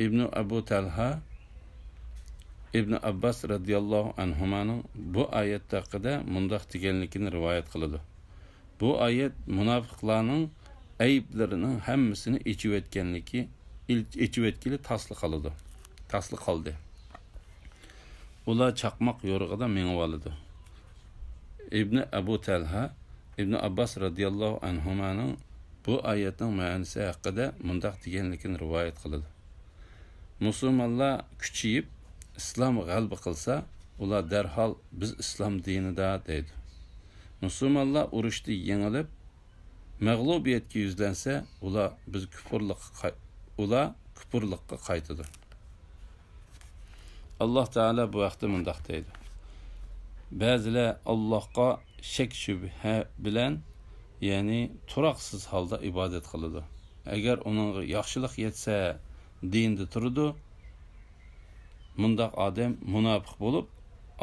S2: İbn Abu Talha İbn Abbas radıyallahu anhumanın bu ayet haqida mundaq deganligini rivoyat qiladi. Bu ayet munofiqlarning ayıplarının hammasini ichivetkili tasli qoldi. Ular chaqmoq yo'rig'ida mengib oladi. İbn Abu Talha, İbn Abbas radıyallahu anhumaning bu oyatning ma'nosi haqida mundaq deganligini rivoyat qiladi. Musulmonlar kuchayib, islom g'alaba qilsa, ular darhol biz islom dinida deydi. Musulmonlar urushda yengilib, mag'lubiyatga yuzlansa, ular kufrlikqa qaytadi. Allah Teala bu vaqtda mundaq deydi. Ba'zilar Allohga shak shubha bilan, ya'ni turaqsiz holda ibodat qiladi. Agar uningga yaxshilik yetsa, dinda turadi. Mundaq odam munofiq bo'lib,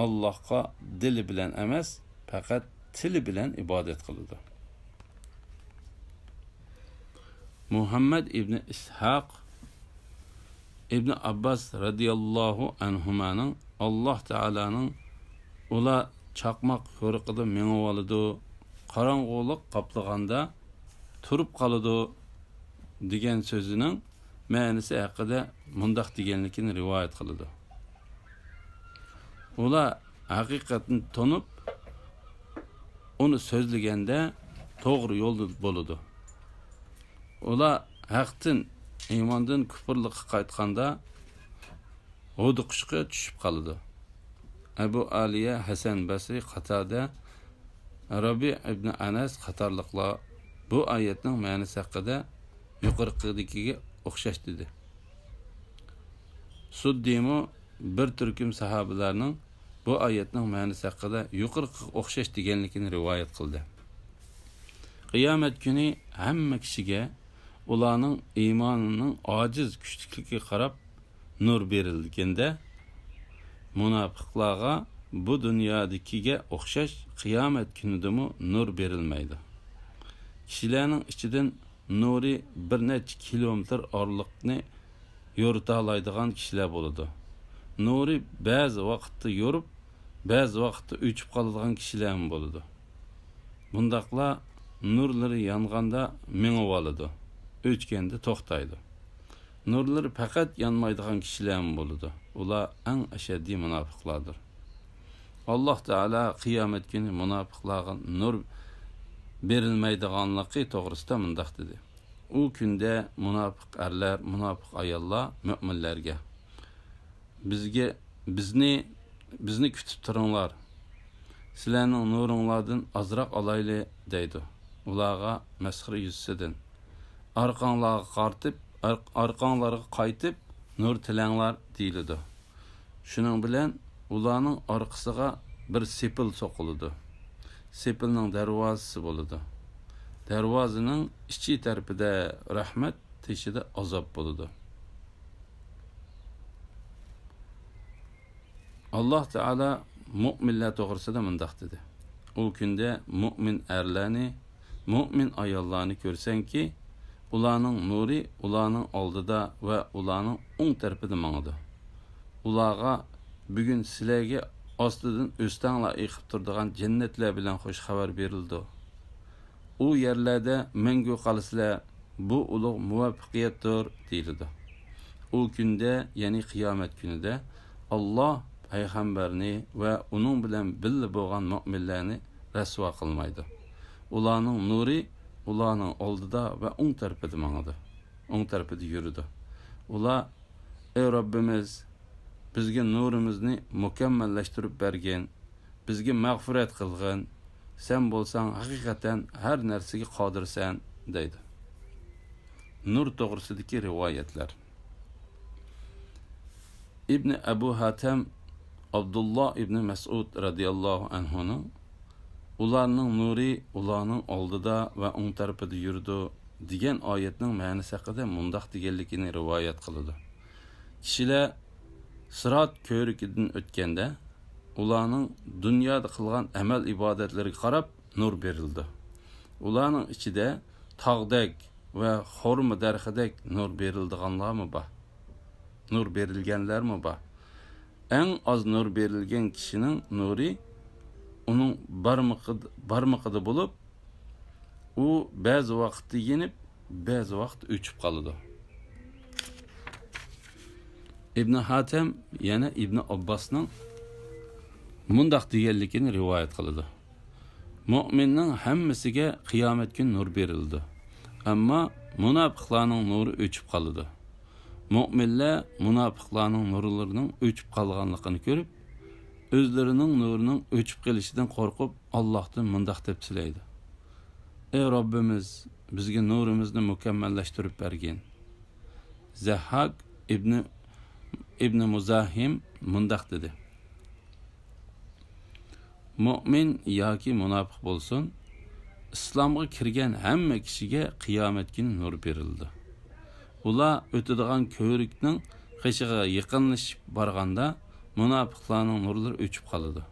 S2: Allohga dili bilan emas, faqat tili bilan ibodat qiladi. Muhammad ibn Ishaq İbn Abbas radıyallahu anhumaning Allah Teala'nın ular chaqmoq yo'riqida mengib oladi, qorong'ulik qoplaganda turib qoladi degan so'zining ma'nosi haqida mundaq deganligini rivoyat qiladi. Ular haqiqatni tonib, uni so'zlaganda to'g'ri yo'lda bo'ladi. Ular haqdan, iymondan kufrlikqa qaytganda huduqishga tushib qoladi. Abu Aliya, Hasan Basri, Qatada, Rabi ibn Anas qatorliqlar bu oyatning ma'nosi haqida yuqoridagiga o'xshash dedi. Suddimo bir turkum sahobalarning bu oyatning ma'nosi haqida yuqoriga o'xshash deganligini rivoyat qildi. Qiyomat kuni hamma kishiga ularning iymonining ojiz kuchligiga qarab nur berilganda, munofiqlarga bu dunyodikiga o'xshash qiyomat kunidami nur berilmaydi. Kishilarning ichidan nuri bir necha kilometr oraliqni yo'rita oladigan kishilar bo'ladi. Nuri ba'zi vaqtda yo'rib, ba'zi vaqtda o'chib qoladigan kishilar ham bo'ladi. Bundaqlar nurlari yonganda mengib oladi, o'chganda to'xtaydi. Nurlari faqat yonmaydigan kishilar ham bo'ladi. Ular eng ashaddiy munofiqlardir. Allah Teala qiyomat kuni munofiqlarga nur berilmaydiganligi to'g'risida mundaq dedi. U kunda munofiq erlar, munofiq ayollar mu'minlarga bizni kutib turinglar. Sizlarning nuringlardan azroq olayli deydi. Ularga masxira yuzsidan arqanlarga qaytib nur tilanglar deyiladi. Shuning bilan ularning orqasiga bir sepil so'qiladi. Sepilning darvozasi bo'ladi. Darvozaning ichi tarafida rahmat, teshida azob bo'ladi. Allah Teala mu'minlar to'g'risida mundaq dedi. U kunda mu'min erlarni, mu'min ayollarni ko'rsanki, ularning nuri ularning oldida va ularning o'ng tarafida mangadi. Ularga bugun sizlarga ostidan o'stanglar eqib turadigan jannatlar bilan xush xabar berildi. U yerlarda mangu qolasizlar, bu ulug' muvaffaqiyatdir deyildi. U kunda, ya'ni qiyomat kunida Alloh payg'ambarni va uning bilan birga bo'lgan mu'minlarni rasvo qilmaydi. Ularning nuri ularning oldida va o'ng tarafida mangadi. O'ng tarafida yuridi. Ular: "Ey Robbimiz, bizga nurimizni mukammallashtirib bergin, bizga mag'firat qilgin. Sen bo'lsang haqiqatan har narsaga qodirsan" deydi. Nur to'g'risidagi rivoyatlar. İbn Abu Hatem Abdullah ibn Mas'ud radıyallahu anhu'nun ularning nuri ularning oldida va o'ng tarafida yurdi degan oyatning ma'nosi haqida mundaq deganligini rivoyat qiladi. Kishilar sirat ko'rigidan o'tganda ularning dunyoda qilgan amal ibodatlariga qarab nur berildi. Ularning ichida tog'dek va xurmo darxidek nur berilganlarmi bor? Nur berilganlarmi bor? Eng az nur berilgan kishining nuri uning barmog'ida bo'lib, u ba'zi vaqtda yenib, ba'zi vaqt o'chib qoladi. İbn Hatem yana İbn Abbasning mundaq deganligini rivoyat qiladi. Mu'minning hammasiga qiyomat kun nur berildi. Ammo munofiqlarning nuri o'chib qoladi. Mu'minlar munofiqlarning nurlarining o'chib qolganligini ko'rib, o'zlarining nurining o'chib qolishidan qo'rqib, Allohdan mundaq deb tilaydi. Ey Robbimiz, bizga nurimizni mukammallashtirib bergin. Zahhak İbn Muzahim mundaq dedi. Mu'min yoki munofiq bo'lsin, islomga kirgan hamma kishiga qiyomat kuni nur berildi. Ular o'tadigan ko'rikning qishig'iga yaqinlashib borganda munofiqlarning nurlari o'chib qoladi.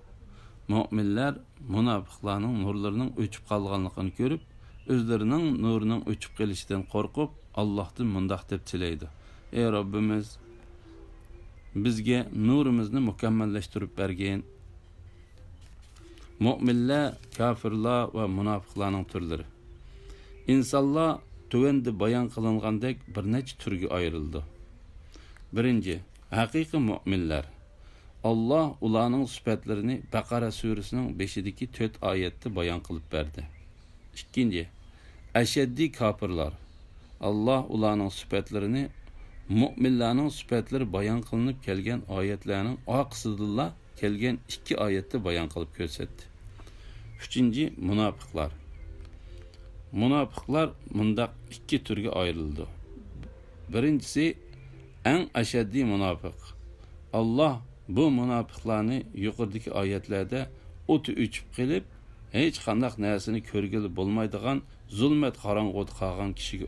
S2: Mu'minlar munofiqlarning nurlarining o'chib qolganligini ko'rib, o'zlarining nurining o'chib qolishidan qo'rqib, Allohdan mundaq deb tilaydi. Ey Robbimiz, bizga nurimizni mukammallashtirib bergin. Mu'minlar, kafirlar va munofiqlarning turlari. İnsanlar tövende bayon qilingandek bir necha turga ayrildi. Birinchi, haqiqiy mu'minlar. Allah ularning sifatlarini Baqara surasining 5-dagi 4 oyatda bayon qilib berdi. Ikkinchi, ashaddiy kafirlar. Allah ularning sifatlarini mu'minlarning sifatlari bayon qilinib kelgan oyatlarning oqsidilla kelgan 2 oyatda bayon qilib ko'rsatdi. Uchinchi, munofiqlar. Munofiqlar mundaq 2 turga ayrildi. Birinchisi, eng ashaddiy munofiq. Allah bu munofiqlarni yuqoridagi oyatlarda o'ti o'chib qilib, hech qanday narsani ko'rgili bo'lmaydigan zulmat qorong'uda qolgan kishiga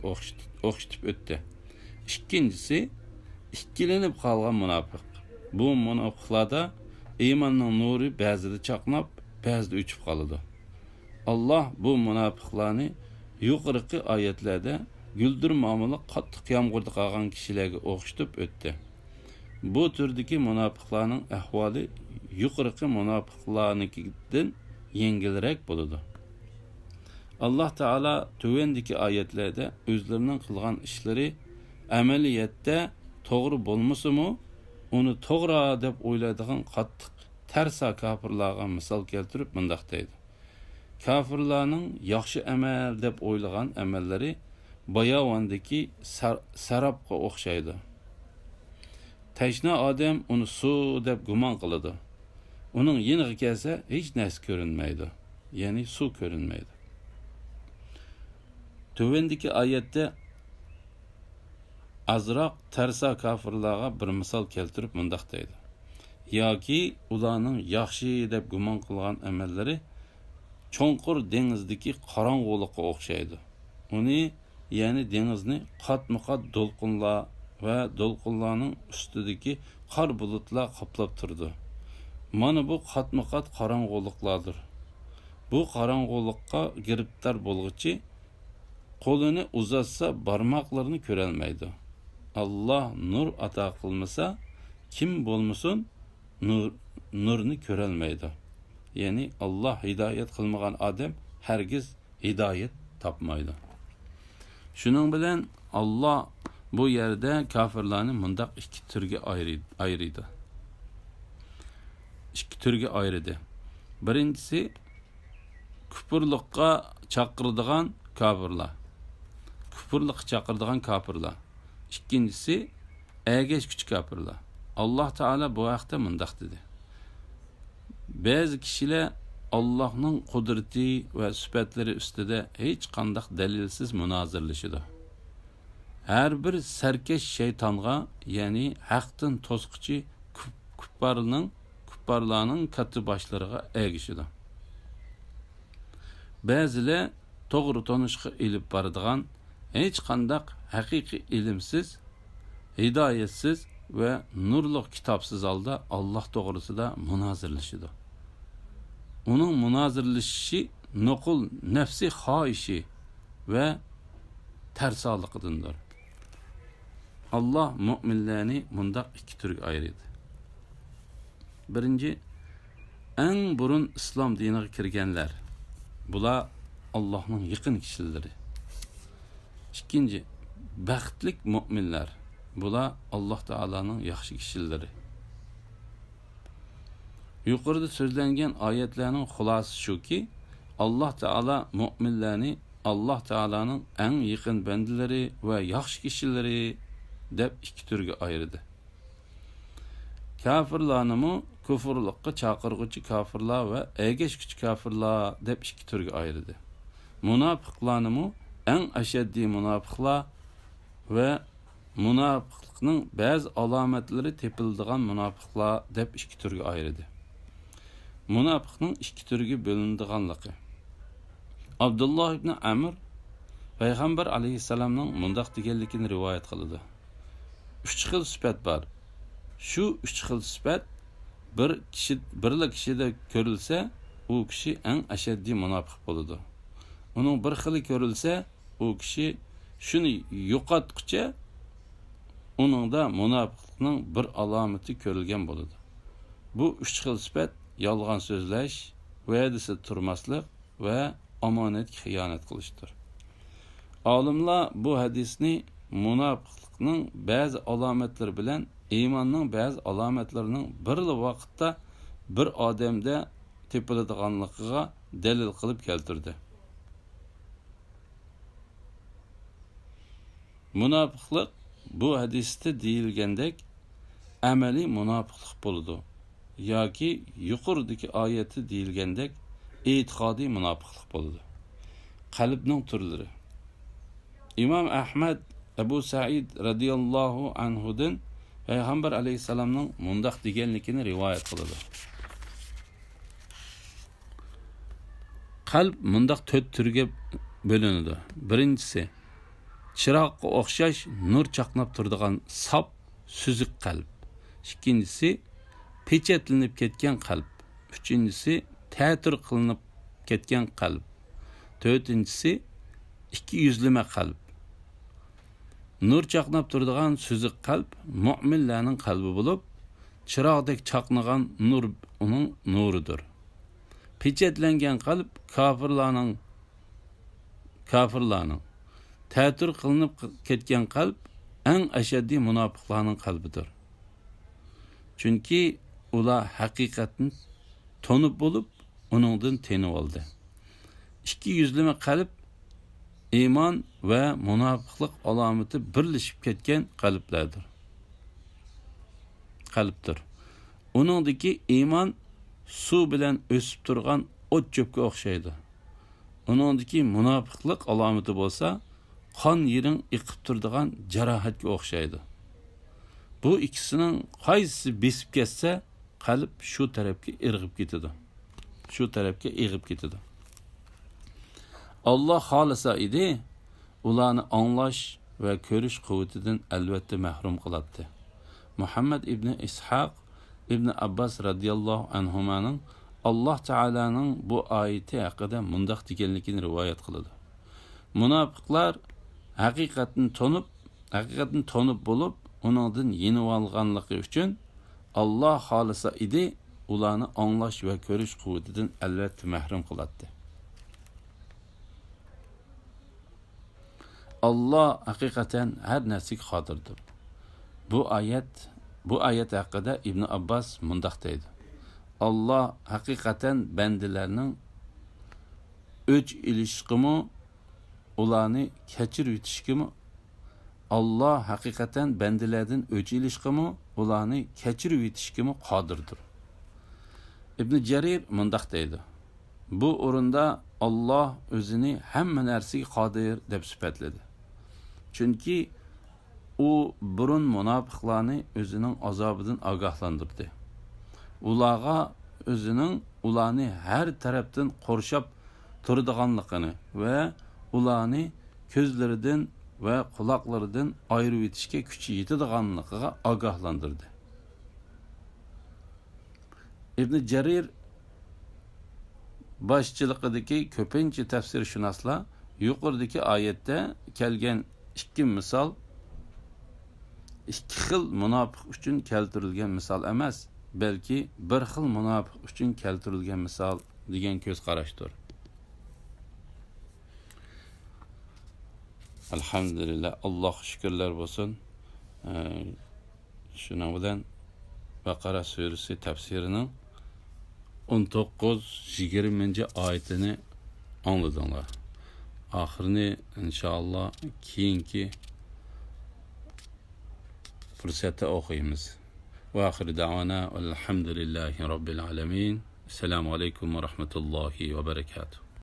S2: o'xshatib o'tdi. Ikkinchisi, ikkilanib qolgan munofiq. Bu munofiqlarda iymonning nuri ba'zida chaqnab, ba'zida o'chib qoladi. Allah bu munofiqlarni yuqorqi oyatlarda guldirmamili qattiq yomg'irda qolgan kishilarga o'xshatib o'tdi. Bu turdagi munofiqlarning ahvoli yuqorqi munofiqlarnikidan yengilroq bo'ladi. Allah Taala tövendeki oyatlarda o'zlarining qilgan ishlari amaliyotda to'g'ri bo'lmasa-mu, uni to'g'ri deb o'ylaydigan qattiq tarsa kafirlarga misol keltirib mundaq deydi. Kafirlarning yaxshi amal deb o'ylagan amallari bayovandagi sarabga o'xshaydi. Tashna odam uni suv deb gumon qiladi. Uning yeniga kelsa hech narsa ko'rinmaydi. Ya'ni suv ko'rinmaydi. Tövendeki oyatda azroq tarsa kafirlarga bir misol keltirib mundaq deydi. Yoki ularning yaxshi deb gumon qilgan amallari cho'nqur dengizdagi qorong'ulikqa o'xshaydi. Uni, ya'ni dengizni qatma-qat to'lqinlar va to'lqinlarning ustidagi qor bulutlar qoplab turdi. Mana bu qatma-qat qorong'uliklardir. Bu qorong'ulikqa giribdor bo'lg'ichi qo'lini uzatsa barmoqlarini ko'rolmaydi. Allah nur ato qilmasa, kim bo'lmasin nurni ko'rolmaydi. Ya'ni Allah hidoyat qilmagan odam hargiz hidoyat topmaydi. Shuning bilan Allah bu yerda kafirlarni mundaq 2 turga ayirdi. 2 turga ayirdi. Birinchisi, kufrlikqa chaqiradigan kafirlar. Kufrlikqa chaqiradigan kafirlar. İkincisi, ergeçküç kafirlar. Allah Teala bu haqda mundaq dedi. Bazı kişiler Allah'ın kudreti ve sübetleri üstüde hiç qandaq dalilsiz münazirleşidi. Her bir serkeş şeytanga, yani haqdan tosquchi kupparlarning katı başlarına ergişidi. Bazılar to'g'ri tonishga ilib boradigan hech qandaq haqiqiy ilmsiz, hidoyatsiz ve nurli kitobsiz holda Allah to'g'risida munozirlashidi. Uning munozirlashishi nuqul nafsi xohishi ve tersaliqidandir. Allah mu'minlarni mundaq 2 turga ayirdi. Birinchi, eng burun islom diniga kirganlar. Bular Allohning yaqin kishilari. Ikkinchi, baxtlik mu'minlar. Bular Alloh taolaning yaxshi kishilari. Yuqorida so'zlangan oyatlarning xulosasi shuki, Alloh taolo mu'minlarni Alloh taolaning eng yaqin bandalari va yaxshi kishilari deb ikki turga ayirdi. Kafirlarni kufrlikqa chaqirg'uvchi kafirlar va egashguvchi kafirlar deb ikki turga ayirdi. Munofiqlarni eng ashaddiy munofiqlar va munofiqlikning ba'zi alomatlari tepiladigan munofiqlar deb ikki turga ayirdi. Munofiqning ikki turga bo'linadiganligi. Abdulloh ibn Amr payg'ambar alayhissalomning mundaq deganligini rivoyat qiladi. 3 xil sifat bor. Shu 3 xil sifat birla kishida ko'rilsa, u kishi eng ashaddiy munofiq bo'ladi. Uning bir xili ko'rilsa, u kishi shuni yo'qotguncha uningda munofiqlikning bir alomati ko'rilgan bo'ladi. Bu 3 xil sifat yolg'on so'zlash, va'dasi turmaslik va omonatga xiyonat qilishdir. Olimlar bu hadisni munofiqlikning ba'zi alomatlari bilan iymonning ba'zi alomatlarining bir vaqtda bir odamda tepiladiganligiga dalil qilib keltirdi. Munofiqlik bu hadisda deyilgandek amaliy munofiqlik bo'ladi yoki yuqoridagi oyatda deyilgandek e'tiqodiy munofiqlik bo'ladi. Qalbning turlari. İmam Ahmad Abu Said radhiyallohu anhudan payg'ambar alayhissalomning mundaq deganligini rivoyat qiladi. Qalb mundaq 4 turga bo'linadi. Birinchisi chiroqqa o'xshash nur chaqnab turadigan sop, suziq qalb. Ikkinchisi pechatlanib ketgan qalb. Uchinchisi ta'tir qilinib ketgan qalb. To'rtinchisi ikki yuzlama qalb. Nur chaqnab turadigan suziq qalb mu'minlarning qalbi bo'lib, chiroqdek chaqnagan nur uning nuridir. Pechatlangan qalb kafirlarning ta'tir qilinib ketgan qalb eng ashaddiy munofiqlarning qalbidir. Chunki ular haqiqatni tonib bo'lib, uningdan tenib oldi. İki yuzlama qalb iymon va munofiqlik alomati birlashib ketgan qalbdir. Uningdagi iymon suv bilan o'sib turgan o't cho'pga o'xshaydi. Uningdagi munofiqlik alomati bo'lsa, qon yiring iqib turadigan jarohatga o'xshaydi. Bu ikkisining qaysi besib ketsa, qalb shu tarafga eg'ib ketadi. Allah xolisa edi, ularni anglash va ko'rish quvvatidan albatta mahrum qiladi. Muhammad ibn Ishaq ibn Abbas radhiyallohu anhumaning Alloh taolaning bu oyati haqida mundaq deganligini rivoyat qiladi. Munofiqlar haqiqatni tonib bo'lib, uningdan yenib olganligi uchun Alloh xolisa edi, ularni anglash va ko'rish quvvatidan albatta mahrum qiladi. Allah haqiqatan her narsaga qodirdir. Bu ayet haqida İbn Abbas mundaq deydi. Allah haqiqatan bandalarning o'ch ilishqimi, ularni kechirib yetishkimi? Allah haqiqatan bandalardan o'ch ilishqimi, ularni kechirib yetishkimi qodirdir. İbn Jarir mundaq deydi. Bu o'rinda Allah o'zini hamma narsaga qodir deb sifatladi. Chunki u burun munofiqlarni o'zining azobidan ogohlantirdi. Ularni har tarafdan qorshab turadiganligini va ularni ko'zlaridan va quloqlaridan ayirib etishga kuchi yetadiganligiga ogohlantirdi. Ibn Jarir boshchiligidagi ko'pincha tafsirshunoslar yuqoridagi oyatda kelgan ikki xil munofiq uchun keltirilgan misol emas, balki bir xil munofiq uchun keltirilgan misol degan ko'z qarashdir. Elhamdülillah, Allah şükürler olsun. Şuna bilen Bakara suresi tefsirinin 19-20 ayetini anladınlar. Ahirini inşallah keyinki fırsatda okuyumuz. Ve ahir davana elhamdülillahi rabbil alemin. Selamun aleyküm ve rahmetullahi ve berekatuhu.